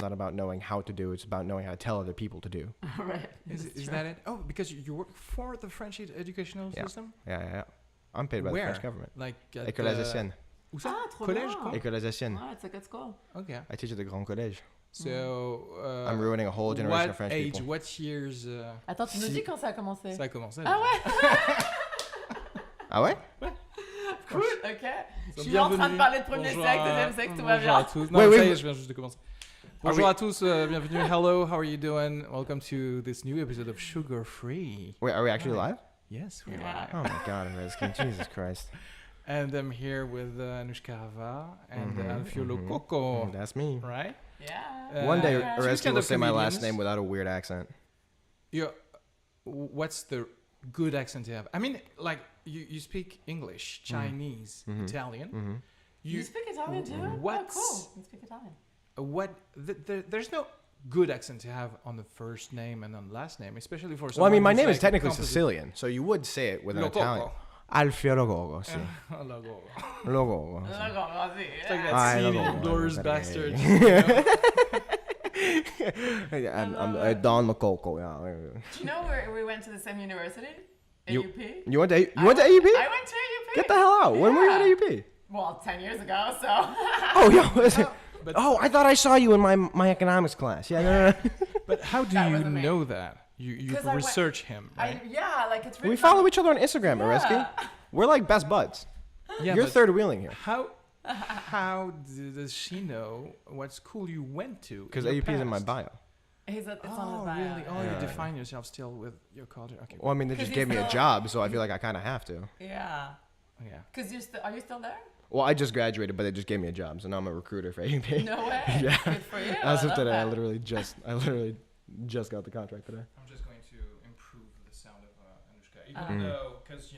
about knowing how to do. It's about knowing how to tell other people to do. Right. Is that it? Oh, because you work for the French educational system? Yeah. I'm paid by the French government. Like École alsacienne. Où ça? Ah, trop Collège, bien. quoi? École alsacienne. Ah, it's a good school. Okay. I teach at the Grand Collège. So, I'm ruining a whole generation of French age, people. what years? Attends, tu nous dis quand ça a commencé? Ça a commencé. Ah ouais? Ah ouais? Cool, ok. Je suis en train de parler de premier sexe, deuxième sexe, tout va bien. Bonjour à tous. Non, ça y est, je viens juste de commencer. Bonjour à tous, bienvenue. Hello, how are you doing? Welcome to this new episode of Sugar Free. Wait, are we actually live? Yes, we Yeah. are. Oh my god, Arezki. Jesus Christ. And I'm here with Anoushka Rava and Alfio Lococo. That's me. Right? Yeah. One day, Yeah. Arezki kind will of say my last comedians. name without a weird accent. What's the good accent you have? I mean, like, you speak English, Chinese, Italian. You speak Italian too? Oh, What's- cool. You speak Italian. There's no good accent to have on the first name and on the last name, especially for Well, I someone mean, my who's name is like technically composite. Sicilian, so you would say it with an Lococo. Italian. Alfio Lococo, sì. Lococo. Lococo. It's It's like that I scene don't in know. Glorious Hey. Bastard. I'm Don Lococo, yeah. Do you know where we went to the same university? You- AUP? You went to AUP? I went to AUP. Get the hell out. When were you at Yeah. AUP? Well, 10 years ago, so. Oh, yo. But- I thought I saw you in my economics class. Yeah, no. But how do That you wasn't me. know that? You 'Cause I went- research him, right? Like it's really We follow each other on Instagram, Arezki. Yeah. We're like best buds. Yeah, You're but third wheeling here. how does she know what school you went to? Because in your AUP is in my past? bio. It's on his Oh, bio. really? Oh, Yeah. you define yourself still with your culture. Okay. Well, I mean, they 'Cause just he's gave me a still- job, so I feel like I kind of have to. Yeah. Yeah. Because are you still there? Well, I just graduated, but they just gave me a job, so now I'm a recruiter for AUP. No way. Yeah. Good for you. As of love today, I that. literally just got the contract today. I'm just going to improve the sound of Anoushka, even Mm. though, because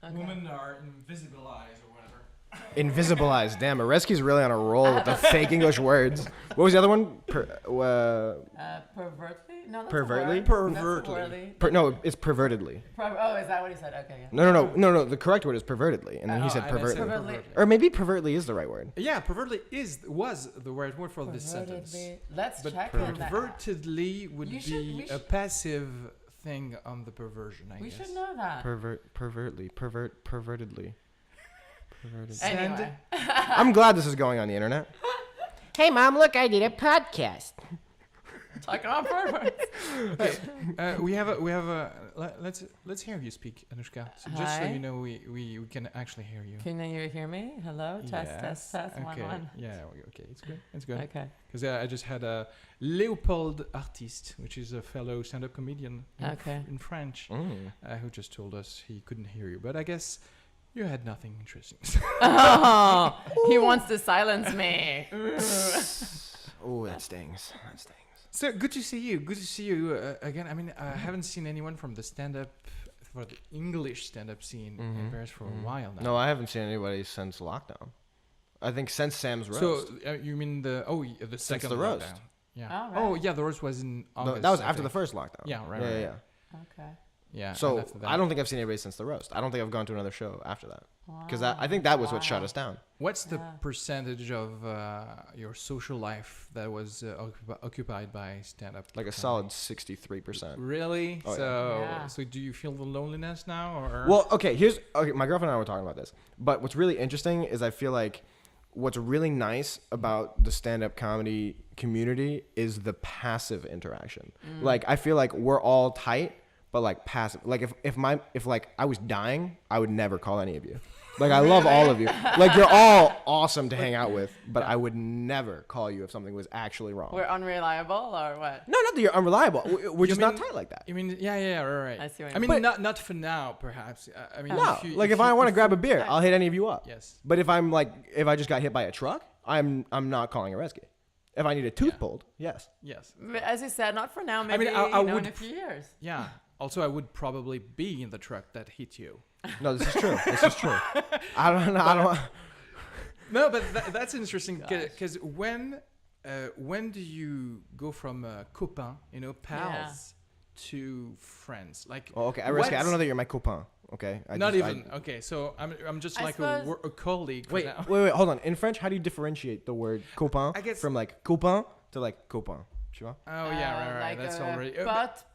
Okay. women are invisibilized or whatever. Invisibilized. Damn, Arezki's really on a roll with the fake English words. What was the other one? Pervertly? No, that's Pervertly? A word. Pervertly. That's a No, it's pervertedly. Oh, is that what he said? Okay, yeah. No. The correct word is pervertedly, and then he said and I said pervertly. Pervertly. Or maybe pervertly is the right word. Yeah, pervertly was the right word for this sentence. Let's But check on that. pervertedly would We be should- a passive thing on the perversion, I We guess. should know that. Pervertedly. Pervertedly. Anyway. I'm glad this is going on the internet. Hey, Mom, look, I did a podcast. Talking on perverts. We have a let's hear you speak, Anoushka. So just so Hi. you know, we can actually hear you. Can you hear me? Hello? Test. Okay. 1-1. Yeah. Okay. It's good. Okay. Because I just had a Léopold Artiste, which is a fellow stand-up comedian in French, who just told us he couldn't hear you. But I guess you had nothing interesting. Oh, he wants to silence me. Oh, that stings. So good to see you. Good to see you again. I mean, I haven't seen anyone from the for the English stand-up scene in Paris for a while now. No, I haven't seen anybody since lockdown. I think since Sam's roast. So you mean the second the roast. lockdown? Yeah. Oh, right. Oh yeah, the roast was in No, August. that was I after the think. first lockdown. Yeah, right. Yeah. Okay. Yeah. So and after that- I don't think I've seen anybody since the roast. I don't think I've gone to another show after that. Because I think that was what shut us down. What's the Yeah. percentage of your social life that was occupied by stand-up? Like a solid 63%. Really? Oh, yeah. Yeah. So do you feel the loneliness now, or? Well, okay, my girlfriend and I were talking about this. But what's really interesting is I feel like what's really nice about the stand-up comedy community is the passive interaction. Like I feel like we're all tight, but like passive. Like if like I was dying, I would never call any of you. Like I love all of you. Like you're all awesome to hang out with, but I would never call you if something was actually wrong. We're unreliable or what? No, not that you're unreliable. We're just not mean- tight like that. You mean right. I see what I you mean, But- not for now, perhaps. I mean, No, if I want to grab a beer, I'll hit any of you up. Yes. But if I just got hit by a truck, I'm not calling Arezki. If I need a tooth pulled, yes. Yes. But as you said, not for now. Maybe I in would- a few years. Yeah. Also, I would probably be in the truck that hit you. No, this is true. I don't know. No, but that's interesting because when do you go from copain, pals, to friends? Like, Oh, okay, Arezki, I don't know that you're my copain. Okay. Okay, so I'm just I like suppose- a colleague. for Wait, now. wait, hold on. In French, how do you differentiate the word copain I guess- from like copain to like copain? Tu vois? Oh yeah, right. Like That's a already.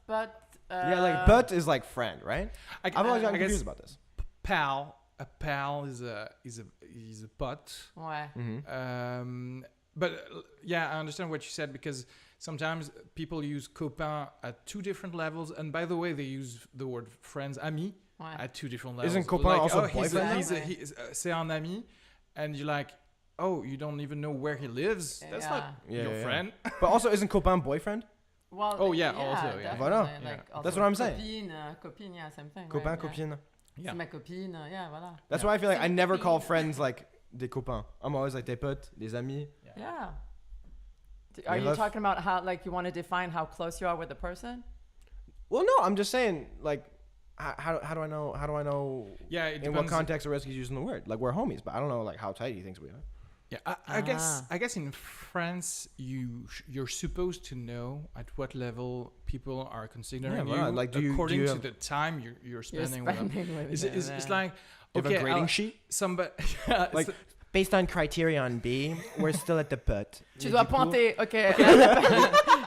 but. Yeah, like but is like friend, right? I've always gotten I guess confused about this. a pal is a butt. Ouais. But yeah, I understand what you said because sometimes people use copain at two different levels, and by the way, they use the word friends, amis, Ouais. at two different levels. Isn't copain also he's boyfriend? c'est un ami, and you're like, oh, you don't even know where he lives. That's not your friend. But also, isn't copain boyfriend? Well, Oh, yeah, also, yeah. Voilà. definitely, like, Yeah. also That's what I'm saying. Copine, yeah, same thing. Copain, right, yeah. copine. Yeah. C'est ma copine, yeah, voilà. That's why I feel like I never call friends like des copains. I'm always like des potes, des amis. Yeah. Are you talking about how, like, you want to define how close you are with the person? Well, no, I'm just saying like how do I know? How do I know? Yeah, it in what depends. context Arezki's using the word? Like we're homies, but I don't know like how tight he thinks we are. Yeah, I guess in France you're supposed to know at what level people are considering you, right. Like, do you according to have- the time you're You're spending with them. with It's them, like Do you okay, have a grading sheet? somebody Like based on criterion B, we're still at the put. Tu dois pointer, ok.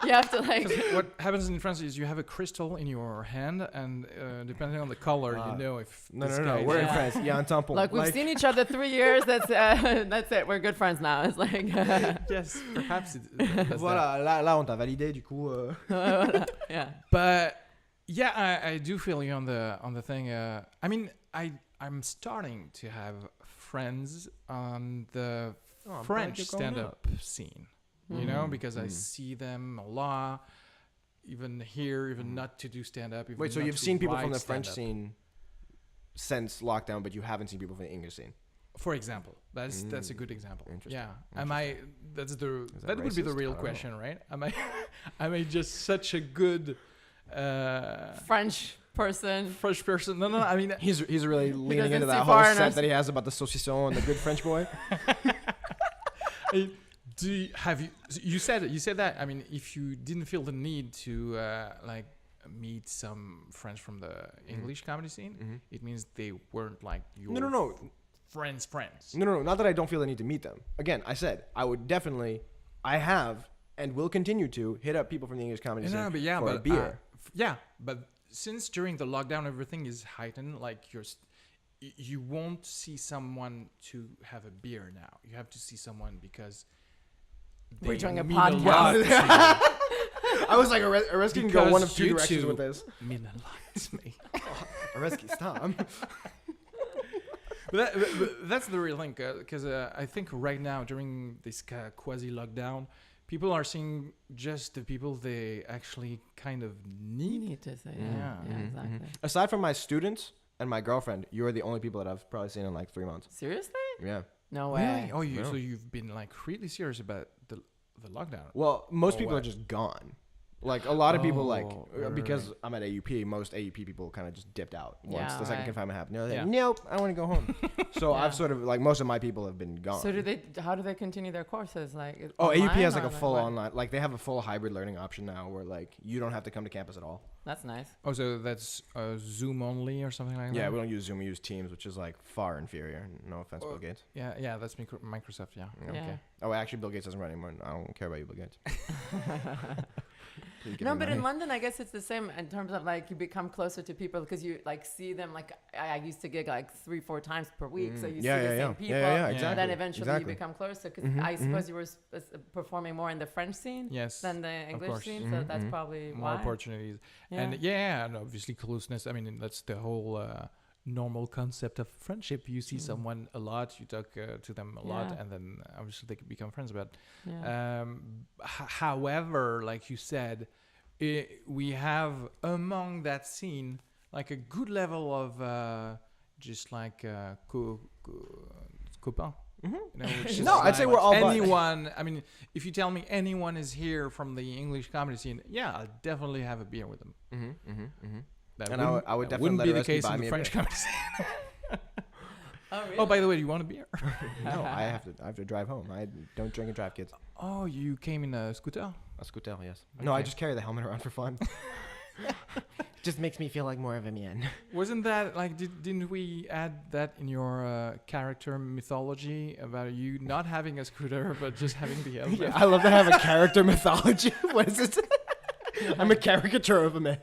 You have to like. What happens in France is you have a crystal in your hand, and depending on the color, you know if no, guy we're in France. Yeah, un tampon. Like we've seen each other 3 years. That's it. We're good friends now. It's like. Yes, perhaps. Voilà, là on t'a validé du coup. Yeah. But yeah, I do feel you on the thing. I mean, I'm starting to have friends on the French stand-up scene. You know, because I see them a lot, even here, even not to do stand-up. Wait, so you've seen people from the French scene since lockdown, but you haven't seen people from the English scene? For example, that's a good example. Yeah, that would be the real question, right? Am I just such a good French person? No, I mean he's really leaning into that whole set that he has about the saucisson and the good French boy. You said that? I mean, if you didn't feel the need to like meet some friends from the English comedy scene, it means they weren't like your friends. No, not that I don't feel the need to meet them. Again, I said I would definitely, I have and will continue to hit up people from the English comedy scene for a beer. But since during the lockdown everything is heightened, like you won't see someone to have a beer now. You have to see someone because we're doing a podcast. I was like, Arezki can go one of two directions with this. Mean a lot to me. Arezki, stop. But that's the real thing, because I think right now during this quasi-lockdown, people are seeing just the people they actually kind of need. To say, yeah, exactly. Aside from my students and my girlfriend, you're the only people that I've probably seen in like 3 months. Seriously? Yeah. No way. Really? Oh, so you've been like really serious about the lockdown? Well, most people are just gone. Like a lot of people, because I'm at AUP, most AUP people kind of just dipped out once the second confinement happened. They're like, nope, I want to go home. So I've sort of like most of my people have been gone. So how do they continue their courses? Like AUP has like a full online, like they have a full hybrid learning option now where like you don't have to come to campus at all. That's nice. Oh, so that's Zoom only or something like that? Yeah, we don't use Zoom, we use Teams, which is like far inferior. No offense, Bill Gates. Yeah, that's Microsoft. Yeah. Okay. Oh, actually, Bill Gates doesn't run anymore. I don't care about you, Bill Gates. No, but in London, I guess it's the same in terms of like you become closer to people because you like see them. Like I used to gig like 3-4 times per week, so you see the same people. Yeah, exactly. And then eventually you become closer because I suppose you were performing more in the French scene than the English scene, so that's probably more opportunities. And and obviously closeness. I mean, that's the whole normal concept of friendship. You see someone a lot, you talk to them a lot, and then obviously they can become friends. But however, like you said, we have among that scene like a good level of just like copains. You know, I'd say we're all anyone. I mean, if you tell me anyone is here from the English comedy scene, I'll definitely have a beer with them. I would definitely wouldn't be the case in the French comedy scene. Oh, really? Oh, by the way, do you want a beer? No, I have to drive home. I don't drink and drive, kids. Oh, you came in a scooter? A scooter, yes. Okay. No, I just carry the helmet around for fun. Just makes me feel like more of a man. Wasn't that like? Didn't we add that in your character mythology about you not having a scooter but just having the helmet? Yeah, I love to have a character mythology. What is it? I'm a caricature of a man.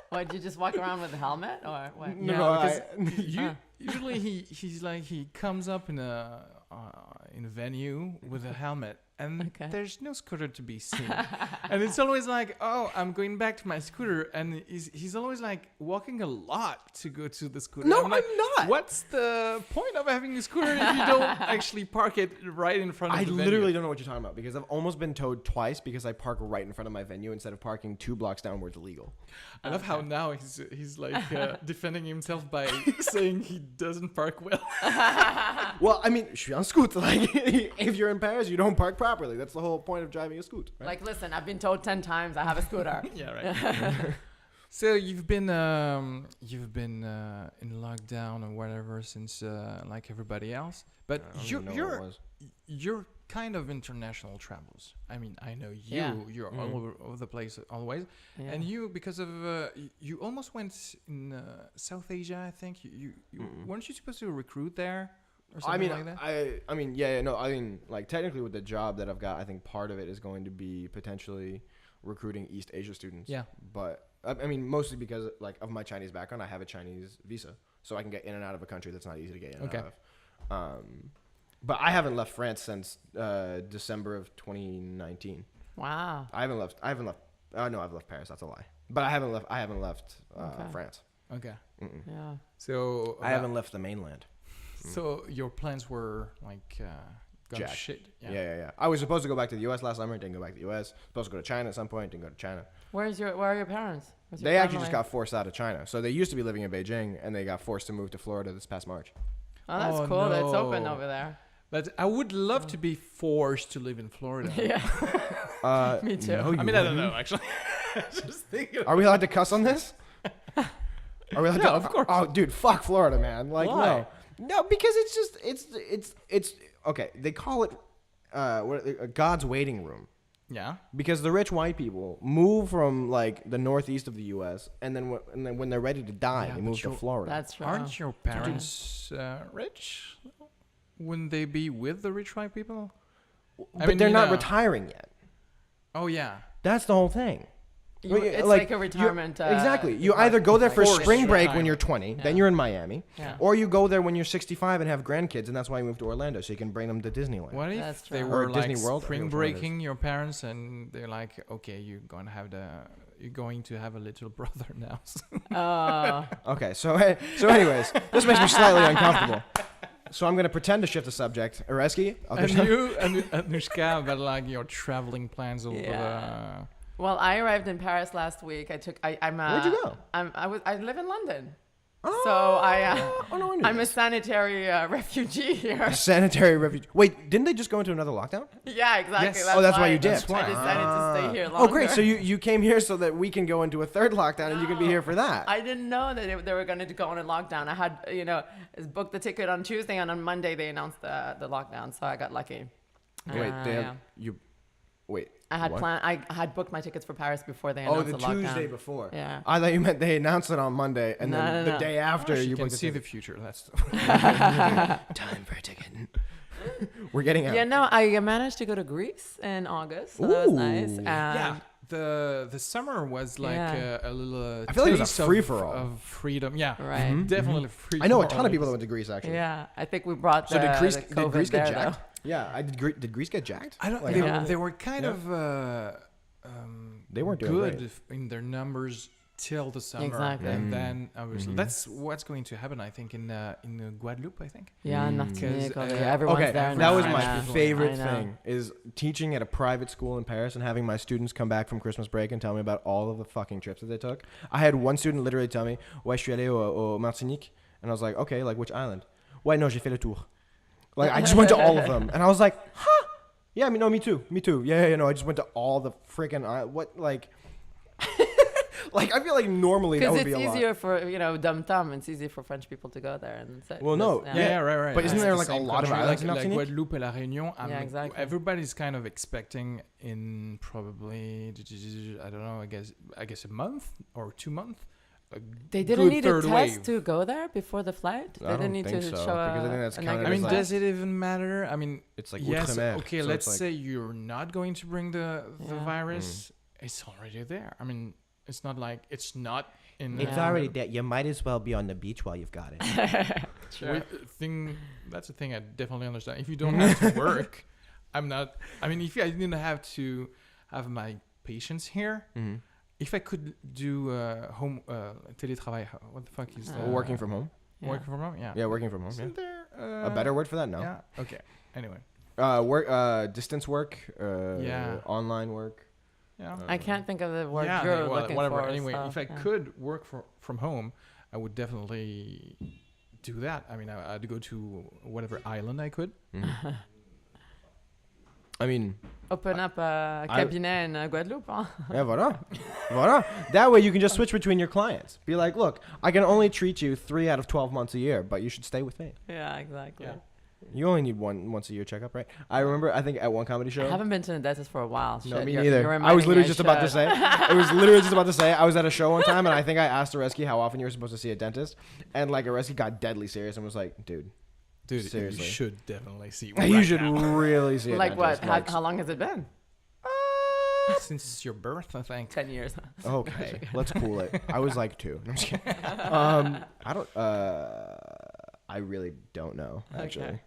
What, did you just walk around with a helmet or what? No, usually he's like he comes up in a venue with a helmet and there's no scooter to be seen. And it's always like, oh, I'm going back to my scooter, and he's always like walking a lot to go to the scooter. No, I'm like, not. What's the point of having a scooter if you don't actually park it right in front of the venue? I literally don't know what you're talking about because I've almost been towed twice because I park right in front of my venue instead of parking 2 blocks down where it's illegal. I love how now he's like defending himself by saying he doesn't park well. Well, I mean, je suis en scoot. Like, if you're in Paris, you don't park properly. That's the whole point of driving a scoot. Right? Like, listen, I've been told 10 times I have a scooter. Yeah, right. So you've been in lockdown or whatever since like everybody else, but you're kind of international travels. I mean, I know you're all over the place always, and you because of you almost went in South Asia. I think you weren't you supposed to recruit there? Or something like that? I mean, like technically with the job that I've got, I think part of it is going to be potentially recruiting East Asia students. Yeah. But I mean, mostly because like of my Chinese background, I have a Chinese visa, so I can get in and out of a country that's not easy to get in and out of. But I haven't left France since December of 2019. Wow. I haven't left. No, I've left Paris. That's a lie. But I haven't left France. Okay. Mm-mm. Yeah. So I haven't left the mainland. So your plans were like gone Jack. shit. Yeah. I was supposed to go back to the U.S. last summer. Didn't go back to the U.S. Supposed to go to China at some point. Didn't go to China. Where are your parents? Where's your They actually family? just got forced out of China. So they used to be living in Beijing, and they got forced to move to Florida this past March. Oh, that's cool. That's open over there. But I would love to be forced to live in Florida. Yeah. Me too. No, I mean, I don't know actually. Just thinking. Are we allowed to cuss on this? Are we allowed to? Of course. Oh, dude, fuck Florida, man. Like, Why? no, because it's just it's okay. They call it God's waiting room. Yeah. Because the rich white people move from like the northeast of the U.S. and then when they're ready to die, they move to Florida. That's true. Aren't your parents rich? Wouldn't they be with the rich white people? But they're not retiring yet. Oh yeah. That's the whole thing. It's like a retirement. Exactly. You either go there for Forced spring break retirement. when you're 20, then you're in Miami, or you go there when you're 65 and have grandkids, and that's why you move to Orlando, so you can bring them to Disneyland. What if That's they true. were Or like Disney World, spring I don't know what it is. breaking your parents, and they're like, okay, you're going to have a little brother now. Okay, so anyways, this makes me slightly uncomfortable. So I'm going to pretend to shift the subject. Arezki? And you, Anoushka, about like your traveling plans over Well, I arrived in Paris last week. Where'd you go? I live in London. Oh, So no, I knew I'm a this. sanitary refugee here. A sanitary refugee. Wait, didn't they just go into another lockdown? Yeah, exactly. Yes. That's why you did. I decided to stay here longer. Oh, great. So you came here so that we can go into a third lockdown and you can be here for that. I didn't know that they were going to go on a lockdown. I had, booked the ticket on Tuesday, and on Monday they announced the lockdown, so I got lucky. Wait, Wait. I had what? I had booked my tickets for Paris before they announced the lockdown. Tuesday before. Yeah. I thought you meant they announced it on Monday, and then the day after you you can booked see the ticket. future. That's Time for a ticket. We're getting out. Yeah, no, I managed to go to Greece in August, so that was nice. yeah. The summer was like a little. I feel like it was a taste free-for-all. of freedom. Yeah, Right. Definitely free. I know a ton of people that went to Greece actually. Yeah, I think we brought So the did Greece COVID get there, jacked? though. Yeah, did Greece get jacked? I don't. Like, They were kind of. They weren't doing good great. in their numbers till the summer, Exactly. and then obviously that's what's going to happen. I think in Yeah, Guadeloupe. I think. Martinique, Because, everyone's Okay, there. that now. was I my know. favorite I know. thing is teaching at a private school in Paris and having my students come back from Christmas break and tell me about all of the fucking trips that they took. I had one student literally tell me, "Ouais, je suis allé au Martinique," and I was like, "Okay, like which island?" "Ouais, non, j'ai fait le tour." Like I just went to all of them, and I was like, "Huh? Yeah, I mean, no, me too. Yeah, no, I just went to all the freaking what like." Like I feel like normally that Because would be it's a easier lot. for dum-tum. It's easy for French people to go there. And Well, no, Yeah, right. But isn't It's there the like a same lot of country, islands in like Martinique? Guadeloupe and La Réunion? Yeah, exactly. Everybody's kind of expecting in probably I don't know. I guess a month or 2 months. They didn't good need a third test wave. to go there before the flight. They I didn't don't need think to so, show because I think that's a counted negative I mean, as test. does it even matter? I mean, It's like yes. outre-mer, Okay, so let's it's like- say you're not going to bring the Yeah. virus. It's already there. I mean, it's not like it's not in. It's already there. You might as well be on the beach while you've got it. Sure. That's the thing I definitely understand. If you don't have to work, I'm not. I mean, if I didn't have to have my patients here, if I could do home télétravail, what the fuck is that? Working from home. Yeah. Working from home, yeah. Yeah, working from home. Isn't there A better word for that? No. Yeah. Okay. Anyway. Distance work. Online work. Yeah. I can't think of the word yeah. you're looking whatever. for. Anyway, so, if I yeah. could work from home, I would definitely do that. I mean, I'd go to whatever island I could. I mean, Open up a cabinet in Guadeloupe. Huh? yeah, voilà. That way you can just switch between your clients. Be like, look, I can only treat you 3 out of 12 months a year, but you should stay with me. Yeah, exactly. Yeah. You only need once a year checkup, right? I remember, I think at one comedy show. I haven't been to the dentist for a while. No, Shit, me you're neither. I reminding was me literally just about to should. say. I was literally just about to say. I was at a show one time, and I think I asked Arezki how often you were supposed to see a dentist, and like Arezki got deadly serious and was like, "Dude, seriously, you should definitely see. you should really see a Like what? dentist." How long has it been? Since your birth, I think. 10 years. Okay, let's cool it. I was like 2. No, I'm just kidding. I don't. I really don't know. Actually, Okay.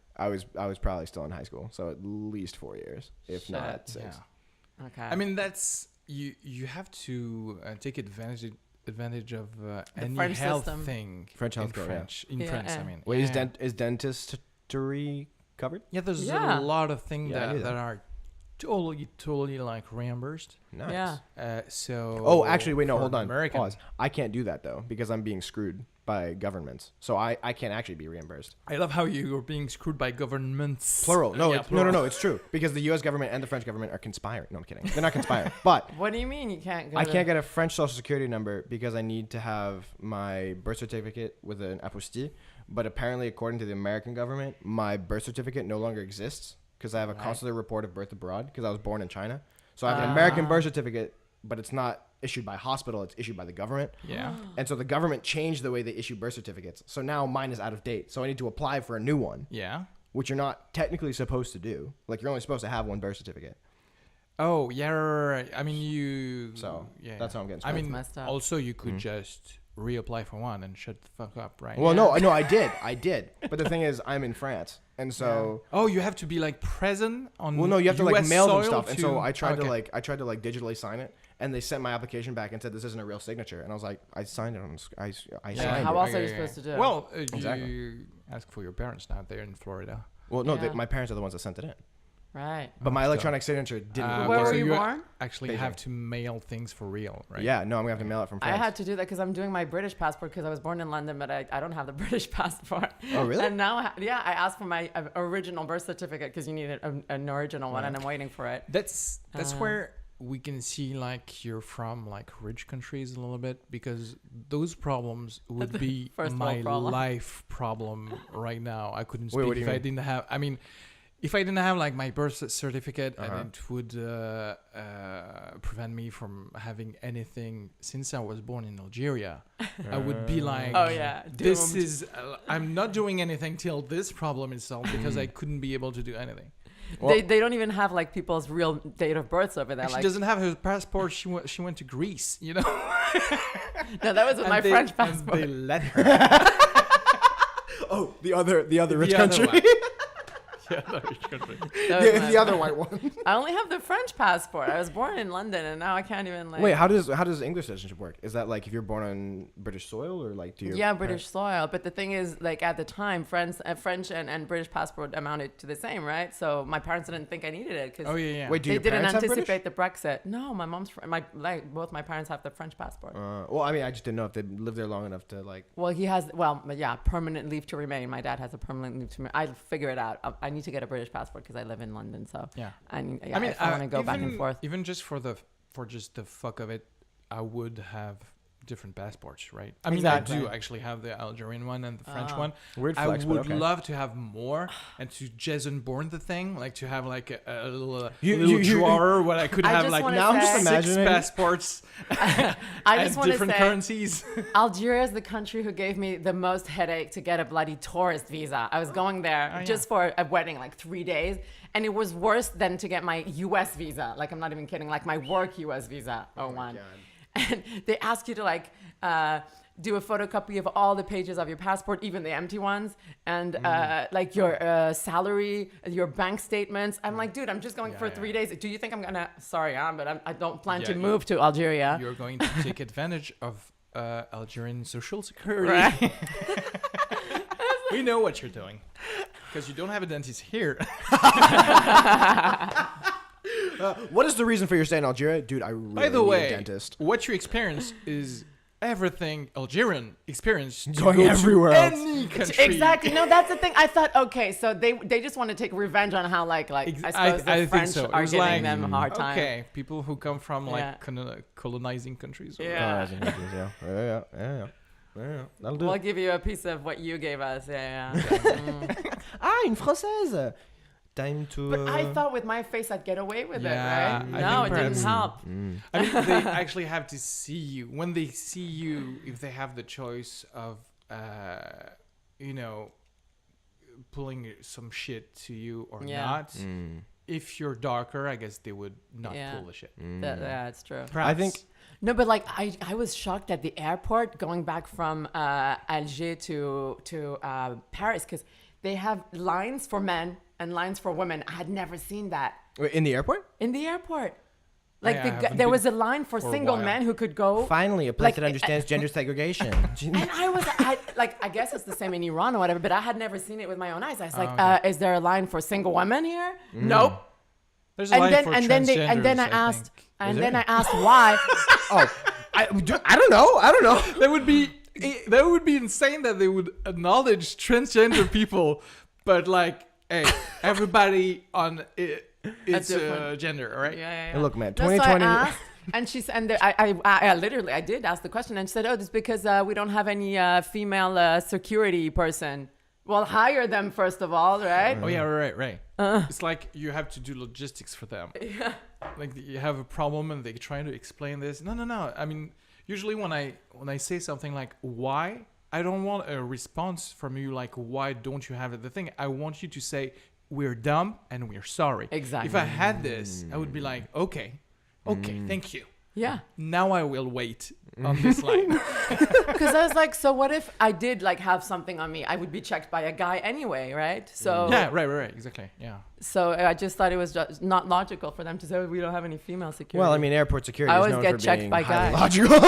I was probably still in high school, so at least 4 years, if not 6. Yeah. Okay. I mean, that's you have to take advantage of any French health system. thing. French in healthcare, France. In Yeah. France, I mean. Wait, yeah. is dentistry covered? Yeah, there's Yeah. a lot of things Yeah, I knew that that. are totally like reimbursed. Nice. Yeah. So. Oh, actually, wait, no, for hold on. American, Pause. I can't do that though because I'm being screwed by governments. So I can't actually be reimbursed. I love how you're being screwed by governments. Plural. No, Yeah, no. It's true because the U.S. government and the French government are conspiring. No, I'm kidding. They're not conspiring. But What do you mean you can't go I to- can't get a French social security number because I need to have my birth certificate with an apostille. But apparently, according to the American government, my birth certificate no longer exists because I have a consular report of birth abroad because I was born in China. So I have an American birth certificate, but it's not issued by hospital. It's issued by the government. Yeah. And so the government changed the way they issue birth certificates. So now mine is out of date. So I need to apply for a new one, Yeah. which you're not technically supposed to do. Like you're only supposed to have one birth certificate. Oh, yeah. Right. I mean, you. So yeah. that's how I'm getting I screwed. mean, messed up. also you could just reapply for one and shut the fuck up, right? Well, no, I did. But the thing is, I'm in France, and so Oh, you have to be like present on. well, no, you have to like US mail them soil stuff. And so to- I tried okay. to digitally sign it, and they sent my application back and said this isn't a real signature, and I was like, I signed it on, I Yeah. signed How it. else are you supposed to do it? Well, Exactly. you ask for your parents now. They're in Florida. Well, no, Yeah. my parents are the ones that sent it in, Right. but my Oh, electronic signature didn't. Uh, Where work. were so you you born? Actually, Beijing. have to mail things for real, right? Yeah, no, I'm gonna have to mail it from France. I had to do that because I'm doing my British passport because I was born in London, but I don't have the British passport. Oh, really? And now, I asked for my original birth certificate because you need an original one, and I'm waiting for it. That's Uh. where we can see like you're from like rich countries a little bit because those problems would be First my world problem. life problem right now. I couldn't Wait, speak what do you if I mean? didn't have. I mean, if I didn't have like my birth certificate, Uh-huh. and it would prevent me from having anything since I was born in Algeria. I would be like, Oh, yeah, this doomed. is. I'm not doing anything till this problem is solved because I couldn't be able to do anything. Well- they don't even have like people's real date of births over there. She Like, doesn't have her passport. She went to Greece, you know. no, that was with my French passport. They let her. Oh, the other rich The other country. one. Yeah, the rich country. That was the, my- the other white one. I only have the French passport. I was born in London, and now I can't even like. Wait, how does English citizenship work? Is that like if you're born on British soil or like do you? Yeah, British soil. But the thing is, like at the time, French and British passport amounted to the same, right? So my parents didn't think I needed it because Oh yeah. Wait, do they your didn't parents have British? anticipate the Brexit. No, my mom's both my parents have the French passport. Well, I mean, I just didn't know if they lived there long enough to like. Well, he has permanent leave to remain. My dad has a permanent leave to remain. I'll figure it out. I need to get a British passport because I live in London. So Yeah. I want to go back and even- forth. Even just for just the fuck of it, I would have different passports, right? I mean, Exactly. I do actually have the Algerian one and the French one. Weird I flex, but would okay. love to have more and to Jason Bourne the thing, like to have like a little, You- drawer where I could I have just like wanna now I'm just say- 6 imagining. passports I and just want to different say, currencies. Algeria is the country who gave me the most headache to get a bloody tourist visa. I was going there yeah. just for a wedding, like 3 days, and it was worse than to get my U.S. visa. Like, I'm not even kidding. Like my work U.S. visa, O1. And they ask you to like do a photocopy of all the pages of your passport, even the empty ones, and like your salary, your bank statements. I'm like, dude, I'm just going for 3 days. Do you think I'm gonna? Sorry, but I don't plan to move to Algeria. You're going to take advantage of Algerian social security. Right. We know what you're doing because you don't have a dentist here. What is the reason for your stay in Algeria, dude? I really By the need way, a dentist. what you experience is everything Algerian experience to Going go everywhere to else. any country. Exactly. No, that's the thing. I thought, okay, so they just want to take revenge on how I suppose the think French so. It are was giving like, them a hard time. Okay, people who come from like Yeah. colonizing countries. or Yeah. Yeah. That'll do. We'll give you a piece of what you gave us. Yeah. Une française. Time to. But I thought with my face I'd get away with Yeah, it, right? I No, it think didn't perhaps- help. I mean, they actually have to see you. When they see you, if they have the choice of, pulling some shit to you or Yeah. not, if you're darker, I guess they would not pull the shit. Yeah, it's true. Perhaps. I think. No, but like I was shocked at the airport going back from Alger to Paris because they have lines for men and lines for women. I had never seen that. Wait, in the airport? In the airport. Like there was a line for single men who could go. Finally, a place that understands gender segregation. And I guess it's the same in Iran or whatever, but I had never seen it with my own eyes. I was like, is there a line for single women here? Nope. There's a line for transgenders, and then I asked why. I don't know. That would be insane that they would acknowledge transgender people, but like, hey, everybody on it's gender, right? Yeah. Hey, look, man, No, 2020. so I asked, and she said, and I literally did ask the question, and she said, oh, it's because we don't have any female security person. Well, hire them first of all, right? Oh yeah, right. It's like you have to do logistics for them. Yeah. Like you have a problem and they try to explain this. No. I mean, usually when I say something like why, I don't want a response from you like why don't you have it. The thing I want you to say we're dumb and we're sorry. Exactly. If I had this, I would be like okay, thank you. Yeah. Now I will wait on this line. Because I was like, so what if I did like have something on me? I would be checked by a guy anyway, right? So yeah, right, exactly. Yeah. So I just thought it was just not logical for them to say, oh, we don't have any female security. Well, I mean, airport security I is always known get for checked being by highly guys. logical.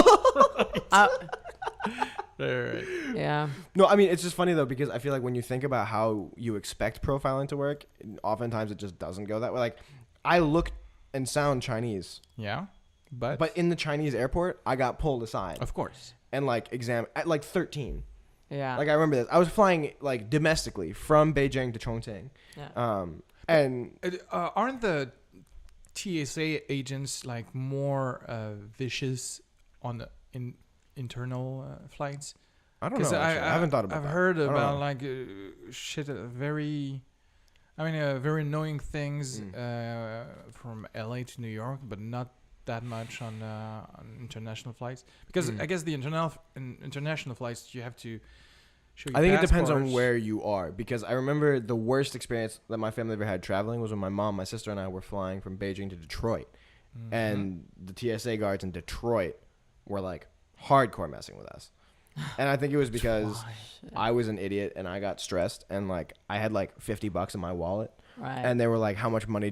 Right. Yeah. No, I mean, it's just funny though, because I feel like when you think about how you expect profiling to work, oftentimes it just doesn't go that way. Like, I look and sound Chinese. Yeah. But in the Chinese airport, I got pulled aside. Of course. And like at like 13. Yeah. Like I remember this. I was flying like domestically from Beijing to Chongqing. Yeah. And aren't the TSA agents like more vicious in internal flights? I don't know. I haven't thought about that. I've heard about like very annoying things from LA to New York, but not that much on international flights, because I guess the international flights you have to show your I think passports. it depends on where you are, because I remember the worst experience that my family ever had traveling was when my mom, my sister, and I were flying from Beijing to Detroit, and the TSA guards in Detroit were like hardcore messing with us. And I think it was because I was an idiot and I got stressed, and like I had like $50 in my wallet. Right. And they were like, how much money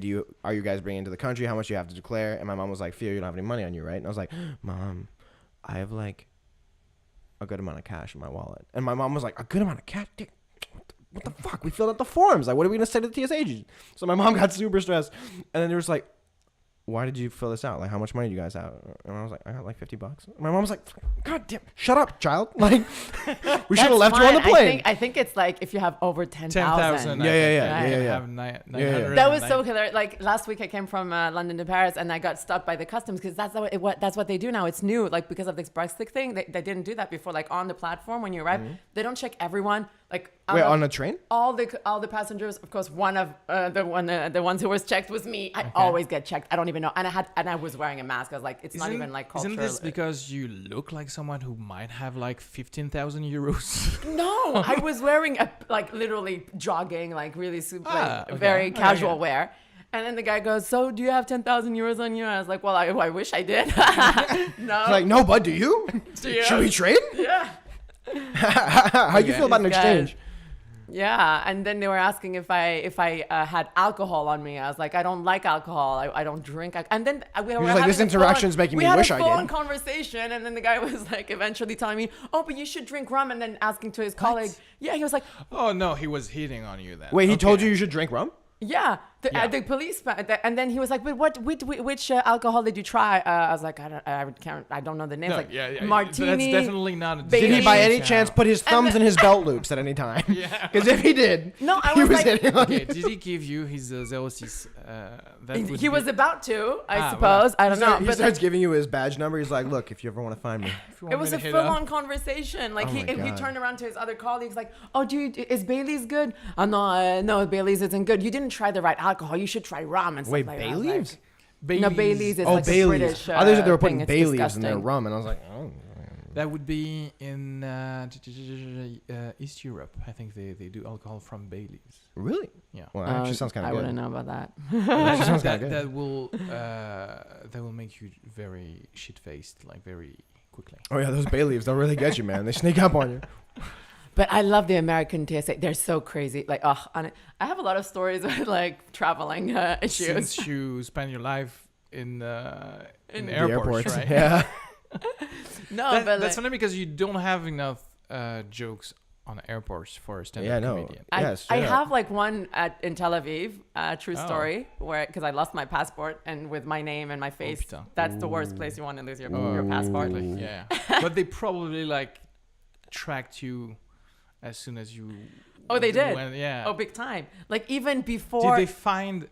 are you guys bringing into the country? How much do you have to declare? And my mom was like, Theo, you don't have any money on you, right? And I was like, Mom, I have like a good amount of cash in my wallet. And my mom was like, a good amount of cash? What the fuck? We filled out the forms. Like, what are we going to say to the TSA agent? So my mom got super stressed. And then they were just like, why did you fill this out? Like, how much money do you guys have? And I was like, I got like $50. My mom was like, God damn, shut up, child. Like, we should have left you on the plane. I think it's like if you have over 10,000. 10,000. Yeah. That was so hilarious. Like last week I came from London to Paris and I got stopped by the customs because that's what they do now. It's new. Like because of this Brexit thing, they didn't do that before. Like on the platform when you arrive, they don't check everyone. Like wait, on a train? All the passengers, of course, one of the ones who was checked was me. I always get checked. I don't even know. And I was wearing a mask. I was like, it's not even like cultural. Isn't this because you look like someone who might have like 15,000 euros? No, I was wearing literally jogging, like really super, very casual wear. And then the guy goes, so do you have 10,000 euros on you? And I was like, well, I wish I did. No. He's like, no, bud, do you? Should we trade? Yeah. How do you feel about an exchange? Yeah, and then they were asking if I had alcohol on me. I was like, I don't like alcohol. I don't drink. And then we were like, this interaction's making me wish I did. We had a phone conversation, and then the guy was like, eventually telling me, oh, but you should drink rum. And then asking to his colleague, yeah, he was like, oh no, he was hitting on you then. Wait, he told you should drink rum? Yeah, the police, and then he was like, "But which alcohol did you try?" I was like, I don't know the names. Martini. That's definitely not. Did he by any chance put his thumbs in his belt loops at any time? Yeah. Because if he did, no, I was like, okay, did he give you his 06? He was about to, I suppose. I don't know. He starts giving you his badge number. He's like, "Look, if you ever want to find me." It was a full-on conversation. Like he turned around to his other colleagues, like, "Oh, is Bailey's good?" Oh no, Bailey's isn't good. You didn't try the right alcohol. You should try rum and stuff like that. Bailey's? No, Bailey's is Bailey's. British. I thought they were putting thing. Bailey's disgusting. in their rum, and I was like, oh. That would be in East Europe. I think they do alcohol from bay leaves. Really? Yeah. Well, that actually sounds kind of I good. wouldn't know about that. That sounds kind of good. That will make you very shit faced, like very quickly. Oh yeah, those bay leaves, they'll really get you, man. They sneak up on you. But I love the American TSA. They're so crazy. Like, I have a lot of stories with like traveling issues. Since you spend your life in The airports, right? Yeah. No, but that's funny because you don't have enough jokes on airports for a stand-up comedian. I have like one in Tel Aviv, true Oh. story, where because I lost my passport and with my name and my face, putain. that's the worst place you want to lose your passport. Yeah, but they probably like tracked you as soon as you. Oh, they did. Yeah. Oh, big time. Like even before. Did they find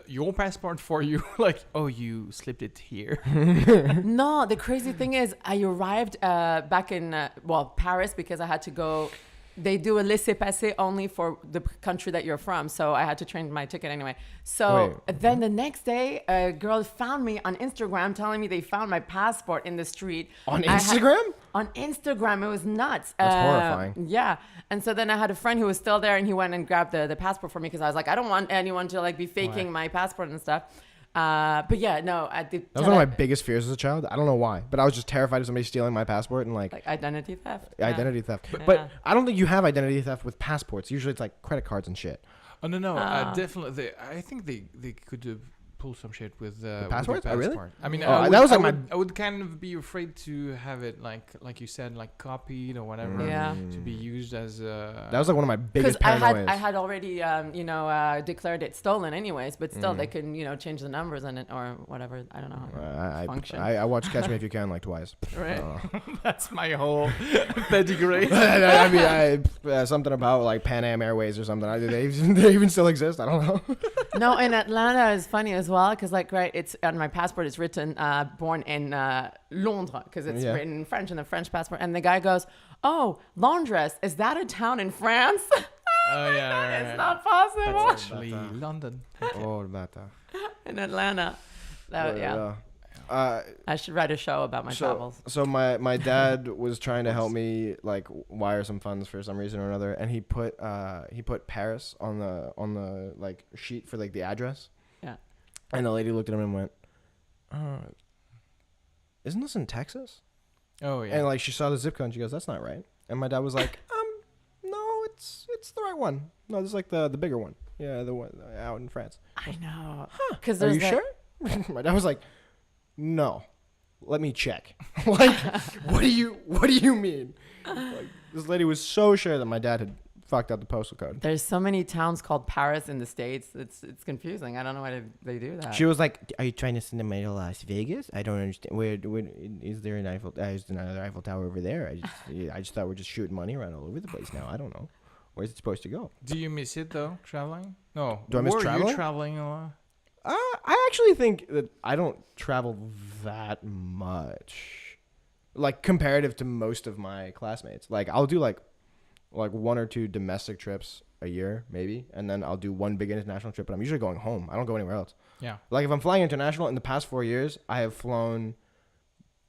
your passport for you? Like, oh, you slipped it here. No, the crazy thing is I arrived back in, Paris because I had to go. They do a laissez-passer only for the country that you're from. So I had to change my ticket anyway. So then the next day, a girl found me on Instagram telling me they found my passport in the street. On Instagram? On Instagram. It was nuts. That's horrifying. Yeah. And so then I had a friend who was still there and he went and grabbed the passport for me because I was like, I don't want anyone to like be faking my passport and stuff. But yeah, no. That was one of my biggest fears as a child. I don't know why, but I was just terrified of somebody stealing my passport and like identity theft. Identity theft. But I don't think you have identity theft with passports. Usually it's like credit cards and shit. Oh no, definitely. I think they could pull some shit with passports. With oh, really? I mean, I would kind of be afraid to have it like you said, like copied or whatever, to be used as. That was like one of my biggest paranoias. I had already declared it stolen anyways, but still they can change the numbers in it or whatever. I don't know how it functions. I watched Catch Me If You Can like twice. Right. That's my whole pedigree. I mean, something about like Pan Am Airways or something. They even still exist. I don't know. No, in Atlanta is funny as well because it's on my passport. It's written born in Londres because it's written in French in the French passport. And the guy goes, "Oh, Londres, is that a town in France?" Oh yeah, it's not possible. That's actually London. Oh, that. In Atlanta. I should write a show about my travels. So my dad was trying to help me like wire some funds for some reason or another, and he put Paris on the like sheet for like the address. Yeah. And the lady looked at him and went, "Isn't this in Texas?" Oh yeah. And like she saw the zip code and she goes, "That's not right." And my dad was like, "No, it's the right one. No, this is like the bigger one. Yeah, the one out in France." I know. Because are you sure? My dad was like, "No, let me check." Like, what do you mean? Like, this lady was so sure that my dad had fucked up the postal code. There's so many towns called Paris in the States. It's confusing. I don't know why they do that. She was like, "Are you trying to send them to Las Vegas? I don't understand. Where is there an Eiffel? Is there another Eiffel Tower over there? I just thought we're just shooting money around all over the place now. I don't know. Where's it supposed to go?" Do you miss it though, traveling? No. Do I miss traveling? Were you traveling a lot? I actually think that I don't travel that much, like comparative to most of my classmates. Like I'll do like one or two domestic trips a year, maybe, and then I'll do one big international trip. But I'm usually going home. I don't go anywhere else. Yeah. Like if I'm flying international, in the past 4 years, I have flown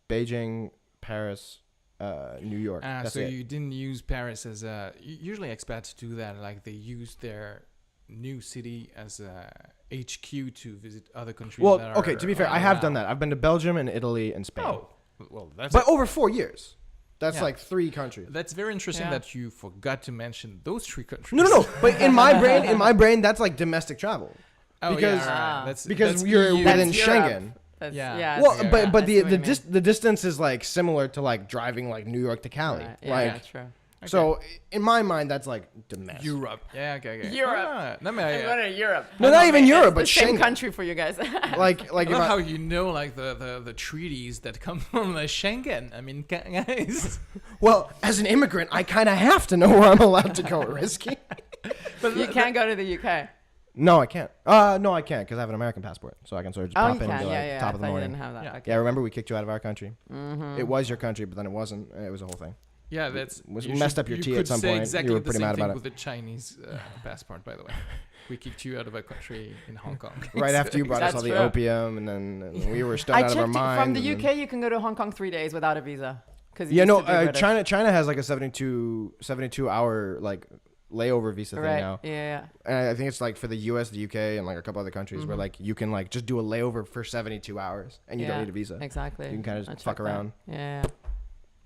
Beijing, Paris, New York. That's so it. you didn't use Paris as usually expats do that. Like they use their new city as a HQ to visit other countries. Well, okay, to be fair, I have done that. I've been to Belgium and Italy and Spain. Oh, well, but over 4 years. That's like 3 countries. That's very interesting that you forgot to mention those 3 countries. No. But in my brain, that's like domestic travel. Oh, because that's you're EU. within That's Schengen. Yeah. Well, but the distance is like similar to like driving like New York to Cali. Right. Yeah, true. Okay. So in my mind, that's like domestic. Europe. Yeah, okay. Europe. I'm going to Europe. No, not even Europe, but the same Schengen. country for you guys. like I if love how you know like the treaties that come from the Schengen. I mean, guys. Well, as an immigrant, I kind of have to know where I'm allowed to go. Risky. But you can't go to the UK. No, I can't. No, I can't because I have an American passport, so I can sort of just pop in and be like top of the morning. Didn't have that. Yeah. Okay. Yeah, remember we kicked you out of our country. Mm-hmm. It was your country, but then it wasn't. It was a whole thing. Yeah, that's messed up your tea at some point. Exactly You were pretty the same mad thing about it. with the Chinese passport, by the way. We kicked you out of a country in Hong Kong. Right after you brought us all the true. opium, and then we were stoned out of our minds. From the UK, you can go to Hong Kong 3 days without a visa. China has like a 72 hour like layover visa thing now. Yeah. And I think it's like for the US, the UK, and like a couple other countries where like you can like just do a layover for 72 hours and you don't need a visa. Exactly. You can kind of just fuck around. Yeah.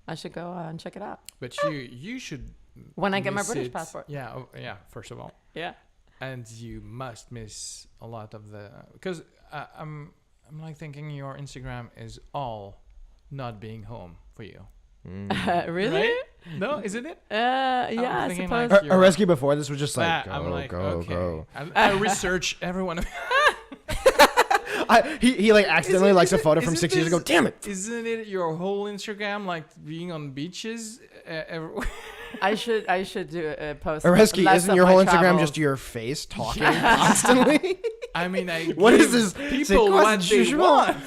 I should go and check it out. But you should when I get my British passport. Yeah, first of all. Yeah. And you must miss a lot of the because I'm like thinking your Instagram is all not being home for you. Really? Right? No, isn't it? Yeah, I suppose. Like Arezki before this was just like, go. I research everyone. He like accidentally likes a photo from 6 years ago. Damn it! Isn't it your whole Instagram like being on beaches? I should do a post. Arezki, isn't your whole Instagram just your face talking constantly? I mean, what is this? People what they want.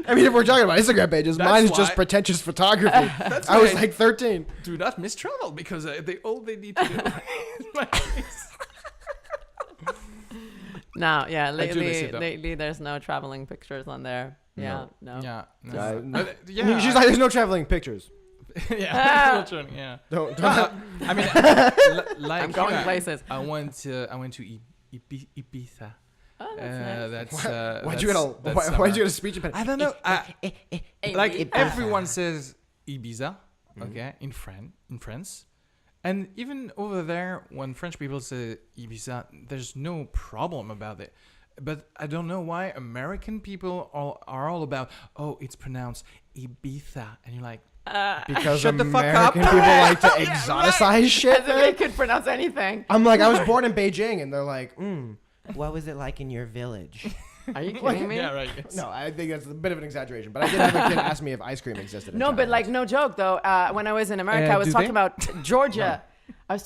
I mean, if we're talking about Instagram pages, mine is just pretentious photography. I was like 13. Do not miss travel because all they need to do is my face. No, yeah, lately there's no traveling pictures on there. Yeah, no. Yeah. She's like, there's no traveling pictures. Yeah. Don't. I mean, like I'm going places. I went to Ibiza. Oh, that's nice. Why'd you get a speech impediment? I don't know. Like everyone says Ibiza, okay, in France. And even over there, when French people say Ibiza, there's no problem about it. But I don't know why American people are all about, it's pronounced Ibiza. And you're like, because shut American the fuck up. people like to exoticize shit. As if they could pronounce anything. I'm like, I was born in Beijing, and they're like, what was it like in your village? Are you kidding me? Yeah, right. No, I think that's a bit of an exaggeration. But I did have a kid ask me if ice cream existed in No, China. but like, no joke though. When I was in America, I was talking about Georgia. No.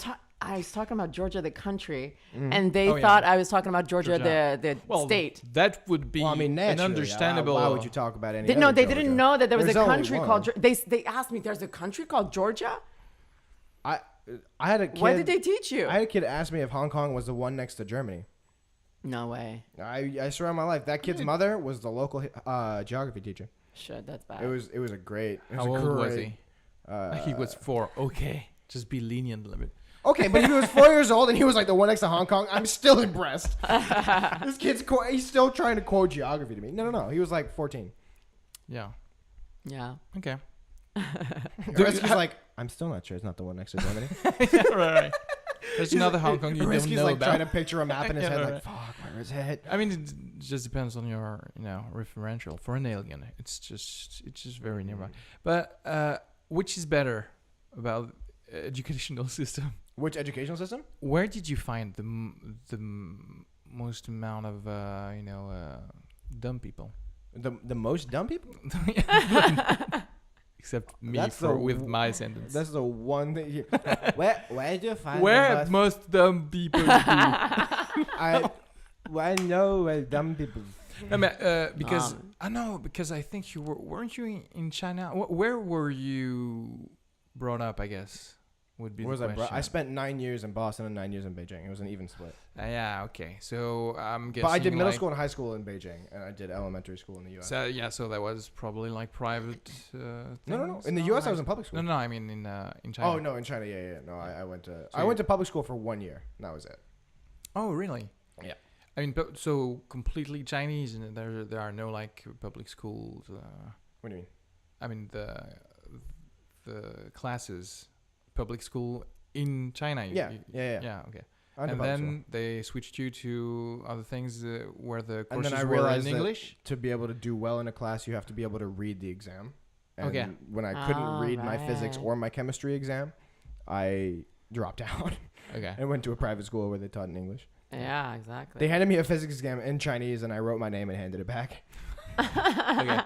I was talking about Georgia, the country, and they thought I was talking about Georgia. The state. That would be an understandable. Why would you talk about any? No, they didn't know that there was There's a only country one. called. They asked me, "There's a country called Georgia." I had a kid. What did they teach you? I had a kid ask me if Hong Kong was the one next to Germany. No way. I swear on my life, that kid's mother was the local geography teacher. Shit, that's bad. It was a great. How old was he? He was 4. Okay, just be lenient a little bit. Okay, but if he was 4 years old and he was like the one next to Hong Kong, I'm still impressed. This kid's he's still trying to quote geography to me. No. He was like 14. Yeah. Yeah. Okay. Arezki's like, I'm still not sure. It's not the one next to Germany. Yeah, right. There's another Hong Kong you don't know like about. trying to picture a map in his head, right. like, fuck, where is it? I mean, it just depends on your, referential. For an alien, it's just very nearby. But which is better about educational system? Which educational system? Where did you find the most amount of dumb people? The most dumb people? Except me with my sentence. That's the one thing. Where do you find where most dumb people? I know where dumb people. No, because because I think weren't you in China? Where were you brought up? I guess would be the question. I spent 9 years in Boston and 9 years in Beijing. It was an even split. Yeah, okay. So I'm guessing. But I did middle school and high school in Beijing, and I did elementary school in the U.S. So that was probably like private. No. In the U.S. I was in public school. No. I mean in China. Oh no, in China, yeah. No, I went to public school for 1 year. And that was it. Oh really? Yeah. I mean, so completely Chinese, and there are no like public schools. What do you mean? I mean the classes, public school in China. Yeah. Okay. And then they switched you to other things where the courses and then I were realized in English. To be able to do well in a class, you have to be able to read the exam. And when I couldn't read my physics or my chemistry exam, I dropped out. Okay. And went to a private school where they taught in English. Yeah, exactly. They handed me a physics exam in Chinese, and I wrote my name and handed it back. Okay.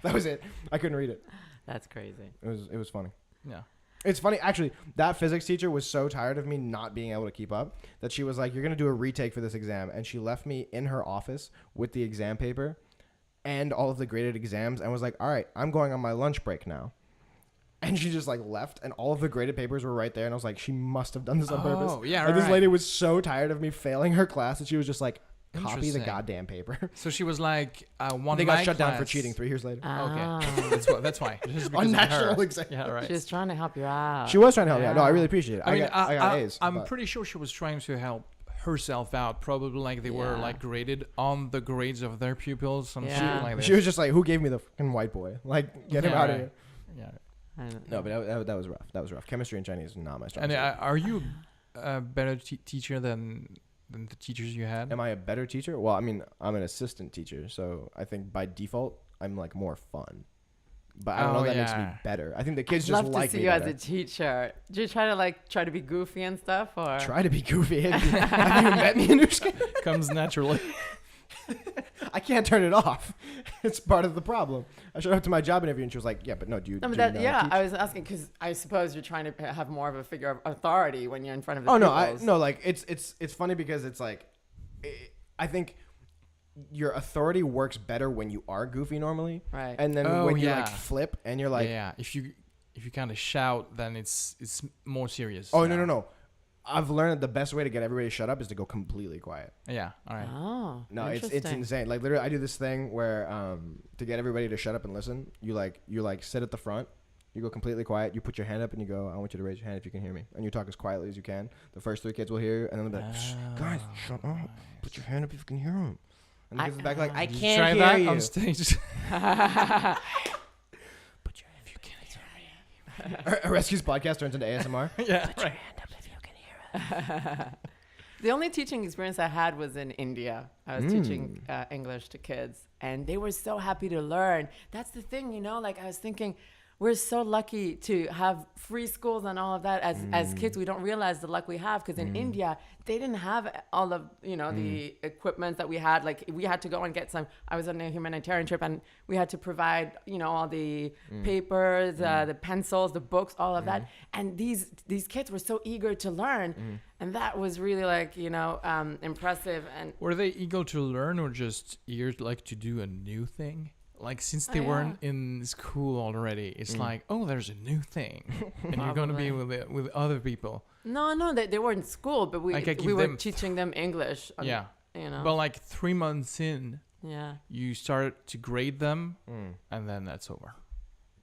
That was it. I couldn't read it. That's crazy. It was funny. Yeah. It's funny, actually, that physics teacher was so tired of me not being able to keep up that she was like, you're going to do a retake for this exam. And she left me in her office with the exam paper and all of the graded exams and was like, all right, I'm going on my lunch break now. And she just like left and all of the graded papers were right there. And I was like, she must have done this on purpose. Yeah, and this lady was so tired of me failing her class that she was just like, copy the goddamn paper. So she was like, one. They got shut down for cheating 3 years later. Okay, that's why. Just On because of national her. exam. Yeah, right. She was trying to help you out. She was trying to help me out. No, I really appreciate it. I mean, I got A's. I'm pretty sure she was trying to help herself out. Probably like they were like graded on the grades of their pupils. Some shit like that. She was just like, "Who gave me the fucking white boy? Like, get him out of here." Yeah. No, but that was rough. That was rough. Chemistry and Chinese is not my strong And suit. are you a better teacher than the teachers you had? Am I a better teacher? Well, I mean, I'm an assistant teacher, so I think by default I'm like more fun. But I don't know if that makes me better. I think the kids just like me. Love to see you as a teacher. Do you try to be goofy and stuff, or try to be goofy? Have you met me, Anoushka? Comes naturally. I can't turn it off. It's part of the problem. I showed up to my job interview and she was like, "Yeah, but no, do you?" No, but do you know how to teach?" I was asking because I suppose you're trying to have more of a figure of authority when you're in front of the Oh pupils. no, like it's funny because it's like, I think your authority works better when you are goofy normally, Right. And then when you like flip and you're like, if you kind of shout, then it's more serious. "Oh no. I've learned that the best way to get everybody to shut up is to go completely quiet." Yeah. All right. Oh, No, it's insane. Like literally, I do this thing where to get everybody to shut up and listen, you sit at the front, you go completely quiet, you put your hand up and you go, "I want you to raise your hand if you can hear me," and you talk as quietly as you can. The first 3 kids will hear you, and then they'll be like, "Shh, guys, shut up, put your hand up if you can hear them." And the kids in the back like, "I can't try hear that you." on stage. Put your hand if you can hear me. Arezki's podcast turns into ASMR. Yeah. Put your hand up if you can hear it. The only teaching experience I had was in India. I was teaching English to kids, and they were so happy to learn. That's the thing, like I was thinking, we're so lucky to have free schools and all of that. As kids, we don't realize the luck we have, because in India, they didn't have all of, the equipment that we had. Like, we had to go and get some. I was on a humanitarian trip, and we had to provide, all the papers, the pencils, the books, all of that. And these kids were so eager to learn. And that was really impressive. And were they eager to learn, or just eager to do a new thing? Like, since they weren't in school already, it's like, oh, there's a new thing, and you're going to be with other people. No, they were in school, but we were teaching them English. But like 3 months in, you started to grade them, and then that's over.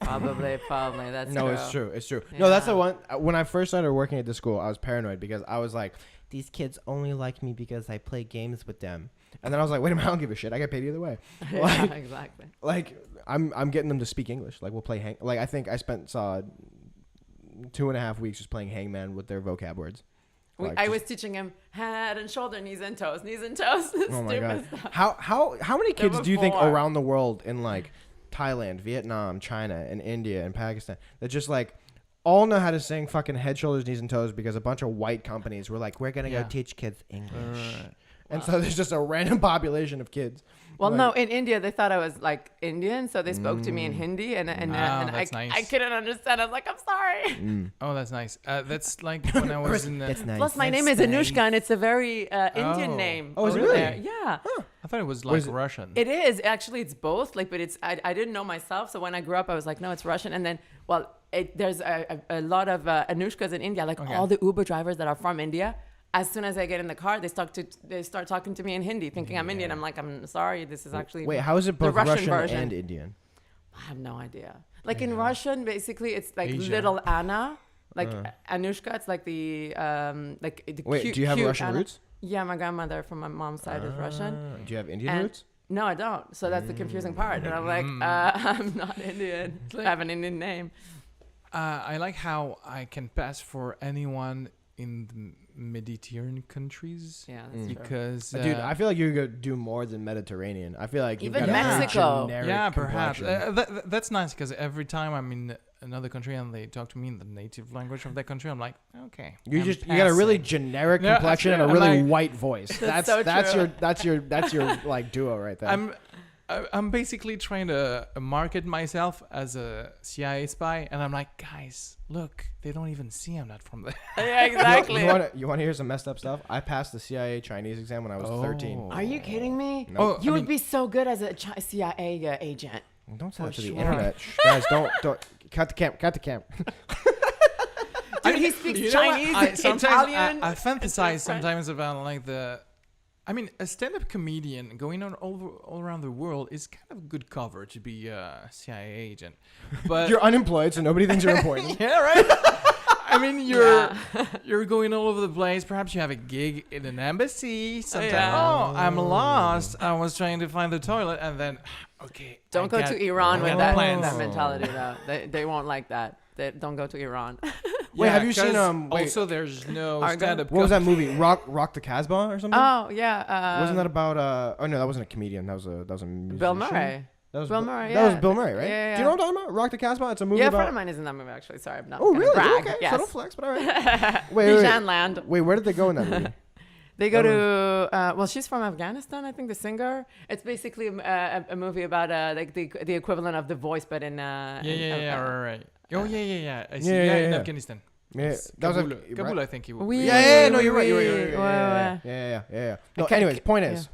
Probably. That's no, true. it's true. Yeah. No, that's the one. When I first started working at the school, I was paranoid because I was like, these kids only like me because I play games with them. And then I was like, wait a minute, I don't give a shit. I get paid either way. Yeah, exactly. Like, I'm getting them to speak English. Like, we'll play I think I saw 2.5 weeks just playing Hangman with their vocab words. I was teaching him head and shoulder, knees and toes. Oh my god! How many kids do you think around the world in like Thailand, Vietnam, China, and India and Pakistan that just like all know how to sing fucking head, shoulders, knees, and toes because a bunch of white companies were like, we're gonna go teach kids English. And so there's just a random population of kids. Well, no, in India, they thought I was like Indian, so they spoke to me in Hindi, and that's nice. I couldn't understand. I was like, I'm sorry. Oh, that's nice. That's like when I was in the... That's nice. Plus, my name is Anoushka, and it's a very Indian name. Oh, is it over really? there. Yeah. Huh. I thought it was like Russian. It is. Actually, it's both. But it's I didn't know myself, so when I grew up, I was like, no, it's Russian. And then, there's a lot of Anushkas in India, all the Uber drivers that are from India. As soon as I get in the car, they start talking to me in Hindi, thinking I'm Indian. I'm like, I'm sorry, this is actually how is it both Russian version and Indian? I have no idea. Like in Russian, basically, it's like Asia. Little Anna, like Anushka. It's like the Wait, cute, do you have Russian Anna. roots? Yeah, my grandmother from my mom's side is Russian. Do you have Indian roots? No, I don't. So that's the confusing part. And I'm like, I'm not Indian. I have an Indian name. I like how I can pass for anyone in the Mediterranean countries. Yeah, that's because dude, I feel like you could do more than Mediterranean. I feel like even you've got Mexico. Yeah, perhaps that's nice because every time I'm in another country and they talk to me in the native language of that country, I'm like, okay. You got a really generic complexion and a really white voice. That's your like duo right there. I'm basically trying to market myself as a CIA spy, and I'm like, guys, look, they don't even see I'm not from there. Yeah, exactly. You want to hear some messed up stuff? I passed the CIA Chinese exam when I was 13. Are you kidding me? No. You would be so good as a CIA agent. Don't say that to the internet. Guys, don't cut the cam. Dude, he speaks Chinese, Italian. I fantasize sometimes about like the I mean, a stand-up comedian going on all around the world is kind of good cover to be a CIA agent. But You're unemployed, so nobody thinks you're important. yeah, right. I mean, you're going all over the place. Perhaps you have a gig in an embassy. Sometimes, I'm lost. I was trying to find the toilet, and then, okay. Don't go to Iran with that mentality, though. They won't like that. Don't go to Iran. Wait, have you seen Also, there's no stand-up. What was that movie? Rock the Casbah or something? Oh yeah. Wasn't that about? Oh no, that wasn't a comedian. That was a musician. Bill Murray. That was Bill Murray. That was Bill Murray, right? Yeah. Do you know what I'm talking about? Rock the Casbah. It's a movie. Yeah, a about... friend of mine is in that movie actually. Sorry, I'm not. Oh really? Brag. Okay. Yes. Subtle flex, but all right. Wait. Bijan Land. Wait, where did they go in that movie? They go to well, she's from Afghanistan, I think. The singer. It's basically a movie about like the equivalent of The Voice, but in right. Oh yeah. I see. Yeah, in Afghanistan. Yeah, that was Kabul, I think. No, you're right. Yeah. No, anyways, point is,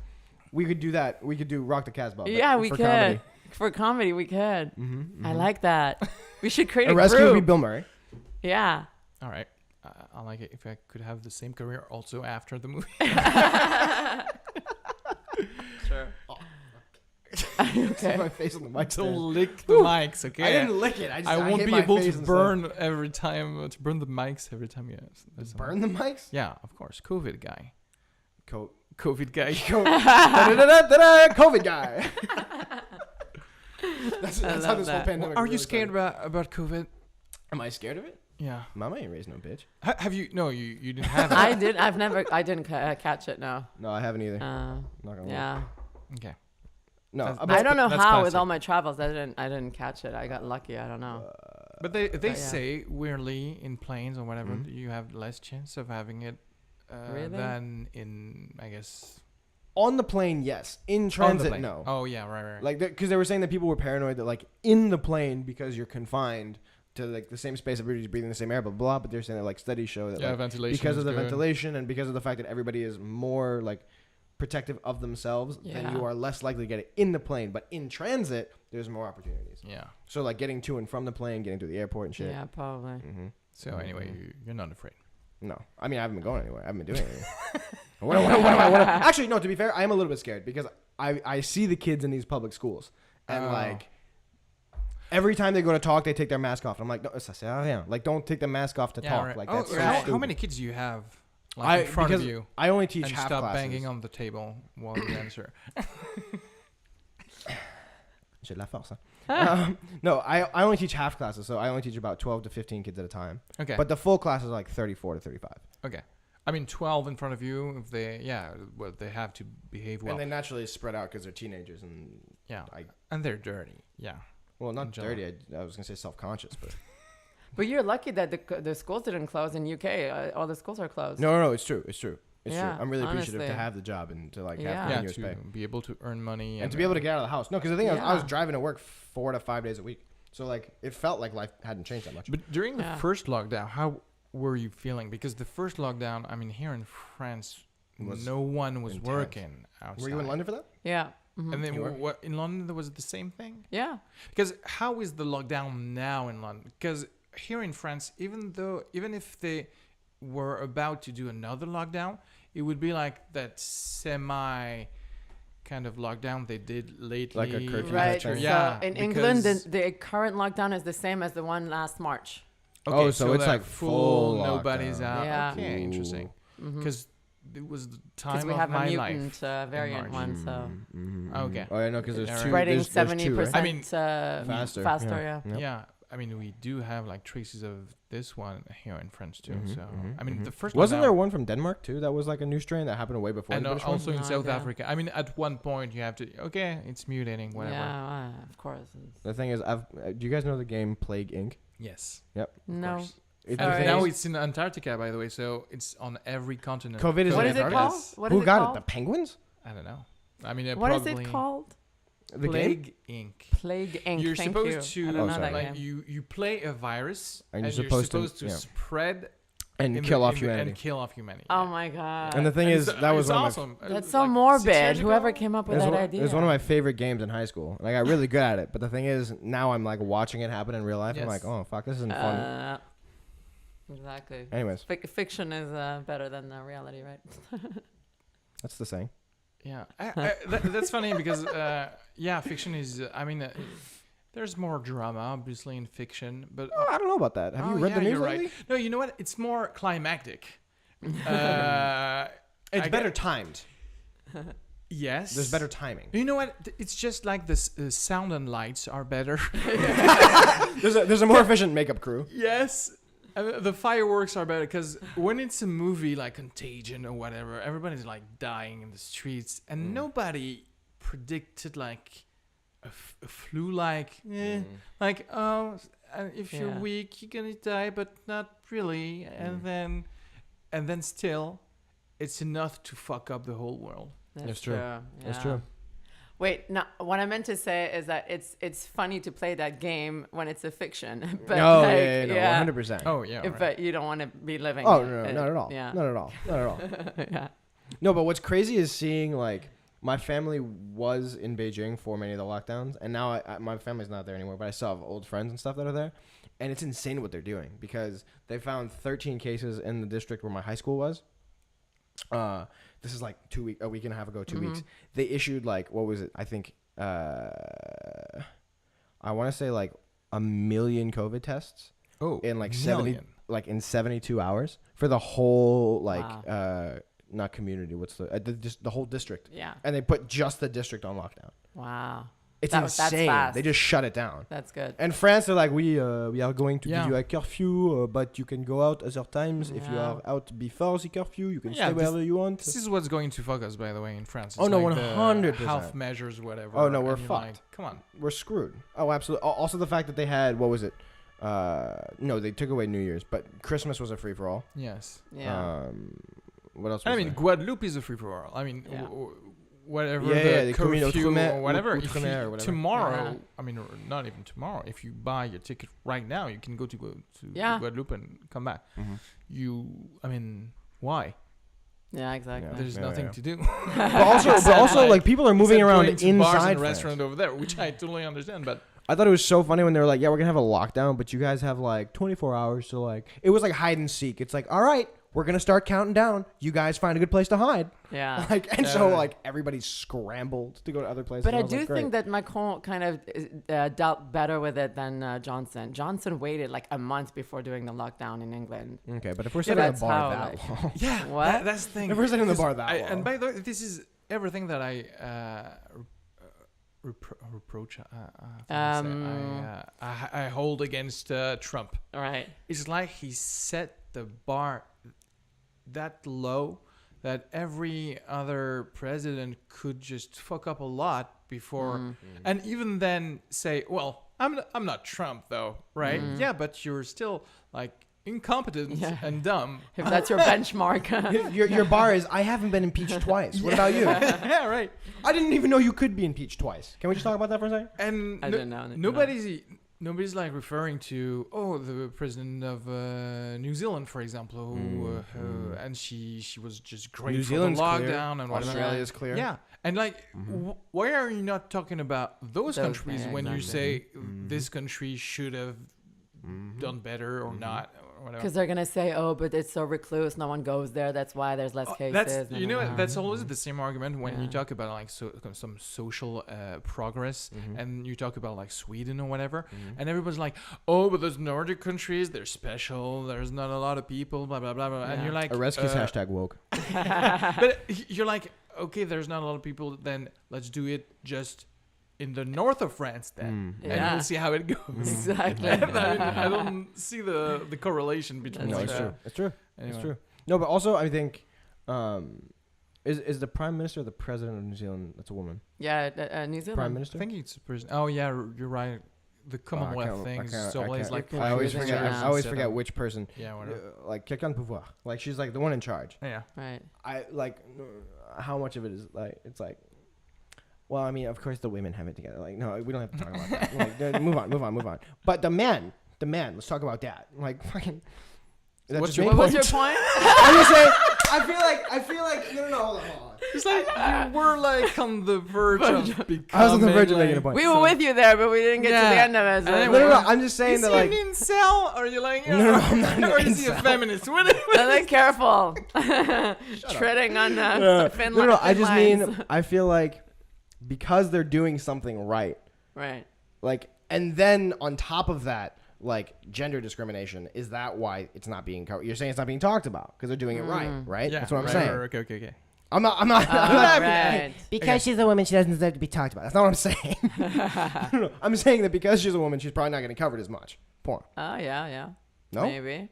we could do that. We could do Rock the Casbah. Yeah, we could. Comedy. For comedy, we could. I like that. We should create a Arezki group. would be Bill Murray. Yeah. All right. I like it if I could have the same career also after the movie. Sure. Okay. My face on the mic. Don't lick the mics, okay? I didn't lick it. I won't be able to burn every time. To burn the mics every time. Burn the mics? Yeah, of course. COVID guy. COVID guy. COVID guy. That's how this whole pandemic. Are you scared about COVID? Am I scared of it? Yeah. Mama ain't raised no bitch. Have you? No, you didn't have it. I didn't catch it. No. No, I haven't either. Not gonna yeah. Okay. No, I don't know how classic. with all my travels I didn't catch it. I got lucky. I don't know. But they say weirdly in planes or whatever you have less chance of having it really? than in, I guess. On the plane, yes. In transit, no. Oh yeah, right. Like because they were saying that people were paranoid that like in the plane because you're confined to like the same space, everybody's breathing the same air, blah blah. But they're saying that like studies show that ventilation because of the ventilation and because of the fact that everybody is more like protective of themselves, then you are less likely to get it in the plane. But in transit, there's more opportunities. Yeah. So like getting to and from the plane, getting to the airport and shit. Yeah, probably. So anyway, you're not afraid. No, I mean I haven't been going anywhere. I haven't been doing anything. What am I? Actually, no. To be fair, I am a little bit scared because I see the kids in these public schools and like every time they go to talk, they take their mask off. And I'm like, no, ça sert à rien. Like, don't take the mask off to talk. Right. Like that's how many kids do you have? Like in front of you. I only teach and half stop classes. banging on the table while you answer. J'ai de la force. Huh? No, I only teach half classes, so I only teach about 12 to 15 kids at a time. Okay. But the full class is like 34 to 35. Okay. I mean, 12 in front of you, if they have to behave well. And they naturally spread out because they're teenagers and and they're dirty. Yeah. Well, not dirty. I was gonna say self-conscious, but. But you're lucky that the schools didn't close in UK. All the schools are closed. No, it's true. It's true. I'm really appreciative to have the job and to like have continuous pay. Be able to earn money and to be able to get out of the house. No, because the thing is, I was driving to work 4 to 5 days a week, so like it felt like life hadn't changed that much. But during the first lockdown, how were you feeling? Because the first lockdown, I mean, here in France, no one was working outside. Were you in London for that? Yeah. Mm-hmm. And then what in London was it the same thing? Yeah. Because how is the lockdown now in London? Because here in France, even if they were about to do another lockdown, it would be like that semi kind of lockdown they did lately. Like a curfew. Right. So in England, the current lockdown is the same as the one last March. Okay, so it's like full nobody's out. Yeah. Okay, interesting. Because it was the time of we have my a life. mutant variant one, so. Okay. Oh, yeah, no, because there's two. Spreading there's 70% I mean, faster. Yeah. Yeah. I mean, we do have like traces of this one here in France too. So I mean, the first wasn't there one from Denmark too that was like a new strain that happened way before? And the British also one? in South Africa. I mean, at one point you have to it's mutating, whatever. Yeah, of course. The thing is, do you guys know the game Plague Inc? Yes. Yep. No. Now it's in Antarctica, by the way, so it's on every continent. COVID is what in is it Antarctica? called? Who got it? The penguins? I don't know. I mean, what is it called? The Plague Inc. Plague Inc. You're supposed to I don't know that like game. you play a virus and you're supposed to spread and kill off humanity. Oh my god! And the thing is, that was awesome. That's so morbid. Whoever came up with that idea. It was one of my favorite games in high school, and I got really good at it. But the thing is, now I'm like watching it happen in real life. I'm like, oh fuck, this isn't fun. Exactly. Anyways, fiction is better than reality, right? That's the saying. Yeah, that's funny because fiction is. I mean, there's more drama obviously in fiction, but I don't know about that. Have you read the news lately? Right. No, you know what? It's more climactic. It's better timed. Yes, there's better timing. You know what? It's just like the sound and lights are better. there's a more efficient makeup crew. Yes. The fireworks are better because when it's a movie like Contagion or whatever, everybody's like dying in the streets, and nobody predicted like a flu like if you're weak you're gonna die, but not really, and then still it's enough to fuck up the whole world. That's true. Yeah. That's true. Wait, no. What I meant to say is that it's funny to play that game when it's a fiction. But 100%. Oh yeah. But Right. you don't want to be living. Oh no, not at all. Yeah. Not at all. Not at all. Yeah. No, but what's crazy is seeing like my family was in Beijing for many of the lockdowns, and now my family's not there anymore. But I still have old friends and stuff that are there, and it's insane what they're doing because they found 13 cases in the district where my high school was. This is like a week and a half ago, 2 weeks. They issued like, what was it? I think, I want to say like 1 million COVID tests. Oh, in like million. in 72 hours for the whole like, Wow. Not community. What's the whole district? Yeah. And they put just the district on lockdown. Wow. It's That's insane. fast. They just shut it down. That's good. And France, they're like, we are going to give you a curfew, but you can go out other times. If you are out before the curfew, you can stay wherever you want. This is what's going to fuck us, by the way, in France. It's 100%. Health measures, whatever. Oh no, we're fucked. fucked. Come on, we're screwed. Oh, absolutely. Also, the fact that they had no, they took away New Year's, but Christmas was a free for all. Yes. Yeah. What else? I mean, Guadeloupe is a free for all. I mean, whatever the curfew or whatever. If you, or whatever. Tomorrow, I mean, or not even tomorrow. If you buy your ticket right now, you can go to Guadeloupe and come back. I mean, why? Yeah, exactly. There's nothing to do. But also, like people are moving around inside bars and France. restaurant over there, which I totally understand. But I thought it was so funny when they were like, "Yeah, we're gonna have a lockdown, but you guys have like 24 hours to like." It was like hide and seek. It's like, all right, we're gonna start counting down. You guys find a good place to hide. Yeah. So like everybody scrambled to go to other places. But I was do like, think that Macron kind of dealt better with it than Johnson. Johnson waited like a month before doing the lockdown in England. Okay, but if we're sitting in the that's bar how, that like- long, yeah, What? that's the thing. if we're sitting in the bar that long, and by the way, this is everything that I reproach. I hold against Trump. All right. It's like he set the bar that low that every other president could just fuck up a lot before, and even then say, "Well, I'm not Trump though, right? Yeah, but you're still like incompetent and dumb." If that's your benchmark. your bar is, I haven't been impeached twice. What about you? Yeah, right. I didn't even know you could be impeached twice. Can we just talk about that for a second? And I didn't know. nobody's like referring to the president of New Zealand, for example, who and she was just great New for Zealand's the clear. lockdown and whatever. Australia's clear. Yeah, and like, why are you not talking about those countries when you say this country should have done better or not? Because they're going to say, oh, but it's so recluse. No one goes there. That's why there's less cases. That's always the same argument when you talk about like some social progress and you talk about like Sweden or whatever. And everybody's like, oh, but those Nordic countries, they're special. There's not a lot of people, blah, blah, blah, blah. And you're like... Arezki's hashtag woke. But you're like, okay, there's not a lot of people. Then let's do it just... in the north of France then, and we'll see how it goes. Exactly. I don't see the correlation between. No, like it's true. It's true. Anyway. It's true. No, but also I think, is the prime minister or the president of New Zealand? That's a woman. Yeah, New Zealand. Prime minister. I think it's a person. Oh yeah, you're right. The Commonwealth thing is always like. I always forget. Yeah. I always forget which person. Yeah, whatever. Like quelqu'un de pouvoir. Like she's like the one in charge. Yeah. Right. I like how much of it is like it's like. Well, I mean, of course, the women have it together. Like, no, we don't have to talk about that. Like, move on. But the man. Let's talk about that. Like, fucking. What was your point? I'm gonna say. I feel like. No. Hold on. It's like you were like on the verge of becoming. I was on the verge of making a point. We were with you there, but we didn't get to the end of it. So No. I'm just saying is that he like. an incel? Or are you like, No, I'm not an or is he a incel. feminist? What be careful. Treading on thin No. I thin just lines. mean I feel like because they're doing something right, Right. like, and then on top of that, like gender discrimination, is that why it's not being covered? You're saying it's not being talked about because they're doing it right? Yeah, That's what I'm saying. Okay. I'm not. Right. Because she's a woman, she doesn't deserve to be talked about. That's not what I'm saying. No. I'm saying that because she's a woman, she's probably not getting covered as much. Porn. Oh, yeah. No? Maybe.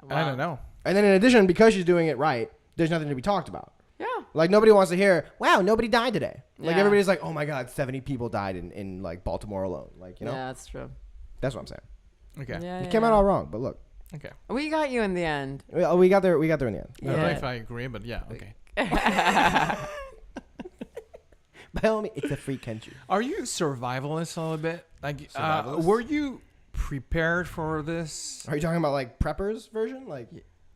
I don't know. And then in addition, because she's doing it right, there's nothing to be talked about. Yeah. Like nobody wants to hear, wow, nobody died today. Like Yeah. everybody's like, oh my God, 70 people died in like Baltimore alone. Like, you know? Yeah, that's true. That's what I'm saying. Okay. Yeah, It came out all wrong, but look. Okay. We got you in the end. We got there in the end. I don't know Yeah. if I agree, but yeah, okay. By all means, it's a free country. Are you survivalist a little bit? Like, Survivalist? were you prepared for this? Are you talking about like preppers version? Like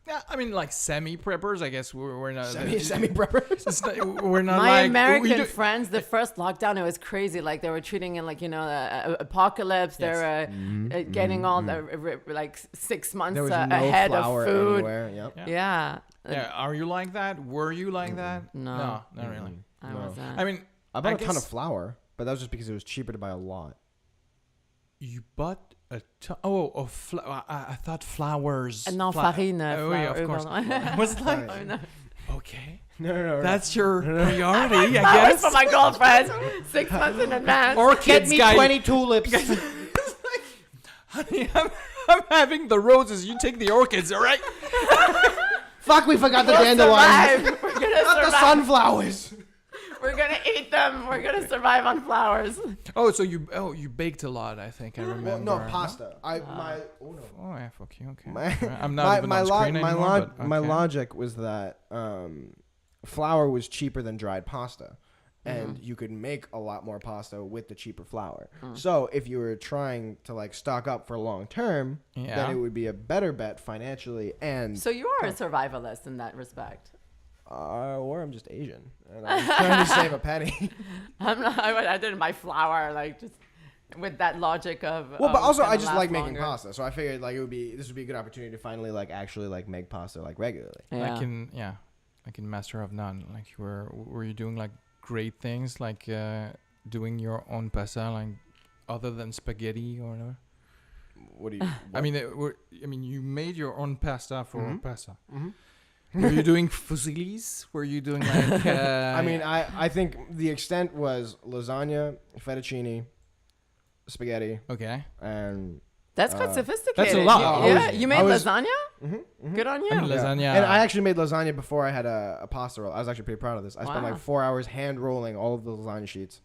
Yeah, I mean, like semi-preppers. I guess we're not semi preppers? It's not, we're not My like American friends, the first lockdown, it was crazy. Like they were treating it like, apocalypse. They were getting all the like 6 months There was no ahead of flour food. anywhere. Yep. Yeah. Yeah, are you like that? Were you like that? No. No, not really. I No. wasn't. I mean, I bought a ton of guess flour, but that was just because it was cheaper to buy a lot. you bought a ton. I thought flowers. Non, farine. Oh, yeah, of course. I was like, Oh, no. okay, No. that's your priority, I Flowers guess. for my girlfriend 6 months in advance. Orchids, guy. tulips. Honey, I'm having the roses. You take the orchids, all right? Fuck, we forgot the We'll dandelions. survive. We're gonna Not the survive. sunflowers. We're gonna eat them. We're gonna survive on flowers. Oh, so you baked a lot. I think I remember. No, pasta. Oh no. Oh, yeah, fuck you. Okay. My, I'm not even on screen anymore. But my okay. logic was that flour was cheaper than dried pasta, and you could make a lot more pasta with the cheaper flour. So if you were trying to like stock up for long term, Yeah. then it would be a better bet financially and. So you are a survivalist in that respect. Or I'm just Asian, and I'm trying to save a penny. I'm not. I didn't buy flour like just with that logic of. Well, but oh, also it's I gonna this last like making longer. pasta, so I figured like this would be a good opportunity to finally like actually like make pasta like regularly. Yeah. Like in Master of None. Like were you doing like great things like doing your own pasta like other than spaghetti or whatever? What do you? I mean, you made your own pasta for pasta. Mm-hmm. Were you doing fusillis? Were you doing like? I mean, I think the extent was lasagna, fettuccine, spaghetti, Okay. and That's quite sophisticated. that's a lot. Yeah, you made I was- lasagna. Good on you. I mean, lasagna. And I actually made lasagna before I had a pasta roll. I was actually pretty proud of this. I spent Wow. like 4 hours hand rolling all of the lasagna sheets,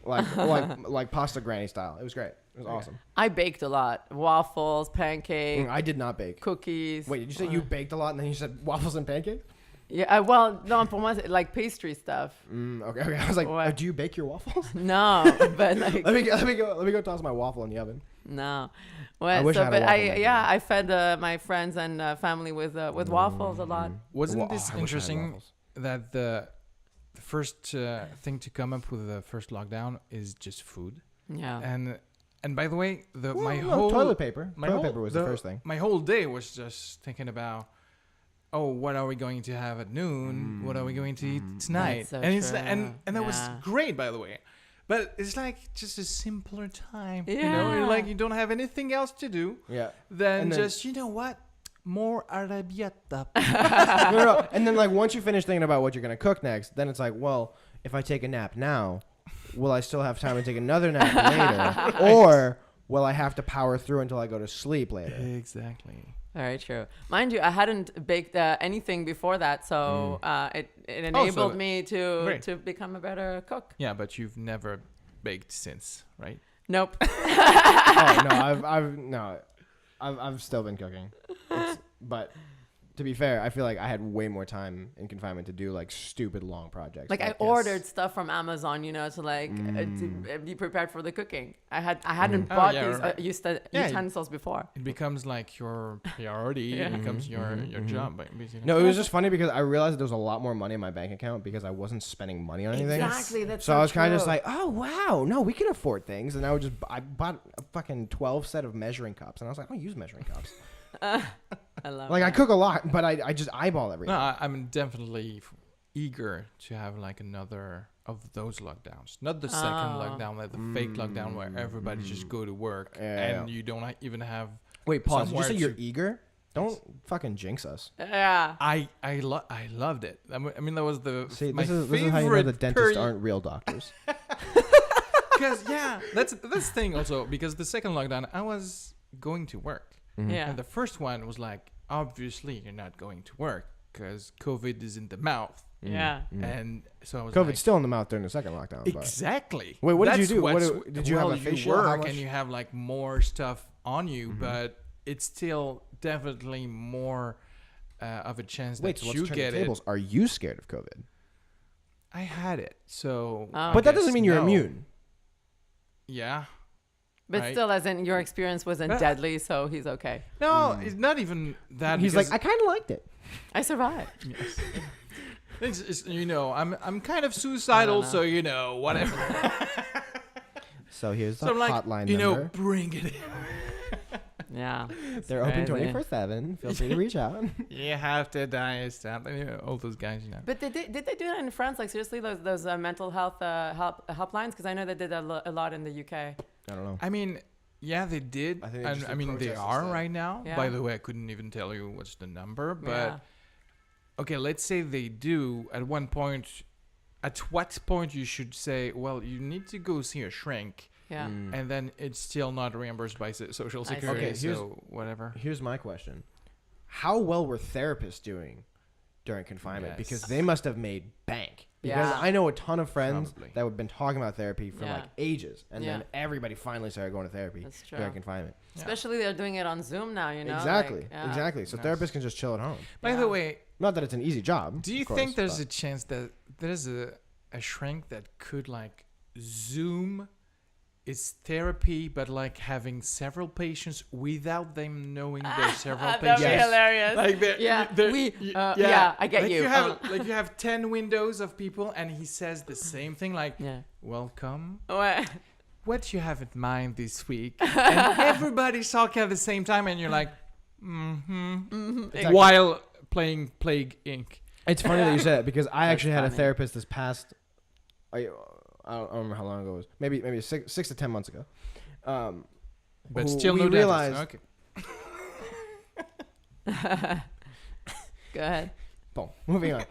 like pasta granny style. It was great. It was awesome. I baked a lot. Waffles, pancakes, I did not bake. cookies. Wait, did you say you baked a lot and then you said waffles and pancakes? Yeah. Well, no, for moi, like pastry stuff. Okay. I was like, What? do you bake your waffles? No, but like let me go toss my waffle in the oven. no. Well, wish I had a waffle maker. I fed my friends and family with waffles a lot. Wasn't Well, this I wish I had interesting waffles. that the first thing to come up with the first lockdown is just food? Yeah. And by the way, my No, whole toilet paper. my Toilet whole- paper was the first thing. My whole day was just thinking about, oh, what are we going to have at noon? What are we going to eat tonight? That's so and true. and that was Yeah. great, by the way. But it's like just a simpler time. You know, Yeah. You're like you don't have anything else to do Yeah. than And then- just what. More arrabbiata. No. And then like once you finish thinking about what you're gonna cook next, then it's like, well, if I take a nap now, will I still have time to take another nap later, or will I have to power through until I go to sleep later? Exactly. Very true. Mind you, I hadn't baked anything before that, so it enabled me great. to become a better cook. Yeah, but you've never baked since, right? Nope. Oh no, I've still been cooking, but to be fair, I feel like I had way more time in confinement to do like stupid long projects. Like I ordered stuff from Amazon, to like to be prepared for the cooking. I hadn't bought these utensils before. It becomes like your priority. It becomes your job. Basically. No, it was just funny because I realized that there was a lot more money in my bank account because I wasn't spending money on anything. Exactly. That's so I was kind of just like, oh wow, no, we can afford things, and I bought a fucking 12 set of measuring cups, and I was like, I don't use measuring cups. I love like that. I cook a lot, but I just eyeball everything. No, I'm definitely eager to have like another of those lockdowns, not the second lockdown, like the fake lockdown where everybody just go to work and you don't even have. Wait, pause. Did you say you're eager? Don't fucking jinx us. Yeah. I loved it. I mean, that was this is how you know the dentists aren't real doctors. Because that's the thing also, because the second lockdown I was going to work. Yeah. And the first one was like, obviously you're not going to work because COVID is in the mouth. Yeah. And so I was COVID's still in the mouth during the second lockdown. Exactly. Wait, what did you do? Did you have a facial? You work and you have like more stuff on you, but it's still definitely more of a chance that you get it. Are you scared of COVID? I had it, so. But that doesn't mean you're immune. Yeah. But still, as in your experience wasn't deadly, so he's okay. No, it's not even that. He's like, I kind of liked it. I survived. Yes. It's, I'm kind of suicidal, so whatever. So here's the hotline number. Bring it in. Yeah. They're open 24/7. Feel free to reach out. You have to die. Stop. All those guys, But did they do that in France? Like seriously, those mental health helplines? Because I know they did a lot in the UK. I don't know. I mean, yeah, they did. I mean, they are right now. Yeah. By the way, I couldn't even tell you what's the number, but okay, let's say they do. At one point, at what point you should say, well, you need to go see a shrink. Yeah. And then it's still not reimbursed by Social Security. Okay, so whatever. Here's my question: how well were therapists doing during confinement? Yes. Because they must have made bank. Because I know a ton of friends Probably. that have been talking about therapy for like ages, and then Yeah. everybody finally started going to therapy during confinement. Especially they're doing it on Zoom now, Exactly, like, exactly. So therapists can just chill at home. By the way, not that it's an easy job. do you think there's a chance that there's a shrink that could like Zoom is therapy, but like having several patients without them knowing there's several patients? That'd be hilarious. Like I get like you. You have 10 windows of people, and he says the same thing, like, welcome. What you have in mind this week? And everybody's talking at the same time, and you're like, Exactly. while playing Plague Inc. It's funny that you said that because I actually had a therapist this past. I don't remember how long ago it was. Maybe 6 to 10 months ago. But still we no realized. Okay. Go ahead. Boom. Moving on.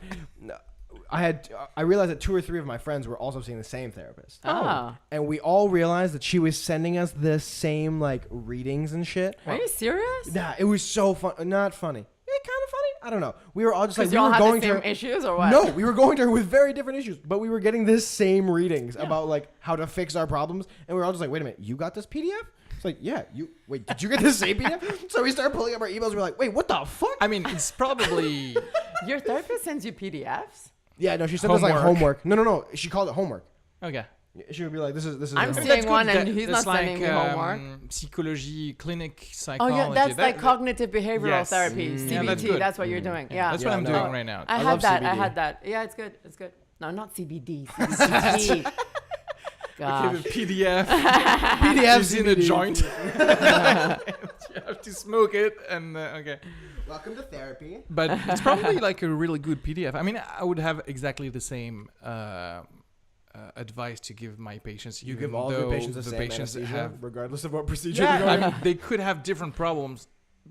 I realized that 2 or 3 of my friends were also seeing the same therapist. Oh. And we all realized that she was sending us the same like readings and shit. Are you serious? Yeah, it was so fun. Not funny. Kind of funny. I don't know. We were all just like, we all going the same issues or what? No, we were going to her with very different issues, but we were getting the same readings about like how to fix our problems, and we were all just like, wait a minute, you got this PDF? It's like, yeah, did you get the same PDF? So we started pulling up our emails. We're like, wait, what the fuck? I mean, it's probably your therapist sends you PDFs. Yeah, no, she sent us like homework. No, she called it homework. okay. She would be like, this is. I'm seeing one, and he's not sending me homework. Psychology, clinic, psychology. Oh, yeah, that's like cognitive behavioral therapy, CBT. Yeah, that's what you're doing. Yeah, that's what I'm doing right now. I had that. Yeah, it's good. No, not CBD. CBT. Gosh. Okay, the PDF. PDF's in a joint. You have to smoke it, and okay. Welcome to therapy. But it's probably like a really good PDF. I mean, I would have exactly the same advice to give my patients. You give all your patients the same anesthesia, regardless of what procedure they're going. I mean, they could have different problems,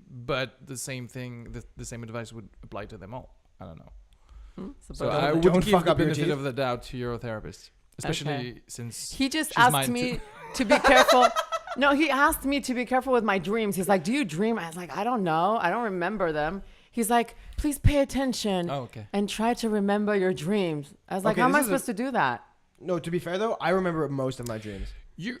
but the same thing, the same advice would apply to them all. I don't know. So I would give the benefit of the doubt to your therapist, especially since he just asked me to be careful. No, he asked me to be careful with my dreams. He's like, do you dream? I was like, I don't know. I don't remember them. He's like, please pay attention and try to remember your dreams. I was like, how am I supposed to do that? No, to be fair though, I remember most of my dreams. He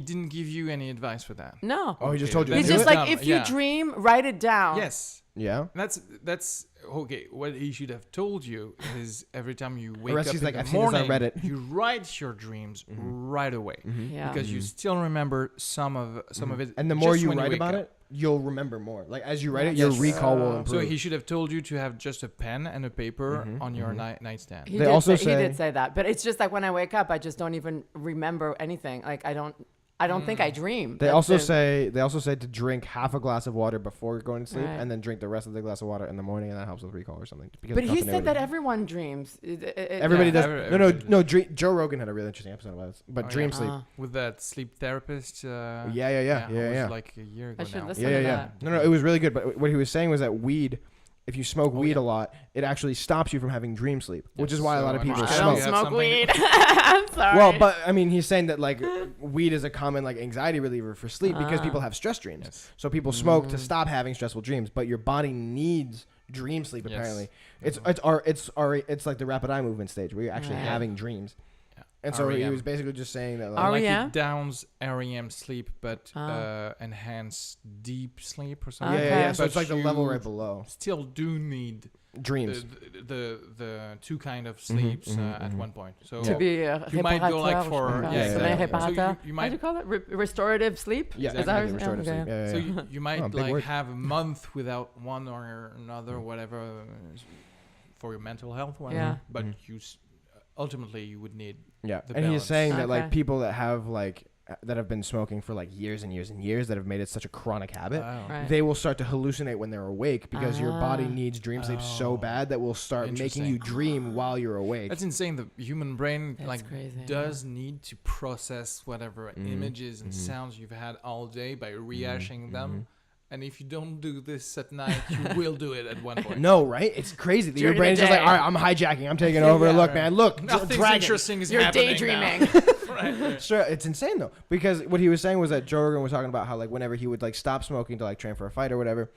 didn't give you any advice for that? No. Oh, he just told you. He's just like, if you dream, write it down. Yes. Yeah. That's okay. What he should have told you is every time you wake up Arezki's in like, the I've seen this on morning, Reddit. you write your dreams right away Yeah. because you still remember some of it. And the more just you when write wake about up. it, you'll remember more. Like as you write it, Yes. your recall will So improve. So he should have told you to have just a pen and a paper on your nightstand. He They did also say, he say- did say that, but it's just like when I wake up, I just don't even remember anything. Like I don't think I dream. They That's also the- say to drink half a glass of water before going to sleep, Right. and then drink the rest of the glass of water in the morning, and that helps with recall or something. Because But of he said continuity. that everyone dreams. Everybody Yeah, does. everybody No. Joe Rogan had a really interesting episode about this. But Oh, dream yeah. sleep. With that sleep therapist. Yeah. It was Yeah. like a year ago I should now. listen. Yeah. to Yeah. that. No, it was really good. But what he was saying was that weed, if you smoke weed a lot, it actually stops you from having dream sleep, which is why a lot of So, people Anoushka, I smoke. don't You have smoke something- weed. I'm sorry. Well, but I mean, he's saying that like weed is a common like anxiety reliever for sleep because Ah. people have stress dreams. Yes. So people smoke to stop having stressful dreams, but your body needs dream sleep. Yes. Apparently, it's like the rapid eye movement stage where you're actually Right. having dreams. Yeah. And so he REM. was basically just saying that like, REM? Like REM? it downs REM sleep, but enhanced deep sleep or yeah, something. yeah, Okay. yeah. So But it's like the level you right below Still do need dreams. the two kind of sleeps at one point. So to be you might go like for sommeil yeah. réparateur. So you How do you might call it? Restorative sleep? Yeah, Is that exactly, restorative okay. sleep. Yeah, so yeah. you might Oh, big like word. have a month without one or another whatever for your mental health, whatever. Yeah. But ultimately you would need Yeah, the and he's balance. saying that like Okay. people that have like that have been smoking for like years and years and years that have made it such a chronic habit, Right. they will start to hallucinate when they're awake because your body Ah. needs dream sleep so Oh. bad that will start making Interesting. you dream while you're awake. That's insane. The human brain That's like crazy, does need to process whatever images and sounds you've had all day by rehashing them. And if you don't do this at night, you will do it at one point. No, right? It's crazy that your During the brain is just like, day. all right, I'm hijacking, I'm taking over. Yeah, Look, right. man, look, Nothing's dragon. interesting is You're happening daydreaming. now. right. Sure, it's insane though, because what he was saying was that Joe Rogan was talking about how like whenever he would like stop smoking to like train for a fight or whatever,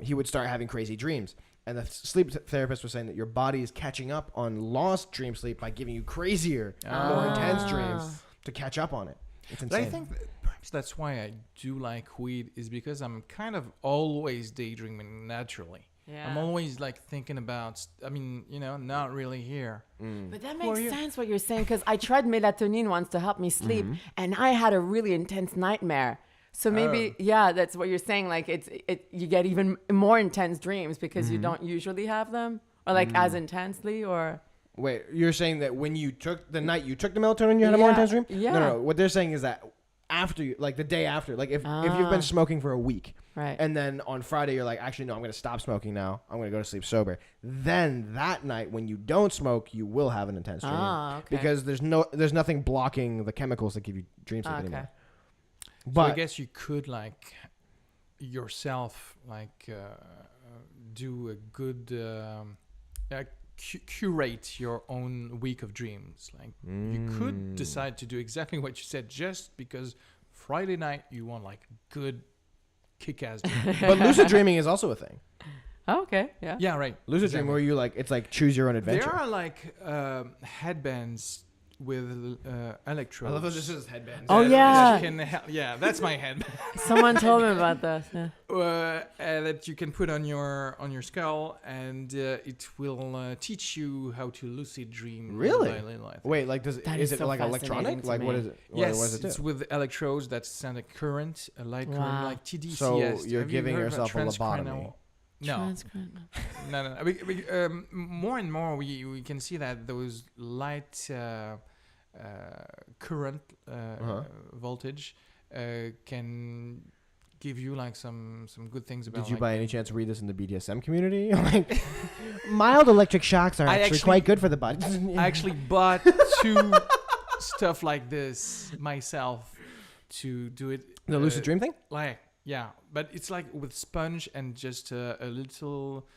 he would start having crazy dreams. And the sleep therapist was saying that your body is catching up on lost dream sleep by giving you crazier, more intense dreams to catch up on it. It's But insane. I think perhaps that's why I do like weed is because I'm kind of always daydreaming naturally. Yeah. I'm always like thinking about, not really here. But that Who are makes you? sense what you're saying because I tried melatonin once to help me sleep and I had a really intense nightmare. So maybe, yeah, that's what you're saying. Like you get even more intense dreams because you don't usually have them or like as intensely or. Wait, you're saying that when you took the night you took the melatonin, you had a more Yeah, intense dream? yeah. No. What they're saying is that after you, like the day after, like if you've been smoking for a week, Right. and then on Friday you're like, actually no, I'm gonna stop smoking now. I'm gonna go to sleep sober. Then that night when you don't smoke, you will have an intense dream Okay. because there's nothing blocking the chemicals that give you dream sleep anymore. So But I guess you could like yourself like do a good curate your own week of dreams. Like you could decide to do exactly what you said just because Friday night you want like good kick-ass dream. but lucid dreaming is also a thing. Oh, okay. Yeah. Yeah, right. Lucid dream where you like it's like choose your own adventure. There are like headbands with electrodes. I love that this is headbands. Oh, yeah. Yeah, that's my headband. Someone told me about this. Yeah. That you can put on your skull, and it will teach you how to lucid dream. Really? little by little, I think. Wait, like That is is it so like fascinating electronic? to Like what me. is it? Yes, what does it it's do? with electrodes that send a current, a light current, Wow. like TDCS. So you're Have you giving heard about yourself a lobotomy. transcranial? No, Transcript. no. More and more, we can see that those light current voltage can give you like some good things about. Did you like, by any chance read this in the BDSM community? Like, mild electric shocks are I actually actually- quite good for the body. I actually bought two stuff like this myself to do it. The lucid dream thing? Like, yeah, but it's like with sponge and just a little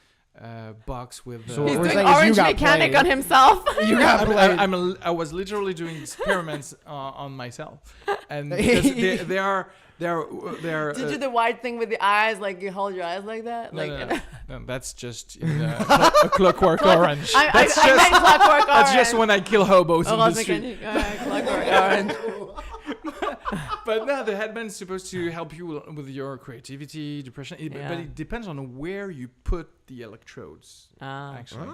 box with. So He's what we're doing saying is you orange got mechanic played. on himself. You got played. I was literally doing experiments on myself, and because they are. Did you do the white thing with the eyes? Like you hold your eyes like that? No, Like no, that's just in a Clockwork Orange. I That's meant Clockwork Orange. that's just when I kill hobos in the Orange street. mechanic. Clockwork Orange. But no, the headband is supposed to help you with your creativity, depression. But it depends on where you put the electrodes, actually.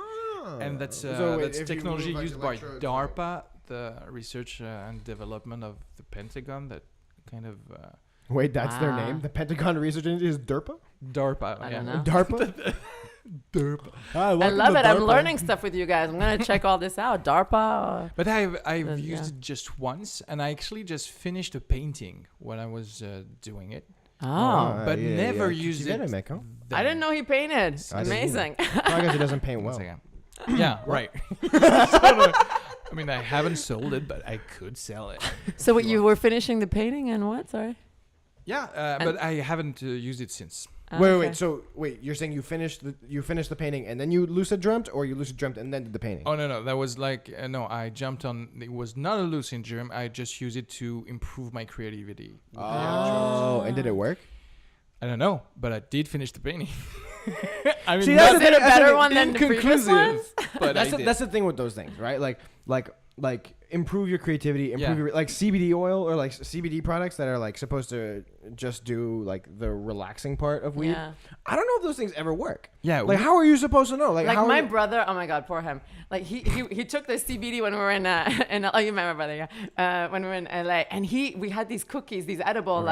And that's technology used by DARPA, the research and development of the Pentagon. That kind of. Wait, that's their name? The Pentagon Research Agency is DARPA? DARPA. I don't know. DARPA? DARPA. I love it. I'm learning stuff with you guys. I'm gonna check all this out. DARPA. But I've used it just once, and I actually just finished a painting when I was doing it. But never used it. I didn't know he painted. Amazing. I guess he doesn't paint well. Yeah, right. I mean, I haven't sold it, but I could sell it. So what, you were finishing the painting and what? Sorry. Yeah, but I haven't used it since. Wait. So you're saying you finished the painting and then you lucid dreamt, or you lucid dreamt and then did the painting? Oh no, that was like no. I jumped on. It was not a lucid dream. I just used it to improve my creativity. Oh, and did it work? I don't know, but I did finish the painting. I mean, see, was it a better one than the previous ones? But that's the thing with those things, right? Like improve your creativity, your, like CBD oil or like CBD products that are like supposed to just do like the relaxing part of weed. Yeah. I don't know if those things ever work. Yeah. Like how are you supposed to know? Like how my brother, oh my God, poor him. Like he took the CBD when we were in oh, you met my brother, yeah. When we were in LA, and we had these cookies, these edible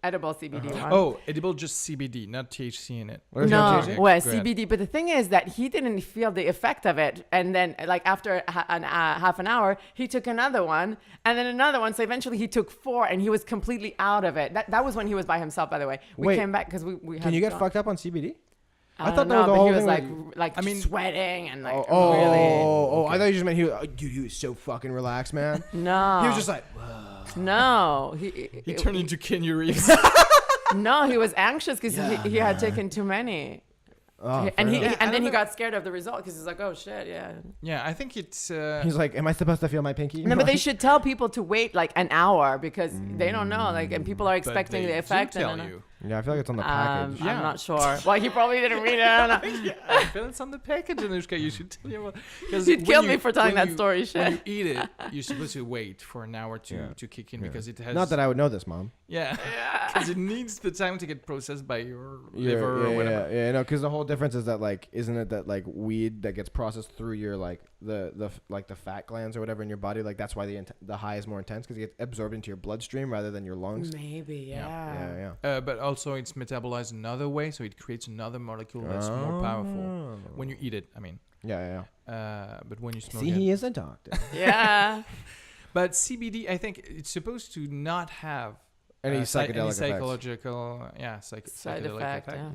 edible CBD ones. Oh, edible just CBD, not THC in it. No, well, CBD. But the thing is that he didn't feel the effect of it, and then like after half an hour, he took another one, and then another one. So eventually, he took 4, and he was completely out of it. That was when he was by himself, by the way. We came back because we had. Can you get fucked up on CBD? I thought that was the whole thing. He was like sweating and like really. I thought you just meant dude, he was so fucking relaxed, man. No, he was just like, whoa. No, he turned into Keanu Reeves. No, he was anxious because he had taken too many. Oh, and then he got scared of the result because he's like, oh shit, yeah. Yeah, I think it's. He's like, am I supposed to feel my pinky? No, but they should tell people to wait like an hour because they don't know, like, and people are expecting the effect. Do tell you. Yeah, I feel like it's on the package. I'm not sure. Well, he probably didn't read it. I feel it's on the package, Anoushka. You should tell you. You'd kill me for telling that story. Shit. When you eat it, you're supposed to wait for an hour to kick in because it has. Not that I would know this, Mom. Yeah, because it needs the time to get processed by your liver or whatever. Yeah, no, because the whole difference is that like, isn't it that like weed that gets processed through your like the fat glands or whatever in your body, like that's why the high is more intense because it gets absorbed into your bloodstream rather than your lungs. Maybe, yeah. But also it's metabolized another way, so it creates another molecule that's more powerful when you eat it. I mean. Yeah. But when you smoke it. See, he is a doctor. Yeah. But CBD, I think it's supposed to not have any psychedelic psychological, side effect. Yeah.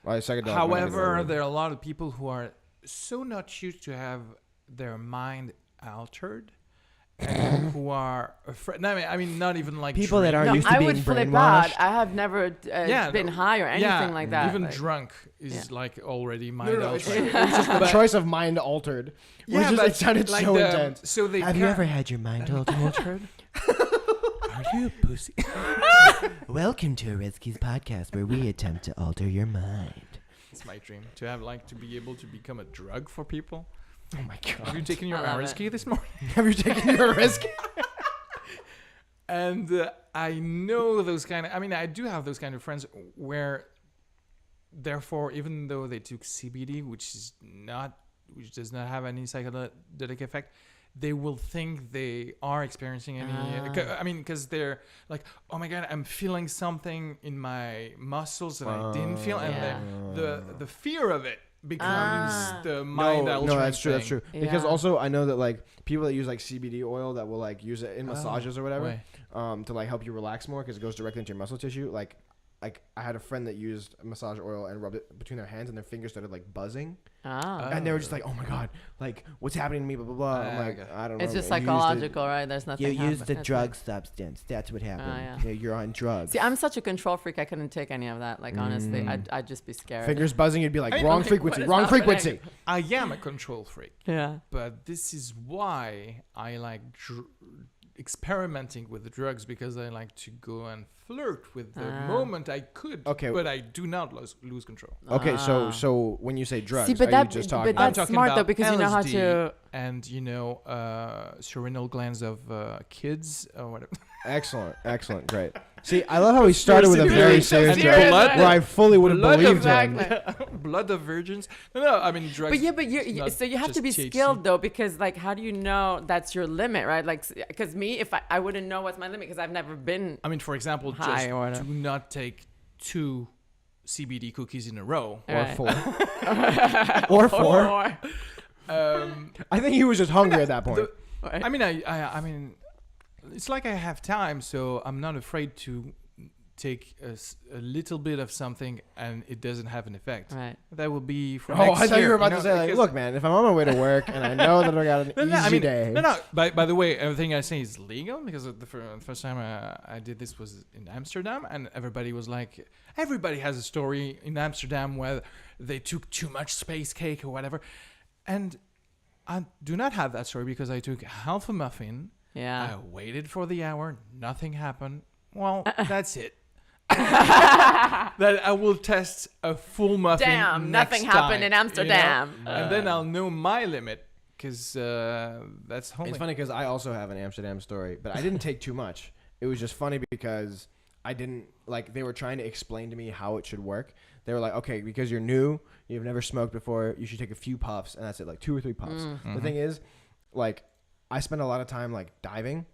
Mm-hmm. However, there are a lot of people who are so not used to have their mind altered, and who are afraid. No, I mean, not even like people that aren't used to being brainwashed. I have never been high or anything like that. Even drunk is like already mind altered. It was just the choice of mind altered. Yeah, but it sounded so intense. So have you ever had your mind altered? Are you a pussy? Welcome to Arezki's podcast, where we attempt to alter your mind. It's my dream to have to be able to become a drug for people. Oh my God! Have you taken your Arezki this morning? Have you taken your Arezki? And I know those kind of. I mean, I do have those kind of friends where, therefore, even though they took CBD, which does not have any psychedelic effect, they will think they are experiencing any. I mean, because they're like, oh my God, I'm feeling something in my muscles that I didn't feel, and then the fear of it becomes the mind altering. No, that's true. That's true. Yeah. Because also I know that like people that use like CBD oil that will like use it in massages or whatever, to like help you relax more because it goes directly into your muscle tissue. Like I had a friend that used massage oil and rubbed it between their hands and their fingers started like buzzing. And they were just like, oh my God, like what's happening to me, blah, blah, blah. I'm like, I don't know. It's just psychological, right? There's nothing. You use the drug substance. That's what happened. Yeah, you're on drugs. See, I'm such a control freak. I couldn't take any of that. Like, honestly, I'd just be scared. Fingers buzzing. You'd be like, wrong frequency. I am a control freak. Yeah. But this is why I like experimenting with the drugs because I like to go and flirt with the moment I could. Okay. But I do not lose control. Okay, so when you say drugs, See, but are you just talking? but that's I'm talking smart about though because you know how LSD to. and serenal glands of kids or whatever. Excellent, great. See, I love how he started with a very serious joke serious, where I fully would have believed him. Blood of virgins. No, I mean drugs. But so you have to be THC. skilled though, because like, how do you know that's your limit, right? Like, because me, if I wouldn't know what's my limit because I've never been. I mean, for example, High just or whatever. do not take 2 CBD cookies in a row. Or Right. 4. Or 4. Um, I think he was just hungry at that point. I mean, I mean, it's like I have time, so I'm not afraid to take a little bit of something and it doesn't have an effect. Right. That will be for Oh, next I thought year, you were about to know, say, like, because- look, man, if I'm on my way to work and I know that I got an easy day. No. By the way, everything I say is legal because the first time I did this was in Amsterdam, and everybody was like, everybody has a story in Amsterdam where they took too much space cake or whatever, and I do not have that story because I took half a muffin. Yeah. I waited for the hour, nothing happened. Well, that's it. That I will test a full muffin. Damn, next nothing happened time, in Amsterdam. you know? And then I'll know my limit because that's homely. It's funny because I also have an Amsterdam story, but I didn't take too much. It was just funny because I didn't, like, they were trying to explain to me how it should work. They were like, okay, because you're new, you've never smoked before, you should take a few puffs, and that's it, like 2 or 3 puffs. The thing is, like, I spend a lot of time, like, diving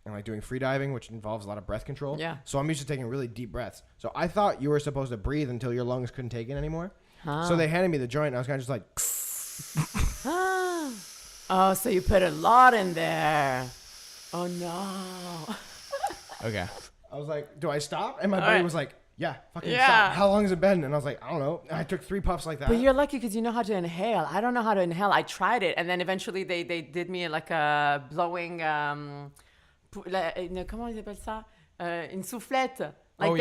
and, like, doing free diving, which involves a lot of breath control. Yeah. So I'm used to taking really deep breaths. So I thought you were supposed to breathe until your lungs couldn't take it anymore. So they handed me the joint, and I was kind of just like... Oh, so you put a lot in there. Oh, no. Okay. I was like, do I stop? And my buddy right. was like, yeah, fucking Yeah. stop. How long has it been? And I was like, I don't know. And I took 3 puffs like that. But you're lucky because you know how to inhale. I don't know how to inhale. I tried it, and then eventually they did me like a blowing, comment ils appellent ça? Une soufflette. Like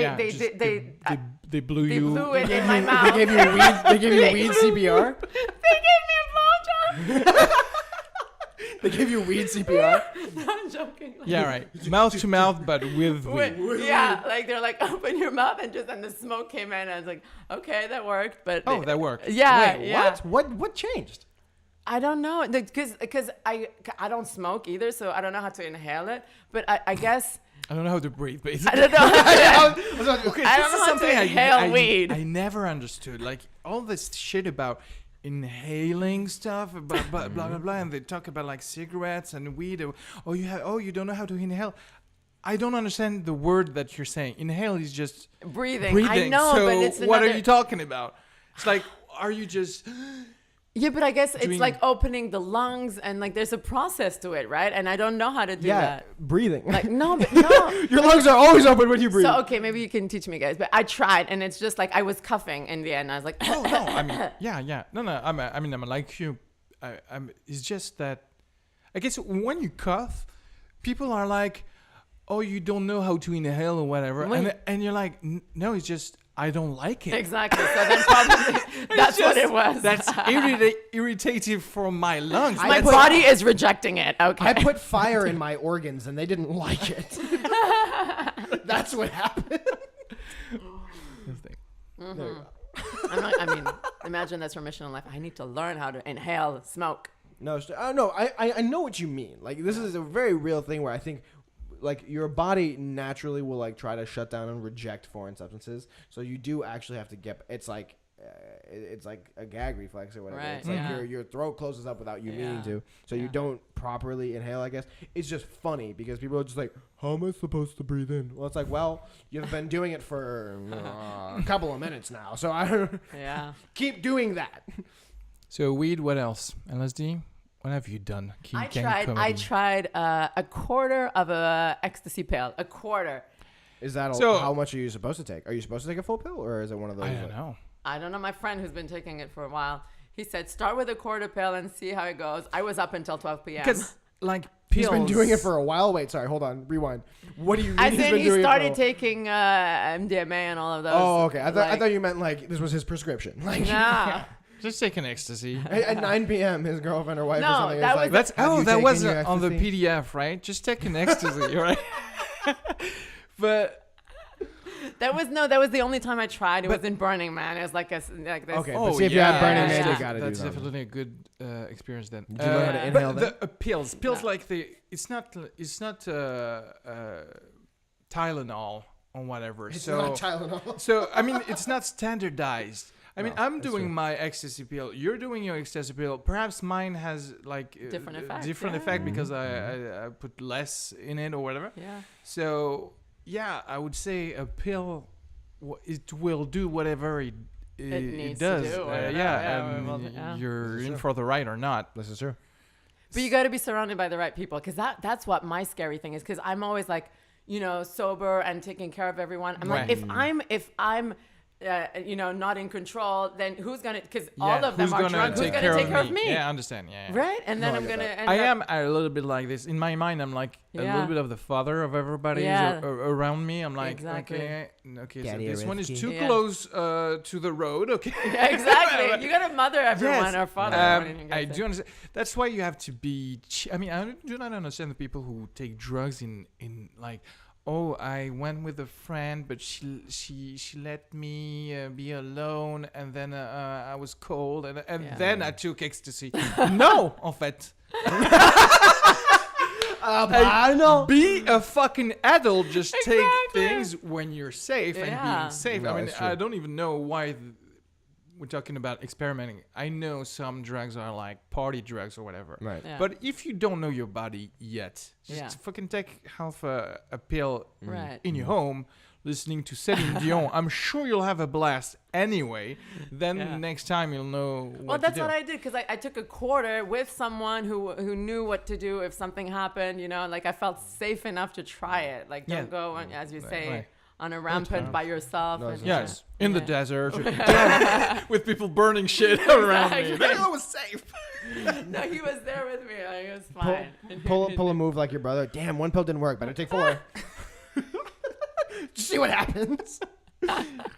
they blew they you. blew it in my mouth. They gave you weed. They gave you weed CPR. They gave me a blowjob. They gave you weed CPR. No, I'm joking. Like, Yeah, right. Mouth to mouth, but with weed. yeah, like they're like, open your mouth, and the smoke came in. And I was like, okay, that worked. But Oh, that worked. Yeah, Wait, yeah. what changed? I don't know, because I don't smoke either, so I don't know how to inhale it. But I guess I don't know how to breathe, I basically. don't know. Okay, I this don't is know how to something inhale weed. I never understood. Like all this shit about inhaling stuff, blah blah blah blah, and they talk about like cigarettes and weed. You don't know how to inhale. I don't understand the word that you're saying. Inhale is just breathing. I know, so but it's what another... are you talking about? It's like, are you just? Yeah, but I guess it's doing- like opening the lungs, and like there's a process to it, right? And I don't know how to do Yeah, that. breathing. Like no, but no. Your lungs are always open when you breathe. So okay, maybe you can teach me, guys. But I tried, and it's just like I was coughing in the end. I was like, Oh no, I mean, yeah. No. I'm like you. It's just that. I guess when you cough, people are like, "Oh, you don't know how to inhale or whatever," and you're like, "No, it's just I don't like it." exactly. So then probably that's what it was. That's irritative for my lungs. My body is rejecting it. Okay. I put fire in my organs and they didn't like it. That's what happened. There you go. I mean, imagine that's your mission in life. I need to learn how to inhale smoke. No, I know what you mean. Like, this is a very real thing where I think, like, your body naturally will, like, try to shut down and reject foreign substances. So you do actually have to get, it's like a gag reflex or whatever. Right, It's like yeah. your throat closes up without you meaning Yeah. to. So you Yeah. don't properly inhale, I guess. It's just funny because people are just like, how am I supposed to breathe in? Well, it's like, well, you've been doing it for a couple of minutes now. So I don't Yeah. keep doing that. So weed. What else? LSD. What have you done? I tried a quarter of a ecstasy pill. A quarter. Is that So- how much are you supposed to take? Are you supposed to take a full pill, or is it one of those? I don't know. I don't know. My friend who's been taking it for a while, he said, start with a quarter pill and see how it goes. I was up until 12 p.m. Because like He's pills. been doing it for a while. Wait, sorry, hold on, rewind. What do you mean? I he's said been he doing it for started a- taking MDMA and all of those. Oh, okay. I like- thought you meant like this was his prescription. Like, Nah. Just take an ecstasy. At 9 p.m., his girlfriend or wife or something that is like, That's "Have you that was taken your on the ecstasy?" PDF, right? Just take an ecstasy, right? But that was the only time I tried. It was in Burning Man. It was like this. Okay, but see if you have Burning Man, you gotta do that's that. definitely a good experience then. Did you learn how to inhale but that? pills like it's not Tylenol or whatever. It's so not Tylenol. so I mean, it's not standardized. I mean, No, I'm that's doing true. my ecstasy pill. You're doing your ecstasy pill. Perhaps mine has like Different effect, different yeah. effect because I put less in it or whatever. Yeah. So yeah, I would say a pill, it will do whatever it needs does. to do. And you're in for the ride or not. This is true. But you got to be surrounded by the right people, because that's what my scary thing is. Because I'm always like, sober and taking care of everyone. I'm like, if I'm not in control, then who's gonna? Because all of them are drunk. Who's gonna take care of me? Yeah, I understand. Yeah. Right, and then No, I I'm get gonna. that. End I up- am a little bit like this. In my mind, I'm like a little bit of the father of everybody Yeah. around me. I'm like, Exactly. okay, Daddy so this one is Arezki. too Yeah. close to the road. Okay. Yeah, exactly. You gotta mother everyone or father everyone. and you I gotta do understand. That's why you have to be. I mean, I do not understand the people who take drugs in like. Oh, I went with a friend, but she let me be alone, and then I was cold, and then I took ecstasy. No, en fait. Be a fucking adult. Just take things when you're safe and being safe. No, I mean, it's true. I don't even know why we're talking about experimenting. I know some drugs are like party drugs or whatever. Right. Yeah. But if you don't know your body yet, just fucking take half a pill Right. in your home, listening to Celine Dion. I'm sure you'll have a blast anyway. Then next time you'll know what Well, that's to do. what I did, because I took a quarter with someone who knew what to do if something happened. Like I felt safe enough to try it. Like don't go on, as you say. Right. On a rampant by yourself. No, and, Yes, in the Yeah. desert, with people burning shit around me. Exactly. That was safe. No, he was there with me. Like, it was fine. Pull a move like your brother. Damn, one pill didn't work. Better take 4. Just see what happens.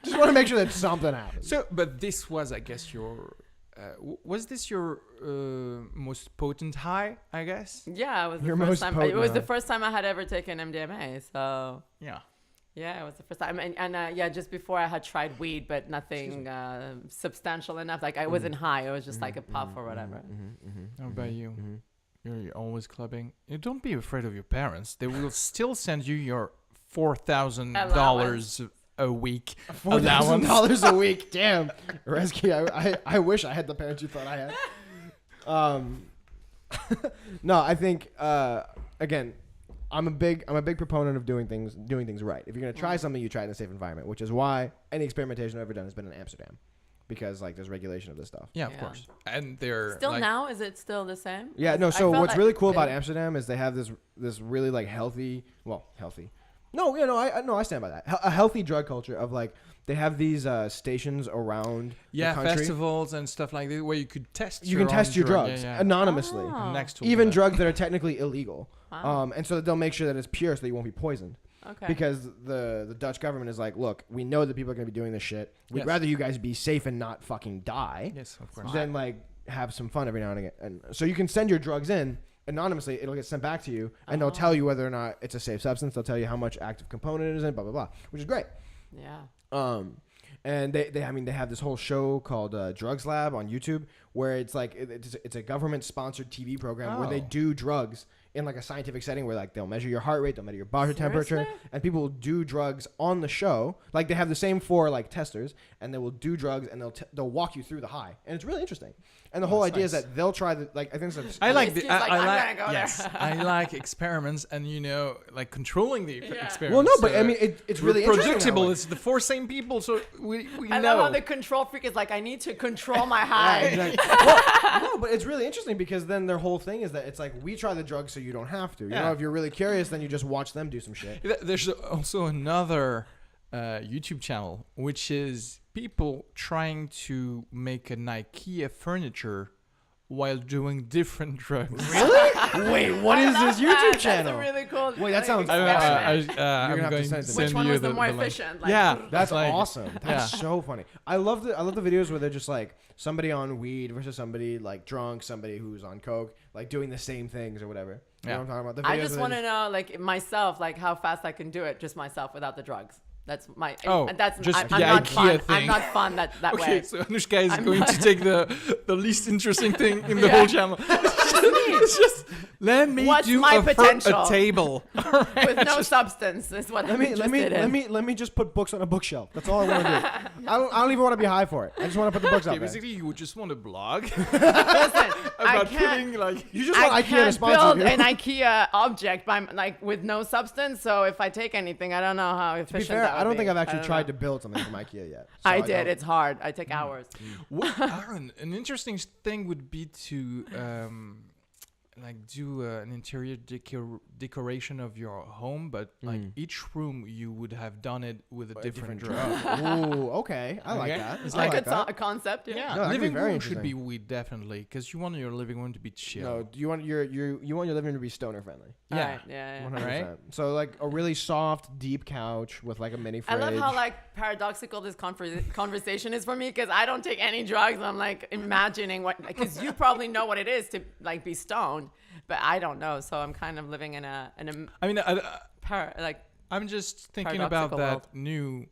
Just want to make sure that something happens. So, but this was, I guess, your. Was this your most potent high? I guess. Yeah, it was the Your first most time. potent It was high. the first time I had ever taken MDMA. So Yeah. yeah, it was the first time. And just before I had tried weed, but nothing substantial enough. Like I wasn't high. It was just like a puff or whatever. How about you? You're always clubbing. You don't be afraid of your parents. They will still send you your $4,000 a week allowance. $4,000 a week. Damn, Arezki, I wish I had the parents you thought I had. No, I think again, I'm a big proponent of doing things right. If you're gonna try something, you try it in a safe environment, which is why any experimentation I've ever done has been in Amsterdam, because like there's regulation of this stuff. Yeah, of course. And they're Still like, now, is it still the same? Yeah, no. I So felt what's like- really cool about Amsterdam is they have this really like healthy. No, I stand by that. A healthy drug culture of like they have these stations around the country. festivals and stuff like that where you could test. You can test your drug. drugs Yeah. anonymously, Oh. Next to even that. drugs that are technically illegal. Wow. And so they'll make sure that it's pure, so that you won't be poisoned. Okay. Because the Dutch government is like, look, we know that people are going to be doing this shit. We'd Yes. rather you guys be safe and not fucking die Yes, of course. than like have some fun every now and again. And so you can send your drugs in anonymously. It'll get sent back to you, and they'll tell you whether or not it's a safe substance. They'll tell you how much active component it is in, blah blah blah, which is great. Yeah. And they have this whole show called Drugs Lab on YouTube, where it's like it's a government sponsored TV program where they Oh. do drugs in like a scientific setting, where like they'll measure your heart rate, they'll measure your body temperature, Seriously? and people will do drugs on the show. Like they have the same 4 like testers, and they will do drugs, and they'll walk you through the high, and it's really interesting. And the whole that's idea nice. is that they'll try the like I think it's I like He's the. like, I I'm like. gonna go Yes, there. I like experiments, and like controlling the Yeah. experiments. well, no, but I mean it's really interesting that predictable. way. It's the 4 same people, so we I know. love how the control freak is like, I need to control my Yeah, high. exactly. Well, no, but it's really interesting because then their whole thing is that it's like we try the drugs so you don't have to. You Yeah. know, if you're really curious, then you just watch them do some shit. There's also another YouTube channel, which is people trying to make an IKEA furniture while doing different drugs. Really? Wait, what is this YouTube channel? That's a really cool. Wait, that sounds I'm have going to send to it. send Which one you was the more link. efficient? Like, Yeah, That's like, awesome. That's so funny. I love the videos where they're just like somebody on weed versus somebody like drunk, somebody who's on coke, like doing the same things or whatever. You know what I'm talking about? The I videos just where want they to know, like myself, like how fast I can do it, just myself without the drugs. That's my. Oh, that's just I'm the not IKEA fun. thing. I'm not fun that Okay, way. so Anoushka is I'm going to not- take the least interesting thing in the whole channel. It's just let me What's do my a potential? table. With no substance is what I'm interested in. let me just put books on a bookshelf. That's all I want to do. I don't even want to be high for it. I just want to put the books Okay, out there. basically, you would just want a blog Listen, I about can't. putting like. You just want I IKEA to can't sponsor build you. an IKEA object by like with no substance. So if I take anything, I don't know how efficient. To be fair, that would I don't be. think I've actually don't tried know. to build something from IKEA yet. So I don't- did. It's hard. I take hours. What, Aaron, an interesting thing would be to like do an interior decoration of your home, but like each room you would have done it with a different drug. Ooh, okay. I like Okay. that. It's I like like It's that. a concept. Yeah, No, that could be living very room should interesting. be weed definitely, because you want your living room to be chill. No, do you want your living room to be stoner friendly? Yeah. Alright, yeah. 100%. Right? So like a really soft, deep couch with like a mini I fridge. love how like paradoxical this conversation is for me because I don't take any drugs. I'm like imagining what because you probably know what it is to like be stoned, but I don't know. So I'm kind of living in a I mean, like I'm just thinking about Paradoxical that world. new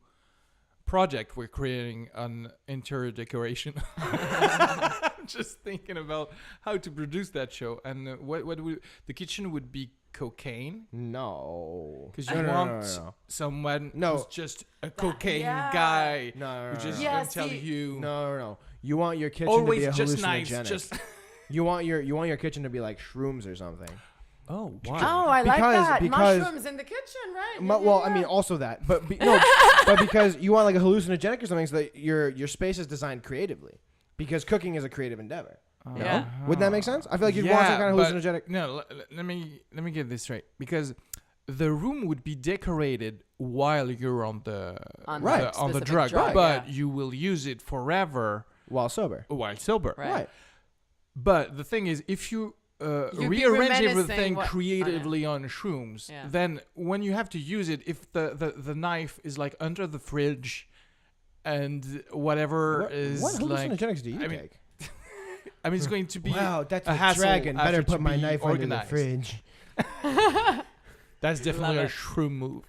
project we're creating on interior decoration. I'm just thinking about how to produce that show, and what would the kitchen would be cocaine, no. because you want someone No. who's just a cocaine yeah. guy No, who just Yeah, gonna tell see- you No. You want your kitchen always to be a just nice, hallucinogenic. just You want your kitchen to be like shrooms or something. oh oh I like Because- that because- mushrooms in the kitchen, right? Well, I mean, also that, but but because you want like a hallucinogenic or something, so that your space is designed creatively. Because cooking is a creative endeavor. Yeah. Wouldn't that make sense? I feel like you'd want some kind of but hallucinogenic. No, let me get this straight, because the room would be decorated while you're on the On Right. the on the specific drug, drug, but yeah. you will use it forever While sober. while sober. Right. Right. But the thing is, if you You'd be rearrange reminiscing everything what- creatively on shrooms, Yeah. then when you have to use it, if the knife is like under the fridge and whatever is What like, hallucinogenics do you I mean, take? I mean, it's going to be Wow, that's a a hassle dragon. Better after to put my be knife organized. under the fridge. That's definitely Love a it. shroom move.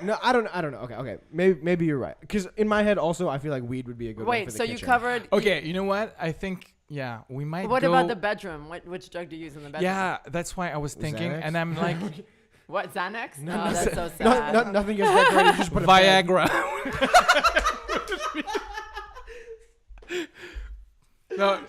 No, I don't know. Okay. Maybe you're right. Because in my head, also, I feel like weed would be a good one Wait, for the so you kitchen. covered. Okay, you know what? I think we might. What go, about the bedroom? Which drug do you use in the bedroom? Yeah, that's why I was thinking, Xanax? and I'm like What, Xanax? No, Oh, no, that's so sad. nothing gets decorated. You just put a bed. Viagra. No,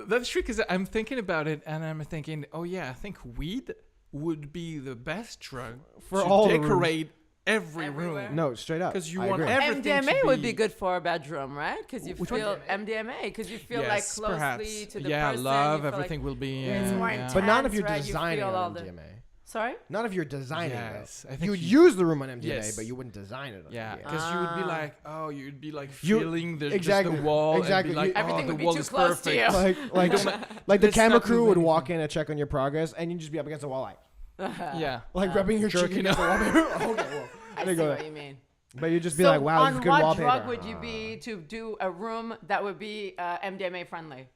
that's true, because I'm thinking about it, and I'm thinking, oh yeah, I think weed would be the best drug For to all the rooms. decorate every Everywhere. room. No, straight up. 'Cause you I want agree. everything to MDMA would be- be good for a bedroom, right? Because you Which one? feel MDMA, because you feel like Yes, closely perhaps. to the yeah, person. love, you feel everything will be. It's more yeah. But not if intense, you're right? You designing feel all on the- MDMA. Sorry? Not if you're designing Yes, I it. think You would you- use the room on MDMA, Yes. but you wouldn't design it on Yeah, MDMA. because you would be Ah. like, you'd be like You- feeling there's exactly, just a wall, exactly. and be like, You- Everything the would be wall too is close to perfect. you. like the Let's camera not crew move would anything. walk in and check on your progress, and you'd just be up against the wall, Yeah, like rubbing your cheek jerking against the wallpaper. Okay, well, I there see you go. what you mean. But you'd just be So like, wow, this is on good what wallpaper. drug would you be to do a room that would be MDMA friendly?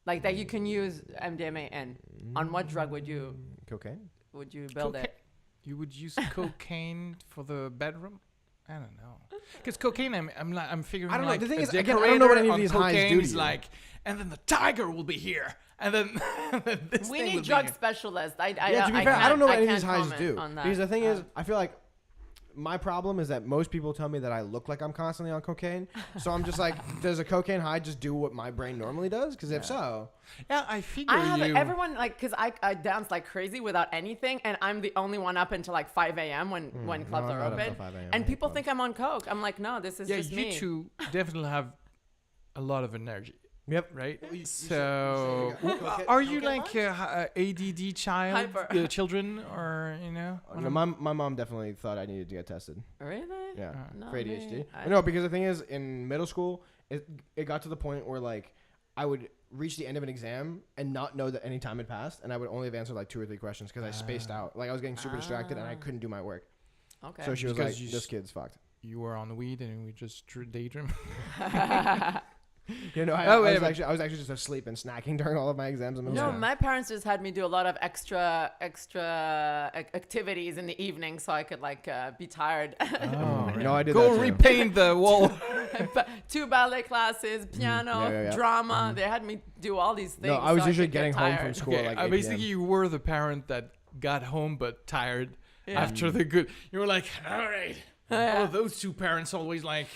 Like that you can use MDMA in? On what drug would you Cocaine? build Coca- it? You would use cocaine for the bedroom? I don't know. Because cocaine, I'm figuring. I don't know. Like The thing a is, again, I don't know what any of decorator these on highs do cocaine to is you. like, and then the tiger will be here, and then, this We thing need will drug be here. specialists. Yeah, to be fair, I can't- don't know what any of can't these highs comment do. on that. Because the thing is, I feel like my problem is that most people tell me that I look like I'm constantly on cocaine. So I'm just like, does a cocaine high just do what my brain normally does? Because if so, Yeah, I figure I have you. everyone like because I dance like crazy without anything, and I'm the only one up until like 5 a.m. when clubs I'm are not up open, till 5 a.m. and I people hate think I'm on coke. I'm like, no, this is yeah, just you me. two definitely have a lot of energy. yep. Right. you So, said you got cocaine- are you cocaine like ADD child, Hyper. children, or you know? No, my mom definitely thought I needed to get tested. Really? Yeah, No, for ADHD. me, I- No, because the thing is, in middle school, it got to the point where like I would reach the end of an exam and not know that any time had passed, and I would only have answered like 2 or 3 questions because I spaced out. Like I was getting super distracted and I couldn't do my work. Okay. So she was Because like, "This kid's fucked." You were on weed and we just daydream. You know, I was actually just asleep and snacking during all of my exams. No, my parents just had me do a lot of extra activities in the evening so I could like be tired. Oh, no, I did Go that too. repaint the wall. 2 ballet classes, piano, drama. They had me do all these things. No, I was so usually could getting get home tired. from school Okay, like 8 basically, p.m. you were the parent that got home but tired after the good. You were like, all right. Oh, those 2 parents always like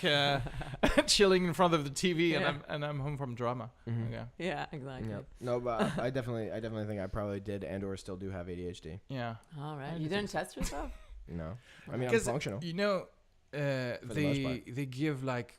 chilling in front of the TV, and I'm home from drama. Okay. Yeah, exactly. Yeah. No, but I definitely think I probably did and/or still do have ADHD. Yeah. All right. You didn't test yourself? No, I mean I'm functional. You know, the most part. they give like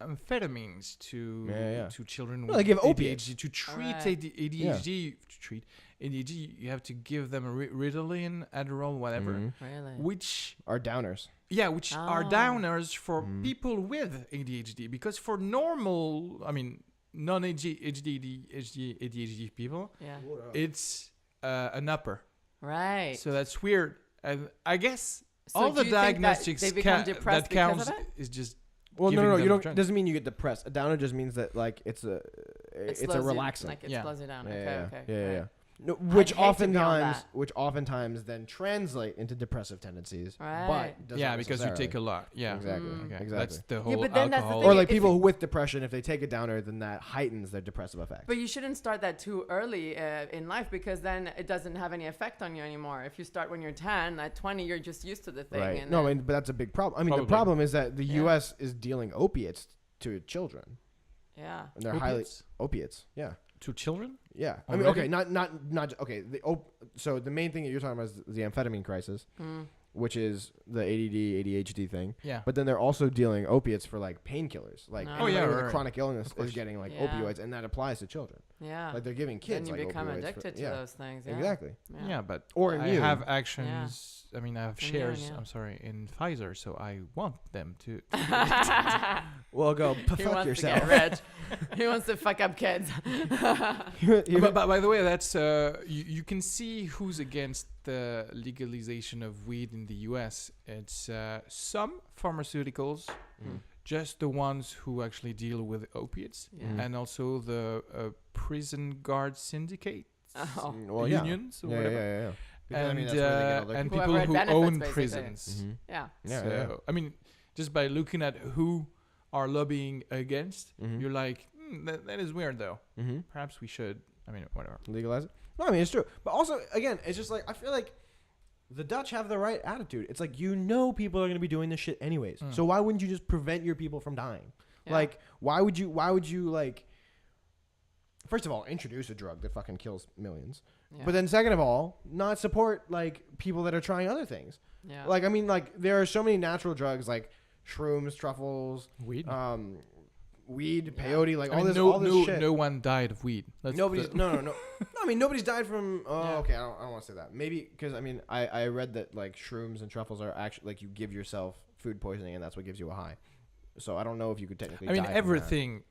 amphetamines to children Well, with they give ADHD opiates. to treat Alright. ADHD. To treat ADHD, you have to give them a Ritalin, Adderall, whatever, Really? which Are downers. which are downers for people with ADHD, because for normal, I mean, non-ADHD people, Yeah. it's an upper. Right. So that's weird. And I guess So all do the you think that diagnostics they become that depressed because counts of it? is just Well, giving no, them you a don't. drug. Doesn't mean you get depressed. A downer just means that like it's a slows you- relaxant. Like it Yeah. slows you down. Yeah, Okay. yeah. Right. No, which hate to be on that. oftentimes then translate into depressive tendencies. Right. But doesn't yeah, because you take a necessarily. lot. Yeah, Exactly. Okay. Exactly. That's the whole but then that's the alcohol. thing. Or like If people you- with depression, if they take a downer, then that heightens their depressive effects. But you shouldn't start that too early in life, because then it doesn't have any effect on you anymore. If you start when you're 10, at 20, you're just used to the thing. Right. And No, I then- mean, but that's a big problem. I mean, Probably. the problem is that the Yeah. U.S. is dealing opiates to children, yeah. and they're Opiates? opiates. Yeah. To children? Yeah. I mean, Already? okay, not okay. So the main thing that you're talking about is the amphetamine crisis, which is the ADD, ADHD thing. Yeah. But then they're also dealing opiates for like painkillers. Like No. anybody yeah, with a right. chronic illness course. is getting like Yeah. opioids, and that applies to children. Yeah. Like they're giving kids then you like become opioids addicted to yeah. those things. Yeah. Exactly. Yeah, but Or I immune. have actions. I mean, I have Immune, shares. yeah. I'm sorry, in Pfizer, so I want them to. Well, go He fuck wants yourself. to get rich. He wants to fuck up kids. But by the way, that's you can see who's against the legalization of weed in the U.S. It's some pharmaceuticals, just the ones who actually deal with opiates, Yeah. and also the prison guard syndicates, Oh. Well, yeah. unions, or Yeah, whatever. yeah. Because, And, I mean, that's where they get all their and Whoever people had who benefits, own basically. prisons. Mhm. Yeah. Yeah, So, yeah. I mean, just by looking at who are lobbying against, Mhm. you're like, that is weird, though. Mm-hmm. Perhaps we should. I mean, whatever. Legalize it? No, I mean it's true. But also, again, it's just like I feel like the Dutch have the right attitude. It's like people are gonna be doing this shit anyways. So why wouldn't you just prevent your people from dying? Yeah. Like, why would you like? First of all, introduce a drug that fucking kills millions. Yeah. But then, second of all, not support like people that are trying other things. Yeah. Like, I mean, like there are so many natural drugs like shrooms, truffles, Weed. weed, peyote, like I mean, all this shit. no one died of weed. Nobody's no. I mean, nobody's died from. Oh, Yeah. okay. I don't want to say that. Maybe because I mean, I read that like shrooms and truffles are actually like you give yourself food poisoning and that's what gives you a high. So I don't know if you could technically. I mean, die from everything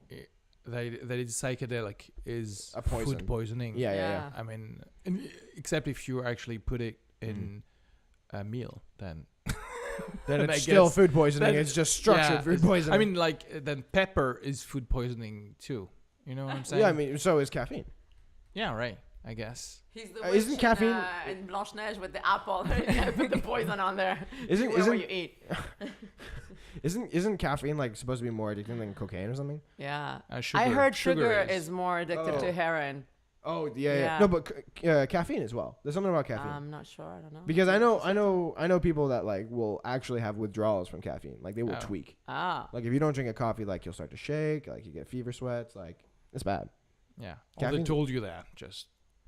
that is psychedelic is A poison. food poisoning. that. Yeah. I mean, except if you actually put it in a meal, then. Then And it's I still guess food poisoning. that- It's just structured yeah, food it's- poisoning. I mean, like then pepper is food poisoning too. You know what I'm saying? yeah. I mean, so is caffeine. Yeah, right. I guess. He's the isn't witch caffeine- in Blanche Neige with the apple? Yeah, put the poison on there. Isn't- Beware what isn't- you eat? Isn't caffeine like supposed to be more addicting than cocaine or something? Yeah. Sugar, I heard sugar is. is more addictive Oh. to heroin. Oh yeah. Yeah. No, but caffeine as well. There's something about caffeine. I'm not sure. I don't know. Because I know people that like will actually have withdrawals from caffeine. Like they will Oh. tweak. Ah. Like if you don't drink a coffee, like you'll start to shake, like you get fever sweats, like it's bad. Yeah. Well, they Caffeine- told you that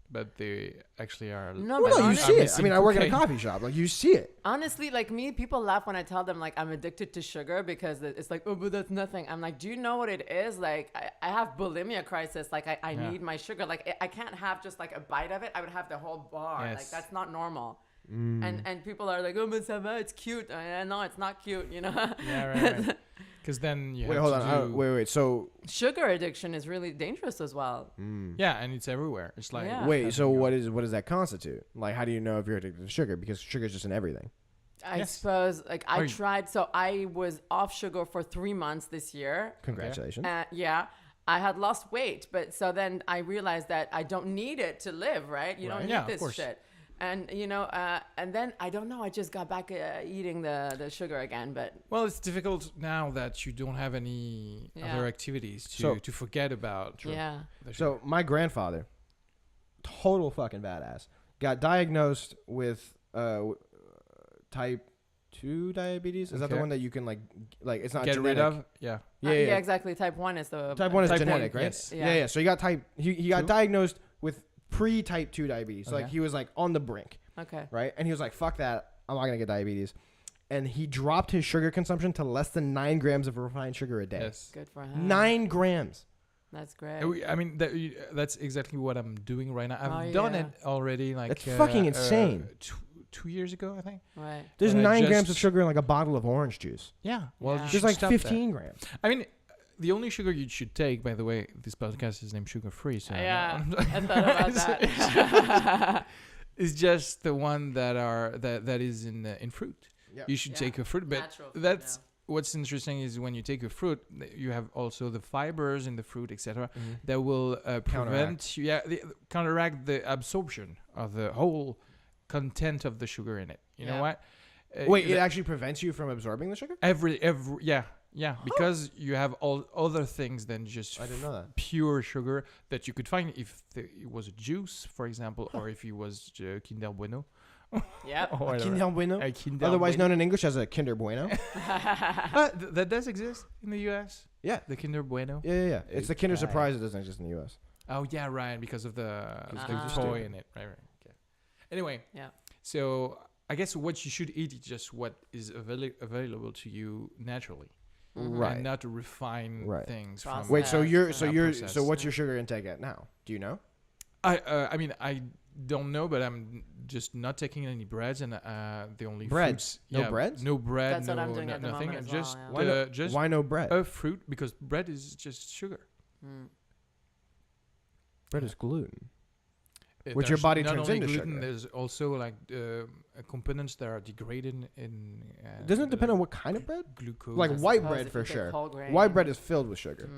but they actually are. No, Well, but no, you honest- see it. I missing mean, I work in a cocaine. coffee shop. Like you see it. Honestly, like me, people laugh when I tell them like I'm addicted to sugar because it's like, oh, but that's nothing. I'm like, do you know what it is? Like I have bulimia crisis. Like I Yeah. need my sugar. Like I can't have just like a bite of it. I would have the whole bar. Like Yes. that's not normal. Mm. And people are like, oh, but ça va, it's cute. No, it's not cute. You know. Yeah, right. Because then you Wait, have hold to on. do... Wait. So Sugar addiction is really dangerous as well. Yeah, and it's everywhere. It's like... Yeah. wait. So what does that constitute? Like, how do you know if you're addicted to sugar? Because sugar is just in everything. I Yes. suppose, like, I tried. So I was off sugar for 3 months this year. Congratulations. Yeah. I had lost weight, but so then I realized that I don't need it to live, right? You don't need Yeah, of this course. shit. And, and then I don't know, I just got back eating the sugar again, but. Well, it's difficult now that you don't have any other activities to forget about. Yeah. So my grandfather, total fucking badass, got diagnosed with type 2 diabetes. Is that the one that you can like it's not get genetic? rid of? Yeah. Yeah, exactly. Type 1 is the. Type 1 is Type genetic, 1, right? yes. Yeah. So he got he got diagnosed with pre-type 2 diabetes. So Okay. like he was like on the brink, Okay. right? And he was like, fuck that. I'm not going to get diabetes. And he dropped his sugar consumption to less than 9 grams of refined sugar a day. Yes. Good for him. 9 grams. That's great. I mean, that's exactly what I'm doing right now. I've done it already. Like That's fucking insane. 2 years ago, I think. Right. There's But 9 grams of sugar in like a bottle of orange juice. Yeah. Well, Yeah. you There's should like stop 15 grams. that. I mean, the only sugar you should take, by the way, this podcast is named Sugar Free. So Yeah, I thought about that. It's just the one that is in fruit. Yeah. You should take a fruit, but Natural fruit, that's what's interesting is when you take a fruit, you have also the fibers in the fruit, etc. That will prevent counteract the absorption of the whole content of the sugar in it. You know what? Wait, it actually prevents you from absorbing the sugar? Every because you have all other things than just I didn't know that. pure sugar that you could find if it was a juice, for example, or if it was Kinder Bueno. Yep. Or Kinder Bueno, Kinder otherwise Bueno. known in English as a Kinder Bueno. That does exist in the US. Yeah. The Kinder Bueno. Yeah. It's the Kinder Surprise that doesn't exist in the US. Oh yeah, right. Because of the Ah. toy in it. Right. Okay. Anyway. Yeah. So I guess what you should eat is just what is available to you naturally. Right. And not to refine things. From Wait, so processed. so what's your sugar intake at now? Do you know? I mean I don't know, but I'm just not taking any breads and the only Breads? fruits. No breads? No bread. That's what I'm doing at the nothing. moment as well, Just yeah. just Why no bread? a fruit, because bread is just sugar. Bread is gluten. Which your There's body not turns only into gluten, sugar. There's also like components that are degraded in. Doesn't it depend on what kind of bread? Glucose. Like I white suppose bread if for you take sure. whole grain. White bread is filled with sugar.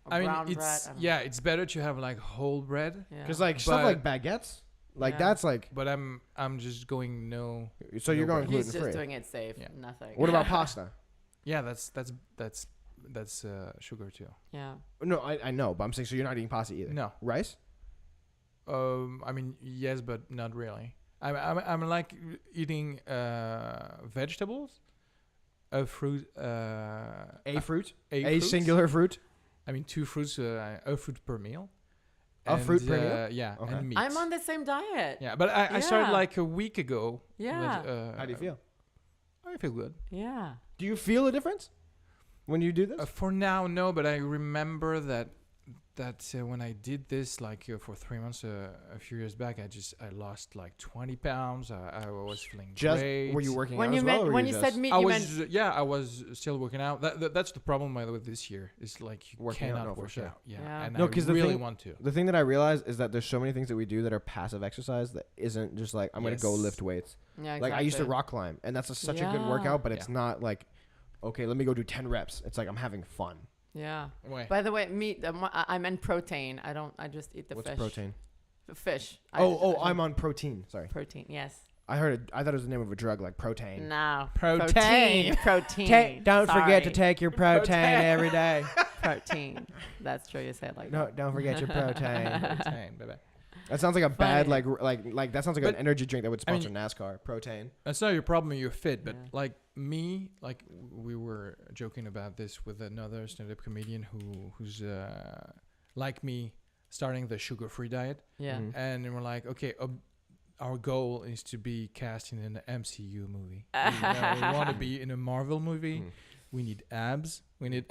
I mean, brown it's bread, I don't know. it's better to have like whole bread. Yeah. Because like stuff like baguettes, like that's like. But I'm just going no. So you're going He's gluten just free. doing it safe. Yeah. Nothing. What about pasta? Yeah, that's sugar too. Yeah. No, I know, but I'm saying so you're not eating pasta either. No. Rice? I mean yes, but not really. I'm like eating vegetables, a fruit, A fruit? A fruit. singular fruit? I mean 2 fruits, a fruit per meal. A fruit per meal? Yeah, Okay. and meat. I'm on the same diet. Yeah, but I started Yeah. like a week ago. Yeah. How do you feel? I feel good. Yeah. Do you feel a difference when you do this? For now, no, but I remember that when I did this, like for 3 months, a few years back, I lost like 20 pounds. I was feeling great. Were you working When out you as well, meant or when you you just said meat, I you was meant I was still working out. That's the problem by the way this year. It's like you Working out, cannot no, for work sure. out. Yeah, Yeah. and No, I 'cause the really thing- want to. The thing that I realize is that there's so many things that we do that are passive exercise that isn't just like I'm gonna go Yes. lift weights. yeah, Like I used to exactly. rock climb, and that's such a good Yeah. workout, but it's Yeah. not like, okay, let me go do 10 reps. It's like I'm having fun. Yeah. Wait. By the way, meat. I meant protein. I don't. I just eat the What's fish. protein? Fish. I'm on protein. Sorry, protein. Yes. I thought it was the name of a drug, like protein. No. Protein. Protein. Don't forget to Sorry. take your protein every day. protein. That's true. You say it like No, that. don't forget your protein. Protein, baby. That sounds like a bad Funny. like that sounds like an But, energy drink that would I mean, sponsor NASCAR. Protein. That's not your problem. You're fit, but Yeah. like me, like we were joking about this with another stand-up comedian who's like me, starting the sugar-free diet, Yeah. Mhm. and we're like, okay, our goal is to be cast in an MCU movie. We want to be in a Marvel movie. Mm. We need abs. We need.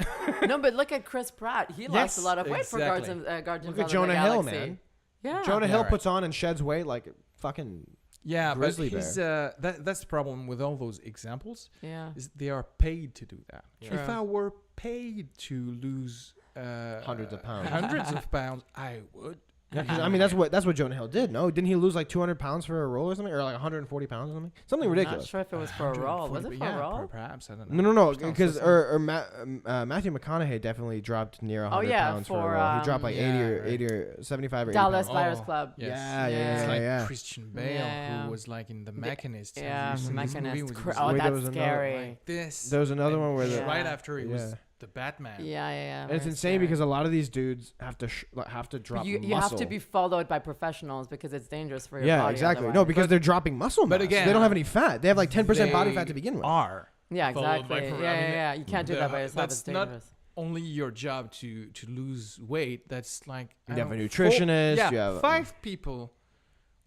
No, but look at Chris Pratt. He lost a lot of weight for exactly. Guardians Look at of Jonah the Hill, Galaxy. man. Yeah. Jonah Yeah, Hill right. puts on and sheds weight like fucking Yeah, grizzly but he's, that's the problem with all those examples. Yeah. Is they are paid to do that. True. If I were paid to lose hundreds of pounds. hundreds of pounds, I would. Yeah, 'cause, I mean that's what Jonah Hill did. No, didn't he lose like 200 pounds for a roll or something, or like 140 pounds or something? Something I'm ridiculous. not sure if it was for a roll. Was it for a roll? Perhaps I don't know. No, because Matthew McConaughey definitely dropped near 100 pounds for a roll. He dropped like 80 or 75 or 80 Dallas pounds. Buyers Club. Yes. Yeah, It's like yeah. Christian Bale, who was like in The Machinist. Yeah, Have you The seen this movie? Machinist. Was Oh, Wait, there that's was another- scary. like this. There was another one where Yeah. right after he was Yeah. the Batman. Yeah. And it's very insane scary. because a lot of these dudes have to drop you muscle. have to be followed by professionals because it's dangerous for your Yeah, body. exactly. otherwise. No, because they're dropping muscle but mass. again, they don't have any fat. They have like 10% body They fat to begin with. Are Yeah, followed by exactly. pro- Yeah, I mean, yeah. You can't do that by yourself. that's It's not dangerous. only your job to lose weight. That's like You I have a don't know, nutritionist, Yeah, you have- 5 people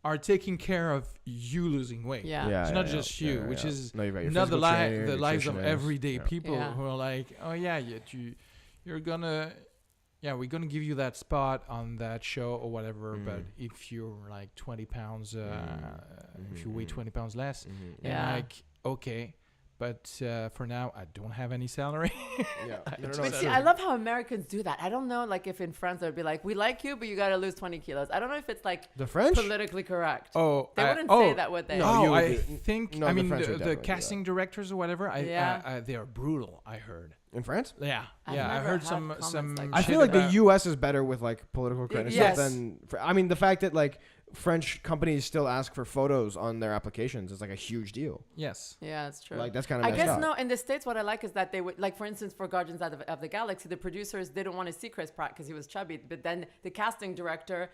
are taking care of you losing weight. Yeah. It's not just you, which is no, you've got your not the, physical trainer, the lives of nutritionist. everyday Yeah. people Yeah. who are like, oh yeah, you're gonna, we're gonna give you that spot on that show or whatever. But if you're like 20 pounds, if you weigh 20 pounds less, Yeah. and like okay, but for now I don't have any salary. Yeah. But see, I love how Americans do that. I don't know, like, if in France they'd be like, "We like you, but you got to lose 20 kilos." I don't know if it's like The French? politically correct. Oh, They wouldn't say that, would they? No, you would I do- think. no, I the mean, French would the definitely do casting directors or whatever. Yeah. They are brutal. I heard. In France? Yeah, I've I never heard had some comments like I that. feel like the about- U.S. is better with like political correctness Yes. than. I mean, the fact that like French companies still ask for photos on their applications is like a huge deal. Yes. Yeah, that's true. Like that's kind of. I messed guess up. no. In the States, what I like is that they would, like, for instance, for Guardians of the Galaxy, the producers didn't want to see Chris Pratt because he was chubby. But then the casting director,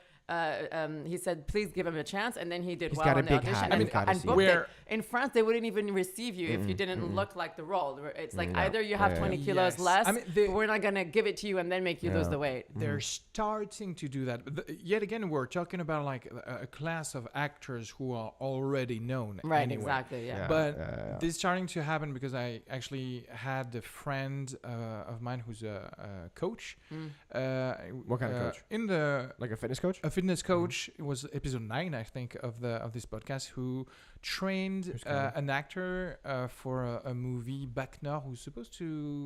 he said, please give him a chance, and then he did He's well got a on the big audition hat. and, You've gotta and see booked it. it. Where- In France, they wouldn't even receive you if you didn't look like the role. It's like Yeah. either you have Yeah. 20 kilos Yes. less, I mean, but we're not gonna give it to you and then make you lose Yeah. the weight. They're starting to do that. But yet again, we're talking about like a class of actors who are already known. Right, anyway. exactly. Yeah. Yeah. But this is starting to happen because I actually had a friend of mine who's a coach. What kind of coach? In the Like a fitness coach? a fitness coach. It was episode 9, I think, of this podcast, who trained Who's coming? an actor for a movie Bac Nord,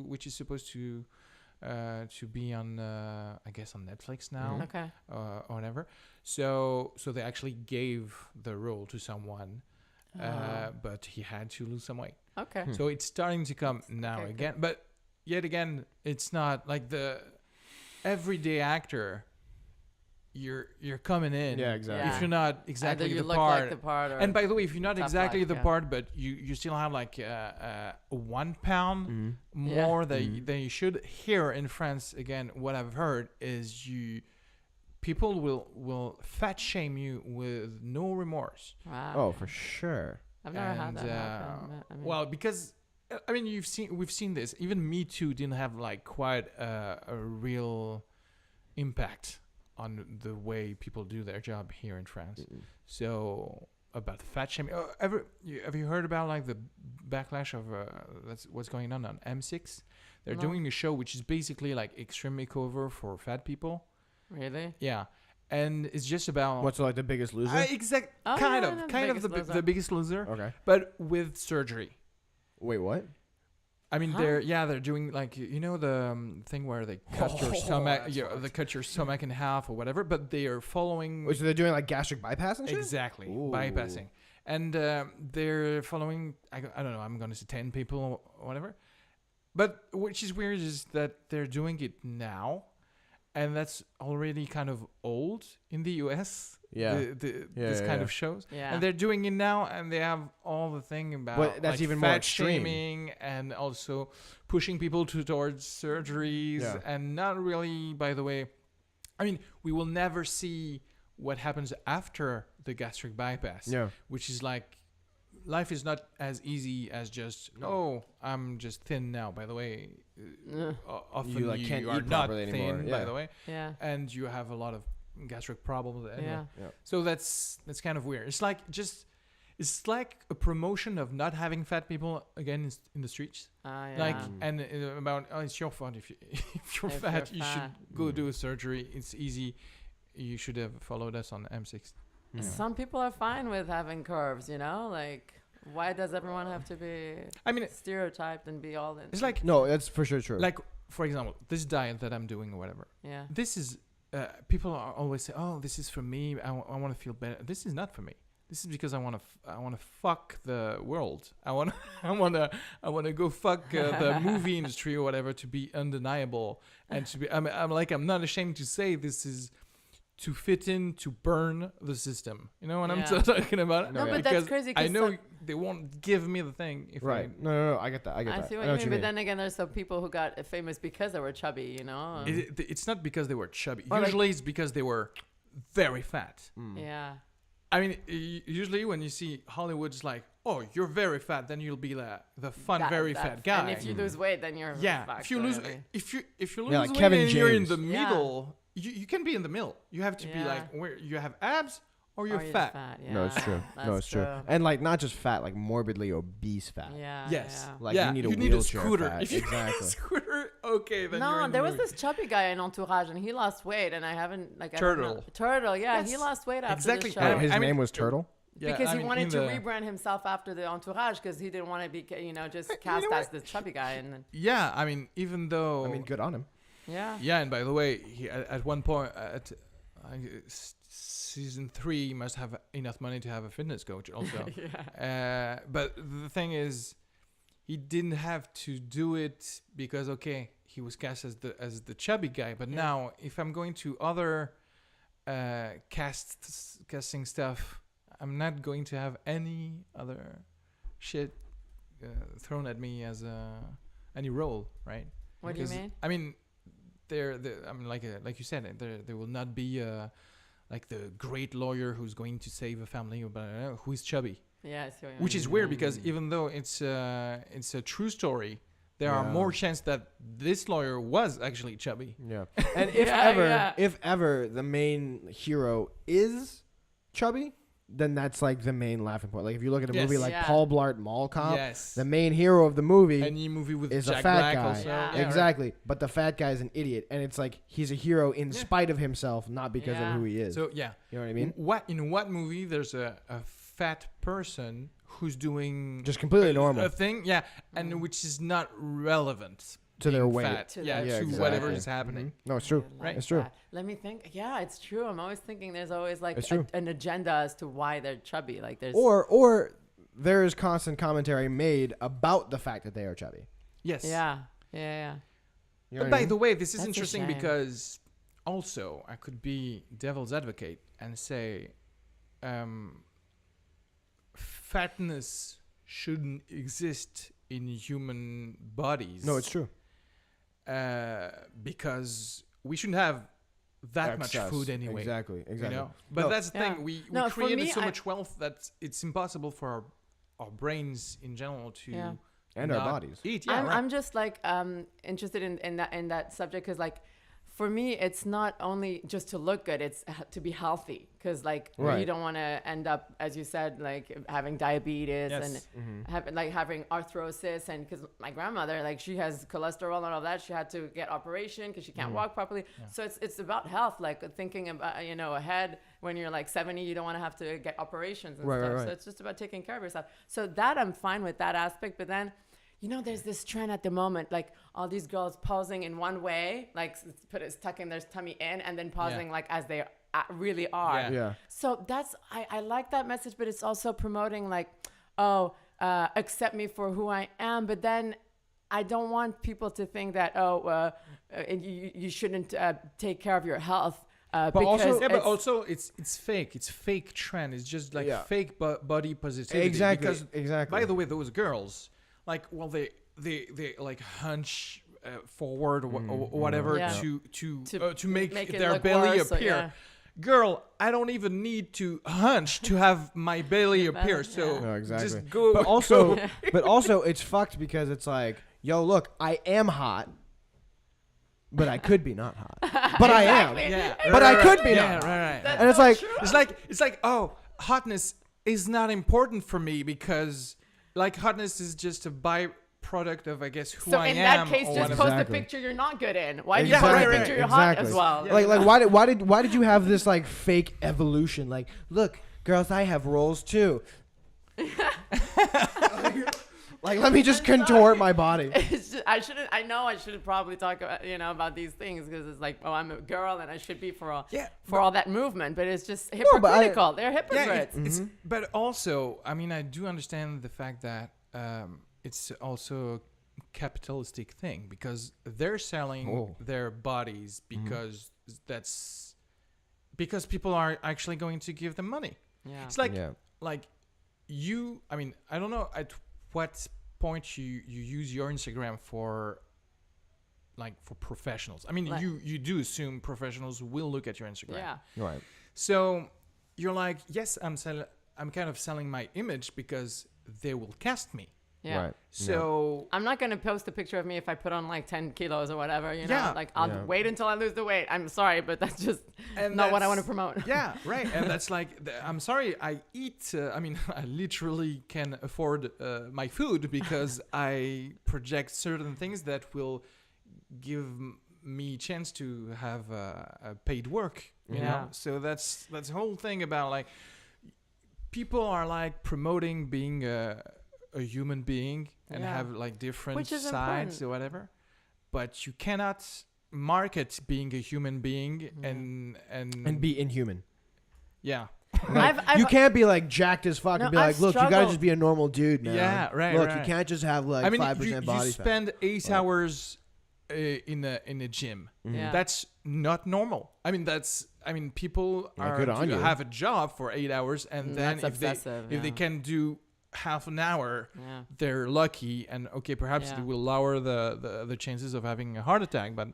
which is supposed to be on, I guess, on Netflix now, Okay. or whatever. So they actually gave the role to someone, but he had to lose some weight. Okay. So it's starting to come now Okay, again, but yet again, it's not like the everyday actor. You're coming in. Yeah, exactly. If you're not exactly Either you the look part. like the part, or And by the way, if you're not tough exactly luck, the yeah. part, but you still have like 1 pound more than you should. Here in France, again, what I've heard is people will fat shame you with no remorse. wow. Oh, for sure. I've never had And, that happen. but, I mean, Well, because I mean, we've seen this. Even Me Too didn't have like quite a real impact on the way people do their job here in France. So about fat shaming, have you heard about like the backlash of that's what's going on M6? They're No. doing a show which is basically like extreme makeover for fat people. really? Yeah, and it's just about What's like the biggest loser? Oh, kind yeah, of the kind of Biggest Loser. the biggest loser, Okay. but with surgery. Wait, what? I mean, Huh? they're doing like the thing where they cut your stomach, that's they cut your stomach in half or whatever, but they are following Wait, so they're doing like gastric bypass and shit? exactly Ooh. bypassing, and they're following. I don't know. I'm gonna say 10 people or whatever, but which is weird is that they're doing it now, and that's already kind of old in the U.S. Yeah. This kind of shows. Yeah. And they're doing it now, and they have all the thing about But that's like, even more fat extreme. shaming and also pushing people towards surgeries, Yeah. and not really. By the way, I mean, we will never see what happens after the gastric bypass, Yeah. which is like life is not as easy as just I'm just thin now. By the way, often You, like, can't are eat not properly thin. anymore, By yeah. the way, Yeah. and you have a lot of gastric problems. Anyway. Yeah. So that's kind of weird. It's like a promotion of not having fat people again in the streets. Yeah. Like and about it's your fault if you're If fat, you're you should fat. go do a surgery. It's easy. You should have followed us on M6. some people are fine with having curves, you know, like why does everyone have to be stereotyped and be all in? It's like no, that's for sure true. Like for example, this diet that I'm doing or whatever. Yeah. This is people are always say, "Oh, this is for me. I want to feel better." This is not for me. This is because I want to fuck the world. I want to go fuck the movie industry or whatever to be undeniable and to be. I'm not ashamed to say this is to fit in, to burn the system. You know what I'm talking about? No, but that's crazy. I know they won't give me the thing. If right. No. I get that. I see what you mean. But then again, there's some people who got famous because they were chubby, you know? It's not because they were chubby. Or usually it's because they were very fat. Yeah. I mean, usually when you see Hollywood, it's like, oh, you're very fat, then you'll be the fun, very fat guy. And if you lose weight, then you're if you lose if you lose like weight Kevin and you're in James. the middle, you can be in the middle. You have to be like where you have abs or you're fat. Yeah. No, it's true. No, it's true. And like not just fat, like morbidly obese fat. Yeah. Yes. Yeah. Like you need a wheelchair scooter. fat. If you Exactly. need a scooter, okay, then you're No, in there the was movie. this chubby guy in Entourage, and he lost weight, and I haven't like Turtle. Turtle, yeah, Yes. he lost weight after Exactly. the show. His I mean, name was Turtle. Yeah, because I he mean, wanted in to the- rebrand himself after the Entourage because he didn't want to be, just You cast know as what? the chubby guy. And then, Yeah, I mean, even though I mean, good on him. yeah. Yeah, and by the way, he at one point season 3 must have enough money to have a fitness coach also. Yeah. But the thing is, he didn't have to do it because he was cast as the chubby guy. But now, if I'm going to other casting stuff, I'm not going to have any other shit thrown at me as any role, right? What do you mean? I mean, I mean, like you said, there will not be like the great lawyer who's going to save a family, who is chubby. Yeah, I see what you Which mean. is weird because even though it's a true story, there are more chance that this lawyer was actually chubby. Yeah. And if ever the main hero is chubby, then that's like the main laughing point. Like if you look at a movie like Paul Blart Mall Cop, the main hero of the movie any movie with is Jack a fat Black guy. also. Yeah. Exactly. But the fat guy is an idiot. And it's like he's a hero in spite of himself, not because of who he is. So yeah. You know what I mean? In what movie there's a fat person who's doing Just completely normal. a thing, and which is not relevant To their being weight. fat, To to their- whatever exactly. is happening. No, it's true. Like It's true. that. Let me think. Yeah, it's true. I'm always thinking there's always like It's true. an agenda as to why they're chubby. Like there's Or there is constant commentary made about the fact that they are chubby. Yes. yeah. You know But what I by mean? the way, this is That's a interesting shame. because also I could be devil's advocate and say fatness shouldn't exist in human bodies. No, it's true. Because we shouldn't have that much Excess. food anyway. Exactly. You know? But No. that's the Yeah. thing. We No, for created me, so much wealth that it's impossible for our brains in general to And our not bodies. eat. Yeah, I'm just like interested in that subject because like for me it's not only just to look good, it's to be healthy because like Right. you don't want to end up, as you said, like having diabetes Yes. and having arthrosis, and because my grandmother, like she has cholesterol and all that, she had to get operation because she can't walk properly. So it's about health, like thinking about ahead. When you're like 70, you don't want to have to get operations and stuff. Right. So it's just about taking care of yourself. So that I'm fine with that aspect, but then there's this trend at the moment, like all these girls posing in one way, like tucking their tummy in and then posing like as they really are. Yeah. So that's, I like that message, but it's also promoting like, accept me for who I am. But then I don't want people to think that, you shouldn't take care of your health. But also it's fake. It's fake trend. It's just like fake body positivity. Exactly. Because Exactly. by the way, those girls, like, well, they like hunch forward or whatever to make it their look belly worse, appear. Girl, I don't even need to hunch to have my belly appear. So No, exactly. just go. But also, it's fucked because it's like, yo, look, I am hot, but I could be not hot. But I am. Yeah, But I could be yeah, not. right. That's And it's so like, true. It's like, oh, hotness is not important for me because, like, hotness is just a product of, I guess, who So I in am. that case, or just whatever. post a Exactly. picture you're not good in. Why do you Exactly. post a picture you're hot as well? Like why did you have this like fake evolution? Like, look, girls, I have rolls too. Like, let me just contort my body. It's just, I know I should probably talk about, about these things because it's like, oh, I'm a girl and I should be for all that movement, but it's just hypocritical. They're hypocrites. It's but also, I mean, I do understand the fact that it's also a capitalistic thing because they're selling their bodies because because people are actually going to give them money. Yeah. It's like you. I mean, I don't know at what point you use your Instagram for professionals. I mean, you do assume professionals will look at your Instagram. Yeah. Right. So you're like, yes, I'm kind of selling my image because they will cast me. Yeah. Right. So I'm not going to post a picture of me if I put on like 10 kilos or whatever, Yeah. like I'll wait until I lose the weight. I'm sorry, but that's just not what I want to promote. Yeah, right. And that's like, I'm sorry, I eat, I mean, I literally can afford my food because I project certain things that will give me chance to have a paid work, you know? So that's the whole thing about like, people are like promoting being a human being and have like different sides important. or whatever, but you cannot market being a human being and be inhuman. Yeah. Like, you can't be like jacked as fuck and be like, look, you gotta just be a normal dude, man. Yeah, right. Look, right. you can't just have like 5% body you spend 8 hours in a gym. Yeah. That's not normal. I mean, people have a job for 8 hours, and then if they can do half an hour, they're lucky, and perhaps they will lower the chances of having a heart attack, but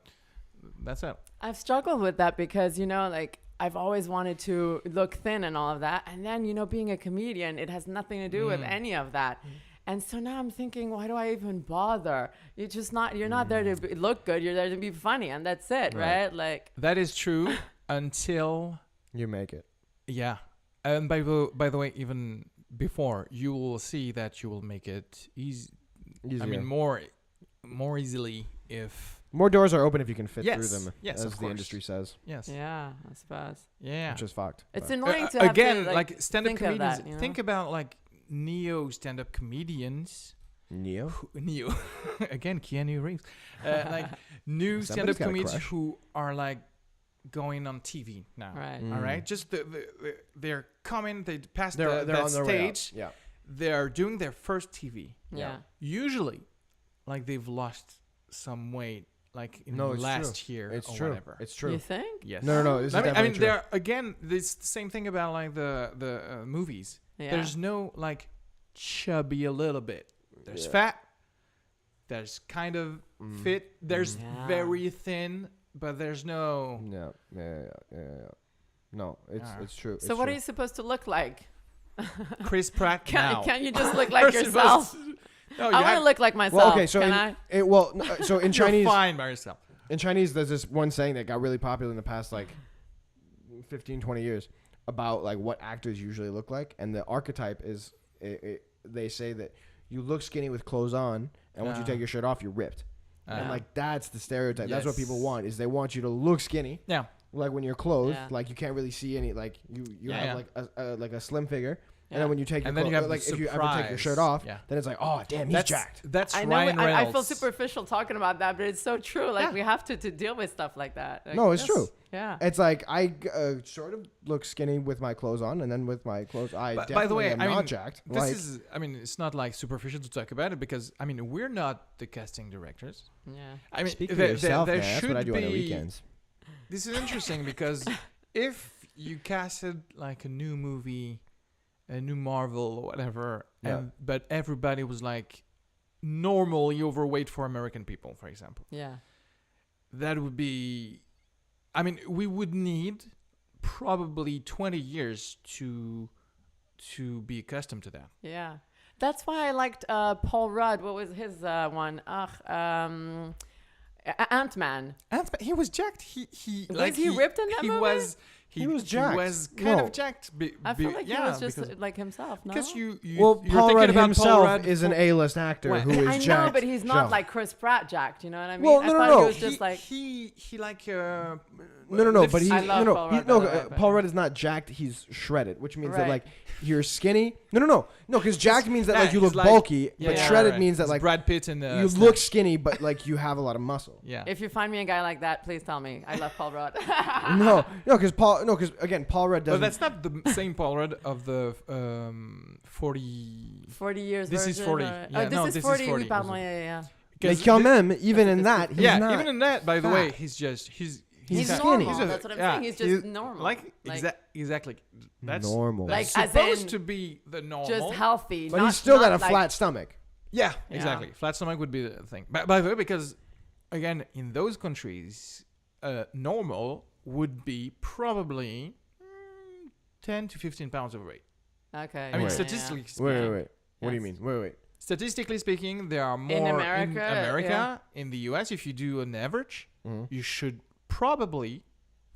that's it. I've struggled with that because like I've always wanted to look thin and all of that, and then being a comedian, it has nothing to do with any of that. And so now I'm thinking, why do I even bother? You're not there to look good, you're there to be funny, and that's it, right? Like that is true until you make it. Yeah. And by the way, even before, you will see that you will make it easier. I mean, more easily if more doors are open if you can fit through them. Yes, as the industry says. Yes. Yeah, I suppose. Yeah. Which is fucked. It's annoying to have again, to, like stand-up comedians. That, think about like neo stand-up comedians. Neo. Again, Keanu Reeves. Like new stand-up comedians who are like going on TV now. Right. All right. Just they're coming. They pass they're that on their stage. Yeah. They're doing their first TV. Yeah. Usually, like they've lost some weight, like in the last year it's or true. whatever. It's true. You think? Yes. No. I mean, they're again. It's the same thing about like the movies. Yeah. There's no like chubby a little bit. There's fat. There's kind of fit. There's very thin, but there's no. Yeah. No, it's true. So what are you supposed to look like? Chris Pratt now. Can't you just look like yourself? No, I want to look like myself. Well, okay, so so in Chinese, you're fine by yourself. In Chinese, there's this one saying that got really popular in the past like 15, 20 years about like what actors usually look like, and the archetype is they say that you look skinny with clothes on, and once you take your shirt off, you're ripped. And like that's the stereotype. That's what people want, is they want you to look skinny. Yeah. Like when you're clothed, like you can't really see any, like you have like a slim figure. And then when you take your if you ever take your shirt off, then it's like, oh damn, he's jacked. That's I Ryan know. Reynolds. I feel superficial talking about that, but it's so true. Like we have to deal with stuff like that. Like, no, it's true. Yeah. It's like I sort of look skinny with my clothes on, and then with my clothes, I definitely by the way, am not jacked. It's not like superficial to talk about it because we're not the casting directors. Yeah. I mean, speak for yourself, man. That's what I do on the be- weekends. This is interesting because if you casted like a new movie, a new Marvel or whatever, but everybody was like normally overweight for American people, for example. Yeah. That would be, we would need probably 20 years to be accustomed to that. Yeah. That's why I liked Paul Rudd. What was his one? Ant-Man. He was jacked. He was he ripped in that movie? He was jacked. He was kind No. of jacked. I feel like he was just like himself. No. Because you're Paul thinking Rudd about himself Paul Rudd is an A-list actor Well, who is I jacked. know, but he's not Joe. like Chris Pratt jacked. You know what I mean? Well, I no, thought no, he no. was just like. he like No, but he I love Paul Rudd, by the way, but- Paul Rudd is not jacked. He's shredded, which means that Right. like you're skinny. No, because jacked means that like you he's look like- bulky, but shredded right. means that It's like Brad Pitt and you look skinny, but like you have a lot of muscle. Yeah. If you find me a guy like that, please tell me. I love Paul Rudd. because again, Paul Rudd But doesn't. that's not the same Paul Rudd of the 40. 40 years. This is version 40. or- Yeah, oh, no, this is 40. Oui, pardon, yeah. Mais quand même, even in that, he's yeah, not. even in that, by the fat. way, he's He's normal. skinny. That's what I'm saying. He's just normal. Exactly. That's normal. Like, that's as supposed in to be the normal. just healthy. But not, he's still got not a like, flat stomach. Yeah, Yeah. exactly. Flat stomach would be the thing. By the way, because again, in those countries, normal would be probably 10 to 15 pounds overweight. Okay. I mean, yeah, statistically Wait. speaking, What do you mean? Wait. statistically speaking, there are more America, in the US. If you do an average, Mhm. you should probably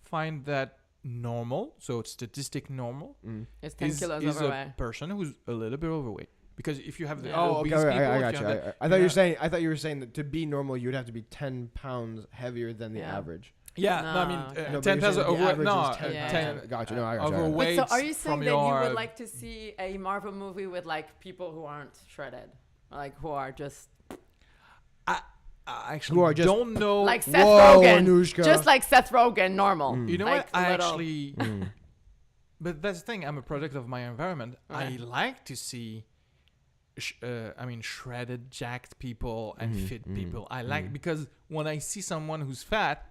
find that normal. So it's statistic normal. Yeah. It's 10 is kilos a overweight. person who's a little bit overweight. Because if you have the Yeah. Oh, obese okay. people, I if got you you. have the- I thought you were saying that to be normal, you'd have to be 10 pounds heavier than the Yeah. average. Yeah, no, I No, mean, okay. No, but 10 you're pounds saying the overweight. average No, is 10 Yeah. 10 Got you. No, I got you. overweight. But so are you from saying that you your- would like to see a Marvel movie with like people who aren't shredded? Like who are just I actually Who are just- don't know. like Seth Whoa, Rogen. Anoushka. Just like Seth Rogen, normal. You know like what? I little- actually. But that's the thing. I'm a product of my environment. I Right. like to see, shredded, jacked people and fit people. I like because when I see someone who's fat,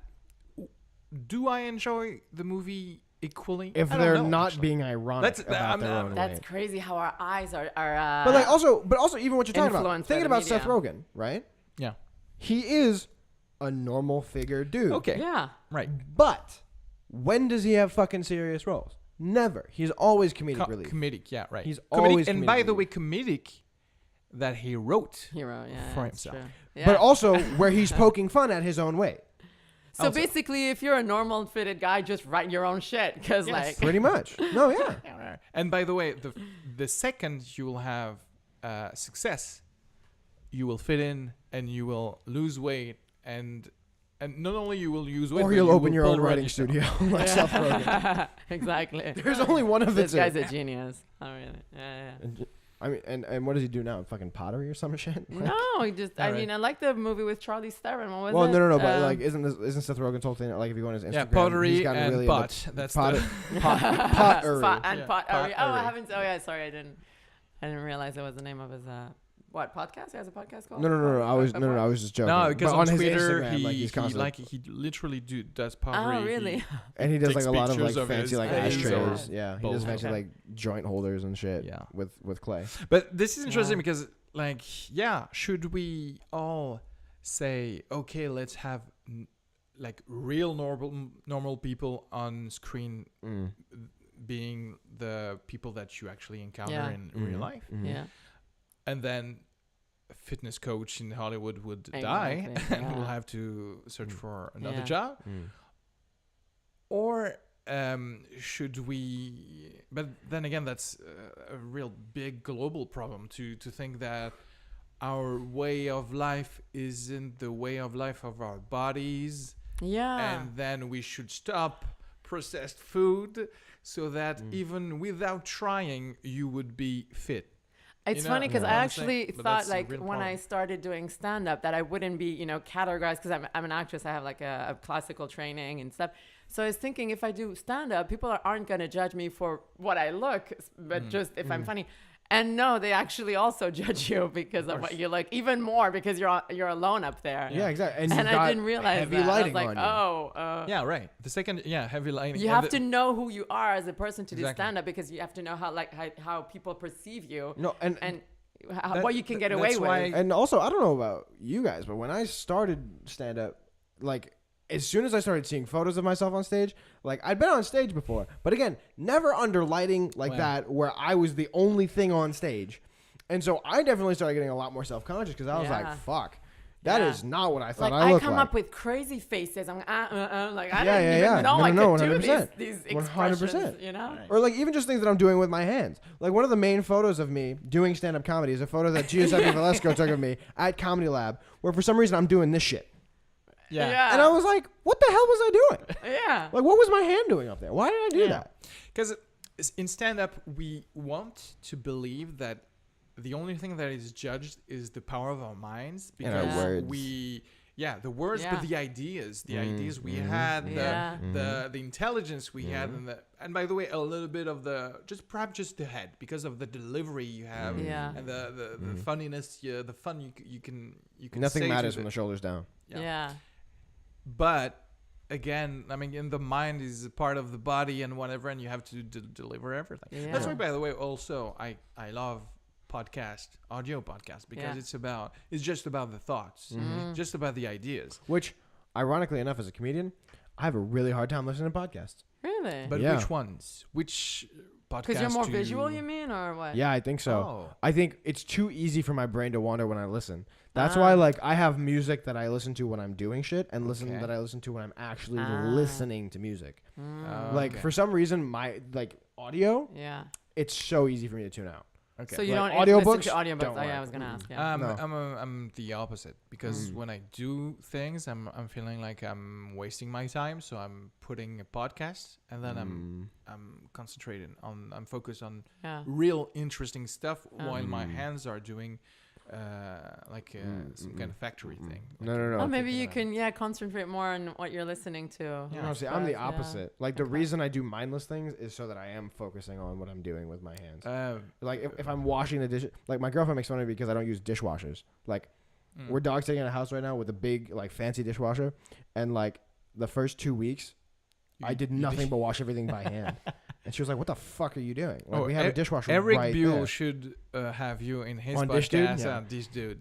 do I enjoy the movie equally? If I don't they're know, not actually. being ironic That's- about their I'm- own That's weight. crazy how our eyes are. But like also even what you're talking about. Influenced by Thinking the about Seth media. Rogen, right? Yeah. He is a normal figure dude. Okay. yeah. Right. But when does he have fucking serious roles? Never. He's always comedic relief. Comedic. Yeah. Right. He's comedic, always and comedic by the relief. way, comedic that he wrote. Hero. Yeah. For that's himself. true. Yeah. But also where he's poking fun at his own weight. so basically, if you're a normal fitted guy, just write your own shit because Yes. like Pretty much. No, yeah. And by the way, the second you will have success, you will fit in and you will lose weight, and not only you will lose weight, Or but you'll you open will your pull own run writing yourself. studio like Seth Rogen. exactly. There's only one of the This two. guy's a genius. Oh really? Yeah. I mean, and what does he do now? Fucking pottery or some shit? Like- No, he just. I Alright. mean, I like the movie with Charlie Theron. What was Well, it? no, but like, isn't Seth Rogen's whole thing like if you go on his Instagram, Yeah, pottery he's gotten and really pot. into That's pot- the pottery. Yeah, pottery. Oh, I pottery. haven't. Oh yeah, sorry, I didn't realize that was the name of his what podcast? He has a podcast called. No. I was just joking. No, because But on his Twitter Instagram, like, he's constantly, he literally does pottery. Oh really? and he does like takes a lot of like pictures of fancy his like face ashtrays. or Yeah, he both. does fancy Okay. like joint holders and shit. Yeah. with clay. But this is interesting Yeah. because, like, yeah, should we all say, okay, let's have like real normal people on screen being the people that you actually encounter Yeah. in real life, Yeah. and then a fitness coach in Hollywood would Exactly, die and yeah. we'll have to search for another Yeah. job, or should we? But then again, that's a real big global problem to think that our way of life isn't the way of life of our bodies, Yeah. and then we should stop processed food so that even without trying, you would be fit. It's You know, funny because you I know what I'm saying? actually But thought that's a like real when I problem. started doing stand up that I wouldn't be, categorized because I'm an actress. I have like a classical training and stuff. So I was thinking if I do stand up, people aren't going to judge me for what I look, but just if I'm funny. And no, they actually also judge you because of what you look, even more because you're alone up there. Yeah, exactly. And, And you've I got didn't realize heavy that. I was lighting like, on you. oh, Yeah, right. The second, heavy lighting. you and have to know who you are as a person to do Exactly. stand up because you have to know how people perceive you No, and what you can get away that's with. why- And also, I don't know about you guys, but when I started stand up, like as soon as I started seeing photos of myself on stage, like I'd been on stage before, but again, never under lighting like Wow. that where I was the only thing on stage. And so I definitely started getting a lot more self-conscious because I was Yeah. like, fuck, That is not what I thought like I looked come like. up with crazy faces. I'm like, like I Yeah, didn't even know No, I could do 100%. these expressions, 100%. you know? Or like even just things that I'm doing with my hands. Like one of the main photos of me doing stand-up comedy is a photo that Giuseppe Valesco took of me at Comedy Lab, where for some reason I'm doing this shit. Yeah. And I was like, what the hell was I doing? Yeah. Like, what was my hand doing up there? Why did I do that? Because in stand-up, we want to believe that the only thing that is judged is the power of our minds, because our words. the words, but the ideas we had, the intelligence we had, and by the way, a little bit of perhaps just the head, because of the delivery you have, and the funniness, the fun you can Nothing matters when the shoulder's down. Yeah. But again, I mean, the mind is a part of the body and whatever, and you have to deliver everything. Yeah. That's why, by the way, also I love audio podcast, because it's just about the thoughts, just about the ideas. Which, ironically enough, as a comedian, I have a really hard time listening to podcasts. Really? But which ones? Which podcasts? Because you're more visual, you mean, or what? Yeah, I think so. Oh. I think it's too easy for my brain to wander when I listen. That's why, like, I have music that I listen to when I'm doing shit, and that I listen to when I'm actually listening to music. Like, for some reason, my audio. Yeah. It's so easy for me to tune out. Okay. So you like don't audiobooks listen to audiobooks? don't I work. was gonna ask. Yeah. I'm the opposite, because when I do things, I'm feeling like I'm wasting my time, so I'm putting a podcast, and then I'm concentrating on, I'm focused on real interesting stuff, while my hands are doing some kind of factory thing. No. Oh, maybe you can concentrate more on what you're listening to. No, see, I'm the opposite. Like, the reason I do mindless things is so that I am focusing on what I'm doing with my hands. Like, if I'm washing the dishes, like, my girlfriend makes fun of me because I don't use dishwashers. Like, we're dog sitting in a house right now with a big, like, fancy dishwasher, and, like, the first 2 weeks, I did nothing but wash everything by hand. And she was like, "What the fuck are you doing?" Like, we have a dishwasher Eric right Buell there. should have you in his On podcast. Dish Dude? Yeah. Dish Dude,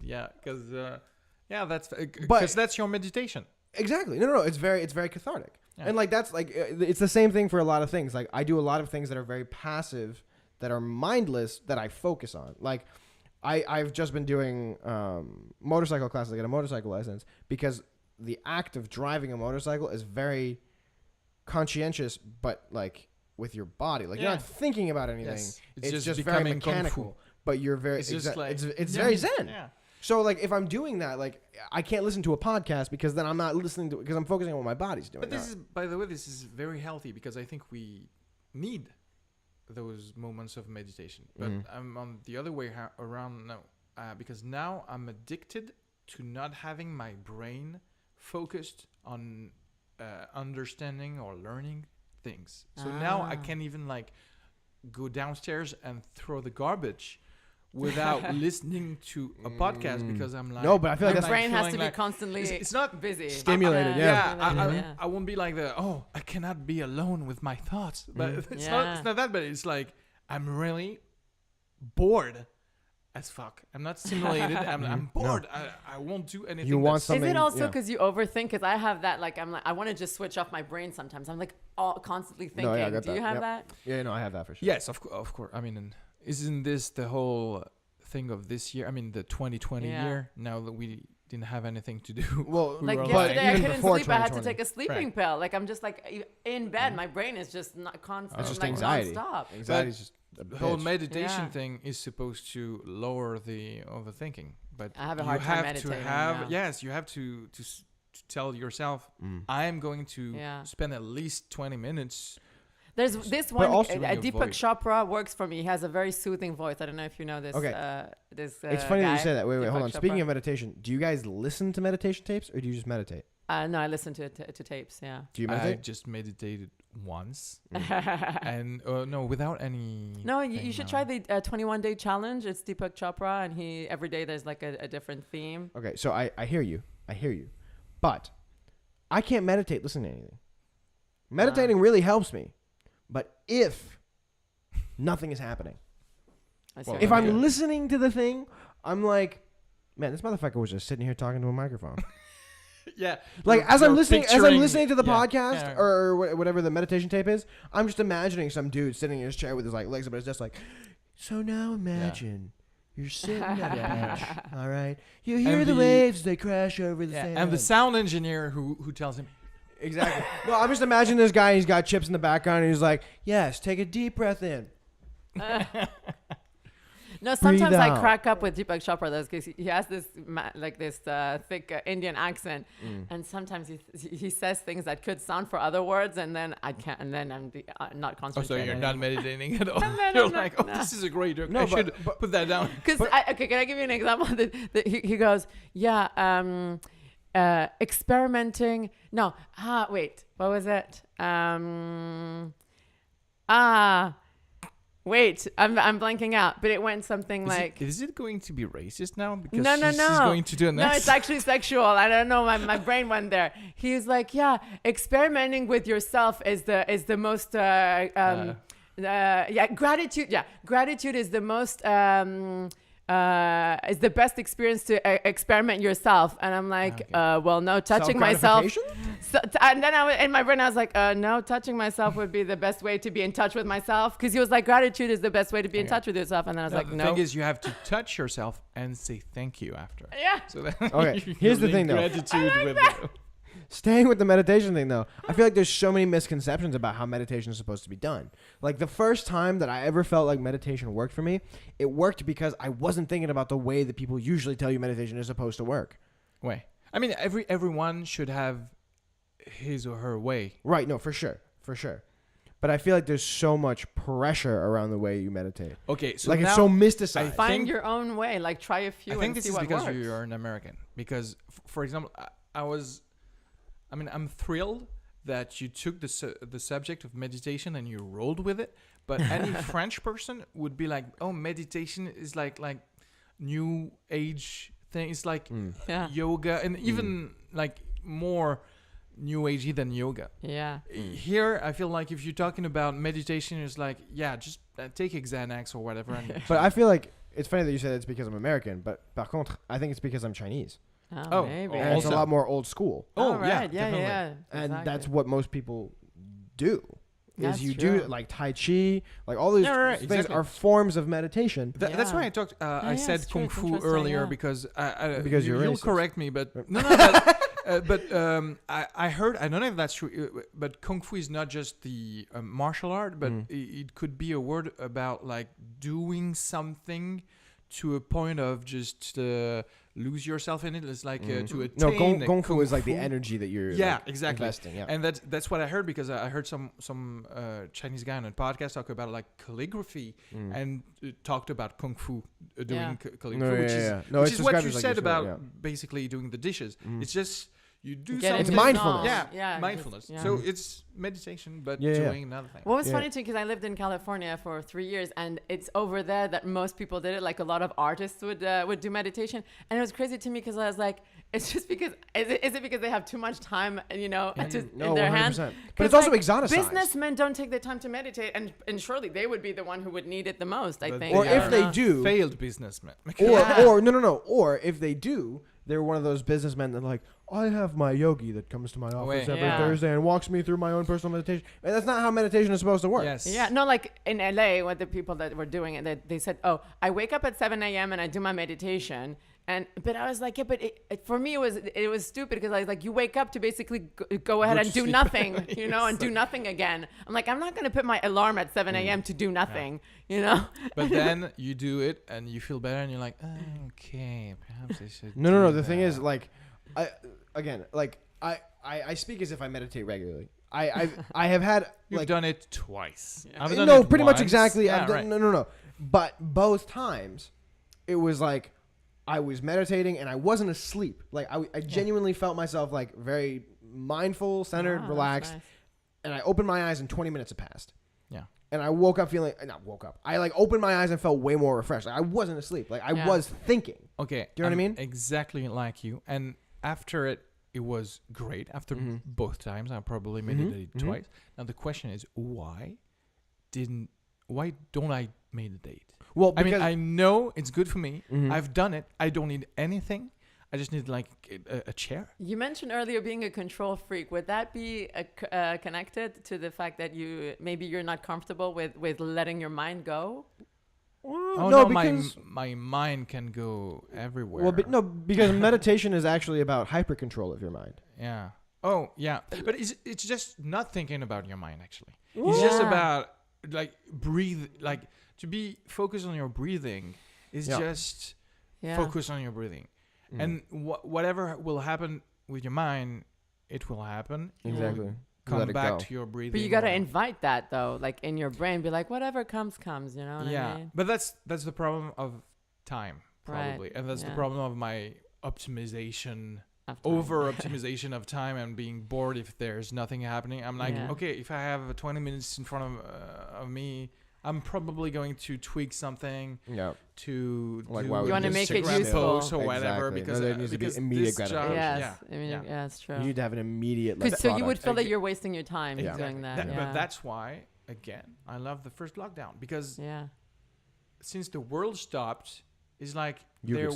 yeah, because that's your meditation. Exactly. No. It's very cathartic. Yeah. And like that's like it's the same thing for a lot of things. Like I do a lot of things that are very passive, that are mindless, that I focus on. Like I've just been doing motorcycle classes. I got a motorcycle license because the act of driving a motorcycle is very conscientious, but like with your body. Like you're not thinking about anything. Yes. It's just very mechanical. But you're very it's very zen. Yeah. So like if I'm doing that, like I can't listen to a podcast because then I'm not listening to it because I'm focusing on what my body's doing. But this is, by the way, this is very healthy, because I think we need those moments of meditation. But I'm on the other way around now, because now I'm addicted to not having my brain focused on understanding or learning things. So now I can't even like go downstairs and throw the garbage without listening to a podcast, because I'm like, no, but I feel like the that's brain has to be like constantly it's not busy, stimulated. I won't be like I cannot be alone with my thoughts, but it's not that, but it's like I'm really bored as fuck. I'm not stimulated. I'm bored. No. I won't do anything. You want something? Is it also because you overthink? Because I have that. Like I want to just switch off my brain sometimes. I'm like constantly thinking. No, yeah, do you have that? Yeah, no, I have that for sure. Yes, of course. I mean, isn't this the whole thing of this year? I mean, the 2020 year. Now that we didn't have anything to do. Well, like yesterday, I couldn't sleep. I had to take a sleeping pill. Like I'm just like in bed. My brain is just not constant. It's just like anxiety. Nonstop. Anxiety's just the whole meditation thing is supposed to lower the overthinking, but I have a hard time meditating. You have to tell yourself, I am going to spend at least 20 minutes. There's this one, Deepak Chopra works for me. He has a very soothing voice. I don't know if you know this. Okay. It's funny that you say that. Wait, Deepak hold on. Chopra. Speaking of meditation, do you guys listen to meditation tapes or do you just meditate? No, I listen to tapes. Yeah. Do you meditate? I just meditated once, and no, without any. No, you should try the 21-day challenge. It's Deepak Chopra, and every day there's like a different theme. Okay, so I hear you, but I can't meditate listening to anything. Meditating really helps me, but if nothing is happening, if I'm listening to the thing, I'm like, man, this motherfucker was just sitting here talking to a microphone. Yeah, like as I'm listening to the podcast or whatever the meditation tape is, I'm just imagining some dude sitting in his chair with his like legs up at his desk, like, so now imagine You're sitting at a beach, all right? You hear the waves, they crash over the sand. And the sound engineer who tells him, exactly. No, I'm just imagining this guy, he's got chips in the background, and he's like, yes, take a deep breath in. No, sometimes I out. crack up with Deepak Chopra though, because he has this thick Indian accent, and sometimes he says things that could sound for other words, and then I can't, and then I'm not concentrating. so you're not meditating at all. No, You're no, like, no. this is a great joke. No, I should put that down. Because okay, can I give you an example? He goes, yeah, experimenting. No, wait, what was it? Wait, I'm blanking out, but it went something like. Is it going to be racist now? Because No. she's going to do it next. No, it's actually sexual. I don't know. My brain went there. He's like, yeah, experimenting with yourself is the most. Gratitude. Yeah, gratitude is the most. Is the best experience to experiment yourself. And I'm like, well, no, touching myself. So, and then in my brain, I was like, no, touching myself would be the best way to be in touch with myself. Because he was like, gratitude is the best way to be in touch with yourself. And then I was like, no. The thing is, you have to touch yourself and say thank you after. Yeah. So that Okay, here's the thing, though. Gratitude with Staying with the meditation thing, though, I feel like there's so many misconceptions about how meditation is supposed to be done. Like, the first time that I ever felt like meditation worked for me, it worked because I wasn't thinking about the way that people usually tell you meditation is supposed to work. way. I mean, everyone should have his or her way. Right, no, for sure. But I feel like there's so much pressure around the way you meditate. Okay, so like, now it's so mysticized. Find your own way. Like, try a few I think and this see is what because works. you're an American. Because, for example, I'm thrilled that you took the subject of meditation and you rolled with it. But any French person would be like, oh, meditation is like new age thing. It's like yoga, and even like more new agey than yoga. Yeah. Here, I feel like if you're talking about meditation, it's like, yeah, just take Xanax or whatever. And But I feel like it's funny that you said it's because I'm American. But par contre, I think it's because I'm Chinese. Oh, maybe. And it's a lot more old school. Oh, yeah, right. Yeah, definitely. yeah. And Exactly. that's what most people do. That's Is you true. do like Tai Chi, like all these things exactly. are forms of meditation. That's why I talked. I said it's true, kung it's fu interesting, earlier yeah. because Because you're you'll racist. correct me, but no. But I heard, I don't know if that's true, but kung fu is not just the martial art, but it could be a word about like doing something to a point of just lose yourself in it. It's like to attain. No, kung fu is like the energy that you're exactly investing. Yeah. And that's what I heard because I heard some Chinese guy on a podcast talk about like calligraphy and talked about kung fu doing calligraphy, which is what you said about basically doing the dishes. It's just you do something. It's mindfulness. Yeah, mindfulness. Yeah. So it's meditation, but Yeah, doing another thing. What was funny too, because I lived in California for 3 years, and it's over there that most people did it. Like a lot of artists would do meditation, and it was crazy to me because I was like, it's just because is it because they have too much time, in their hands? But it's also exoticized. Businessmen don't take the time to meditate, and surely they would be the one who would need it the most. I think. Or if they do, failed businessmen. or no. Or if they do, they're one of those businessmen that like, I have my yogi that comes to my office every Thursday and walks me through my own personal meditation. And that's not how meditation is supposed to work. Yes. Yeah, no, like in LA, what the people that were doing it, they said, oh, I wake up at 7 a.m. and I do my meditation. But I was like, yeah, but for me, it was stupid because I was like, you wake up to basically go ahead and do nothing, and do nothing again. I'm like, I'm not going to put my alarm at 7 a.m. to do nothing, But then you do it and you feel better and you're like, okay, perhaps I should. No. The thing is, like, I speak as if I meditate regularly. I have had You've done it twice. Yeah. I've done no, it pretty once. much exactly. Yeah, I've done, No. But both times, it was like I was meditating and I wasn't asleep. Like I genuinely felt myself like very mindful, centered, Wow, relaxed, that's nice. and I opened my eyes and 20 minutes had passed. Yeah. And I woke up feeling, I like opened my eyes and felt way more refreshed. Like I wasn't asleep. Like I was thinking. Okay. Do you know what I mean? Exactly like you. And after it was great. After both times, I probably meditated twice. Now the question is, why don't I meditate? Well, I mean, because I know it's good for me. I've done it. I don't need anything. I just need like a chair. You mentioned earlier being a control freak. Would that be connected to the fact that you're not comfortable with letting your mind go? Oh no, no, because my mind can go everywhere. well, but no, because meditation is actually about hyper control of your mind. Yeah. Oh yeah, but it's just not thinking about your mind actually. It's just about like breathe, like to be focused on your breathing is just focus on your breathing, and whatever will happen with your mind, it will happen. Exactly. Come back to your breathing. But you gotta invite that though, like in your brain, be like, whatever comes. You know what I mean? But that's the problem of time probably, and that's the problem of my optimization. Over optimization of time and being bored if there's nothing happening. I'm like, okay, if I have 20 minutes in front of me, I'm probably going to tweak something to like you want to make it useful post or whatever because there needs to be immediate gratification. Yeah, that's true. You need to have an immediate. Because so you would feel that you're wasting your time doing that. But that's why, again, I love the first lockdown because since the world stopped, it's like there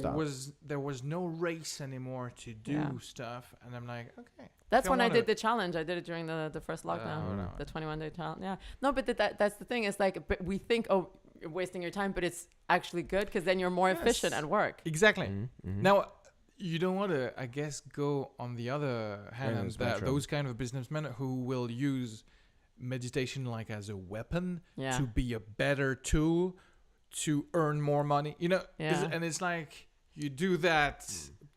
was no race anymore to do stuff, and I'm like, okay. That's when I did the challenge. I did it during the first lockdown, the 21-day challenge. Yeah, no, but that's the thing. It's like we think, oh, you're wasting your time, but it's actually good because then you're more efficient at work. Exactly. Mm-hmm. Now, you don't want to, I guess, go on the other hand. Those kind of businessmen who will use meditation like as a weapon to be a better tool to earn more money, you know, and it's like you do that,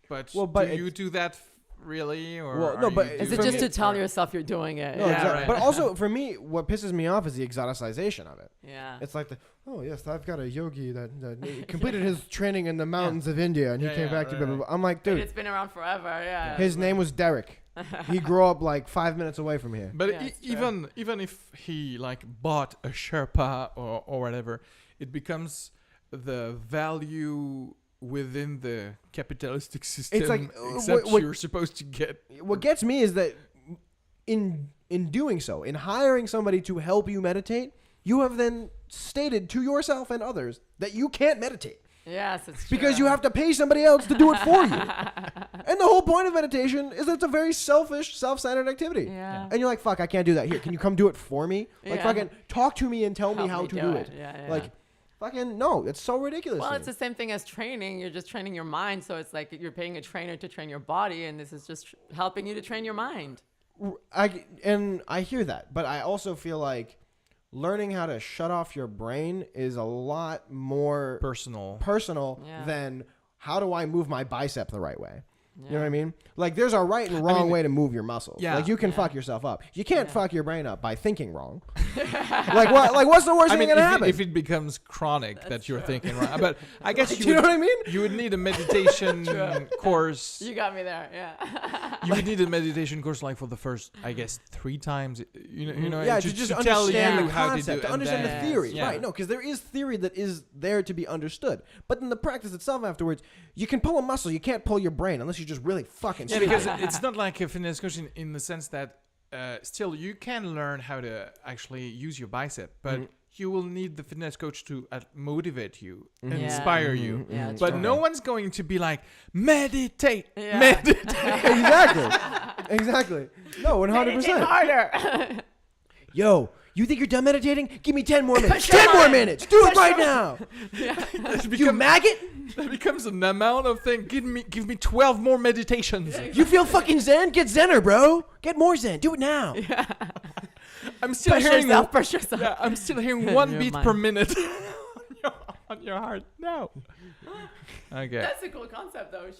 but do you do that really, or is it just to tell yourself you're doing it? No, exactly. Right. But also for me, what pisses me off is the exoticization of it. Yeah, it's like I've got a yogi that completed his training in the mountains of India, and he came back to blah, blah, blah. I'm like, dude, it's been around forever. Yeah, his name was Derek. He grew up like 5 minutes away from here. But even if he like bought a Sherpa or whatever, it becomes the value within the capitalistic system. It's like except you're supposed to get. What gets me is that in doing so, in hiring somebody to help you meditate, you have then stated to yourself and others that you can't meditate. Yes, it's true. Because you have to pay somebody else to do it for you. And the whole point of meditation is that it's a very selfish, self-centered activity. Yeah. And you're like, fuck, I can't do that. Here, can you come do it for me? Like, fucking talk to me and tell me how to do it. Like, fucking no, it's so ridiculous. Well, it's the same thing as training. You're just training your mind. So it's like you're paying a trainer to train your body. And this is just helping you to train your mind. I hear that. But I also feel like learning how to shut off your brain is a lot more personal than how do I move my bicep the right way. You know what I mean? Like, there's a right and wrong way to move your muscles. Yeah. Like, you can fuck yourself up. You can't fuck your brain up by thinking wrong. Like, what? Like, what's the worst thing gonna happen? If it becomes chronic that you're thinking wrong, but I guess you know what I mean? You would need a meditation course. You got me there. Yeah. You would need a meditation course like for the first, I guess, 3 times. You know. Yeah, to just understand the concept, to understand the theory. Yeah. Right? No, because there is theory that is there to be understood, but in the practice itself, afterwards, you can pull a muscle. You can't pull your brain unless you just really fucking. Yeah, because it's not like a fitness coach in the sense that still you can learn how to actually use your bicep, but you will need the fitness coach to motivate you, inspire you. Yeah, but no one's going to be like, meditate, Exactly. No, 100%. Harder. Yo, you think you're done meditating? Give me 10 more minutes. 10 more minutes. Do it right now. You maggot. That becomes an amount of thing. Give me 12 more meditations. You feel fucking zen? Get zenner, bro. Get more zen. Do it now. Yeah. I'm still push yourself. Yeah, I'm still hearing 1 beat per minute on your heart. No. Okay. That's a cool concept, though.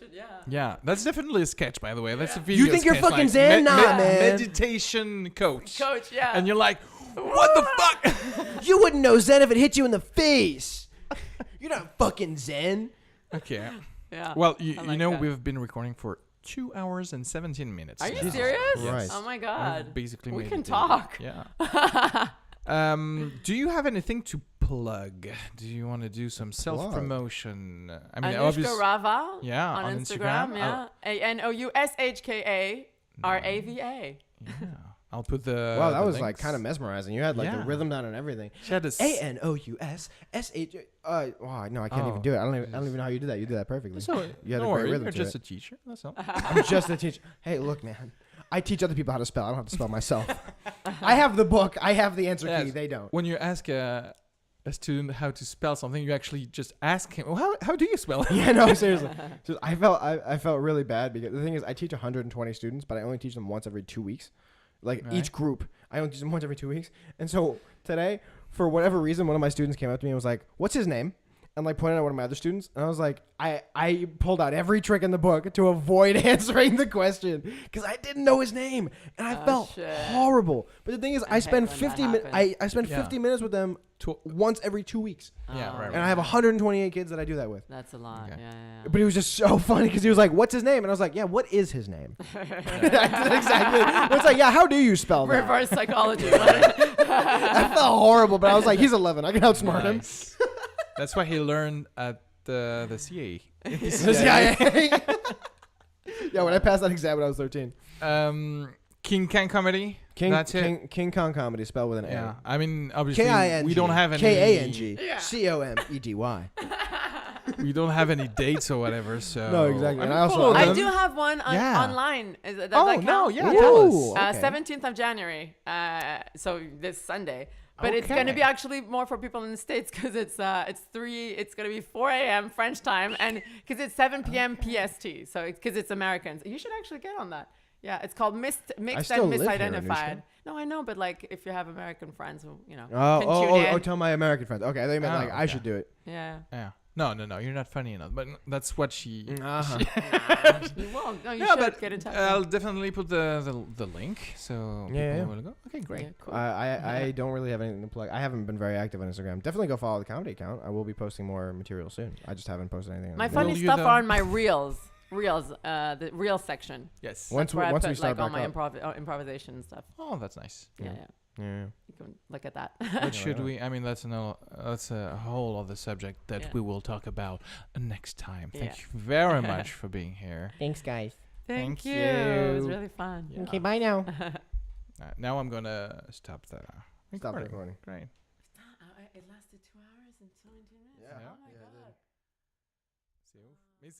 Yeah, that's definitely a sketch, by the way. That's a video. You think you're fucking zen? Nah, man. Meditation coach. Yeah. And you're like, what the fuck? You wouldn't know zen if it hit you in the face. You're not fucking zen. Okay. Yeah. Well, you know, we've been recording for 2 hours and 17 minutes. Are you serious? Yes. Oh my god. Basically, we can talk. Yeah. Do you have anything to plug? Do you want to do some self-promotion? I mean, Anoushka Rava. Yeah. On Instagram. Yeah. ANOUSHKA RAVA. Yeah. I'll put the. Wow, that was links. like kind of mesmerizing. You had like the rhythm down and everything. She had ANOUSSH. Oh no, I can't even do it. I don't even know how you do that. You did that perfectly. So you had a great rhythm. You're just a teacher. That's all. I'm just a teacher. Hey, look, man. I teach other people how to spell. I don't have to spell myself. I have the book. I have the answer key. They don't. When you ask a student how to spell something, you actually just ask him, well, how do you spell it? Yeah, no, seriously. Just, I felt really bad because the thing is, I teach 120 students, but I only teach them once every 2 weeks. Like Right. each group, I only teach them once every 2 weeks. And so today, for whatever reason, one of my students came up to me and was like, "What's his name?" And like pointed at one of my other students, and I was like, I pulled out every trick in the book to avoid answering the question because I didn't know his name, and I felt horrible. But the thing is, I spend 50 minutes. I spend 50 minutes with them once every 2 weeks. Yeah, right. And I have 128 kids that I do that with. That's a lot. Okay. Yeah. But it was just so funny because he was like, "What's his name?" And I was like, "Yeah, what is his name?" Exactly. It's like, "Yeah, how do you spell that?" Reverse psychology. I felt horrible, but I was like, "He's 11. I can outsmart him." Nice. That's why he learned at the CA. The CIA. Yeah, when I passed that exam when I was 13. King Kong comedy. That's it. King Kong comedy spelled with an Yeah, A. I mean, obviously, K-I-N-G. we don't have any K-A-N-G. Yeah. C-O-M-E-D-Y. we don't have any dates or whatever. So No, exactly. And I also- follow I them. do have one Yeah. online. Does Oh that no! count? Yeah, Ooh. tell us. Okay. 17th of January. So this Sunday. But it's Okay. going to be actually more for people in the States because it's going to be 4 a.m. French time and because it's 7 p.m. PST. So because it's Americans. You should actually get on that. Yeah, it's called Mixed still and live here, Misidentified. Anoushka. No, I know, but like if you have American friends who, can tune Oh, in. tell my American friends. Okay, I thought you meant Oh, like I should do it. Yeah. Yeah. No, you're not funny enough. But that's what she. Uh-huh. You won't. No, you Yeah, should but get in touch. I'll definitely put the link so Yeah, people will go. Okay, great. Yeah, cool. I don't really have anything to plug. I haven't been very active on Instagram. Definitely go follow the comedy account. I will be posting more material soon. I just haven't posted anything. My on funny Will you stuff though? are on my reels, the reel section. Yes. Once Where I we put, start like all back my up. improvisation and stuff. Oh, that's nice. Yeah. Yeah. You can look at that. What should we? I mean, that's a whole other subject that Yeah. we will talk about next time. Thank Yeah. you very much for being here. Thanks, guys. Thank you. you. It was really fun. Yeah. Okay, bye now. Now I'm gonna stop the Stop recording. recording. Great. It lasted 2 hours and 17 minutes. Yeah. Oh my Yeah, it god. C'est ouf. Mais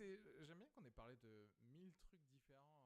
j'aime bien qu'on ait parlé de 1000 trucs différents.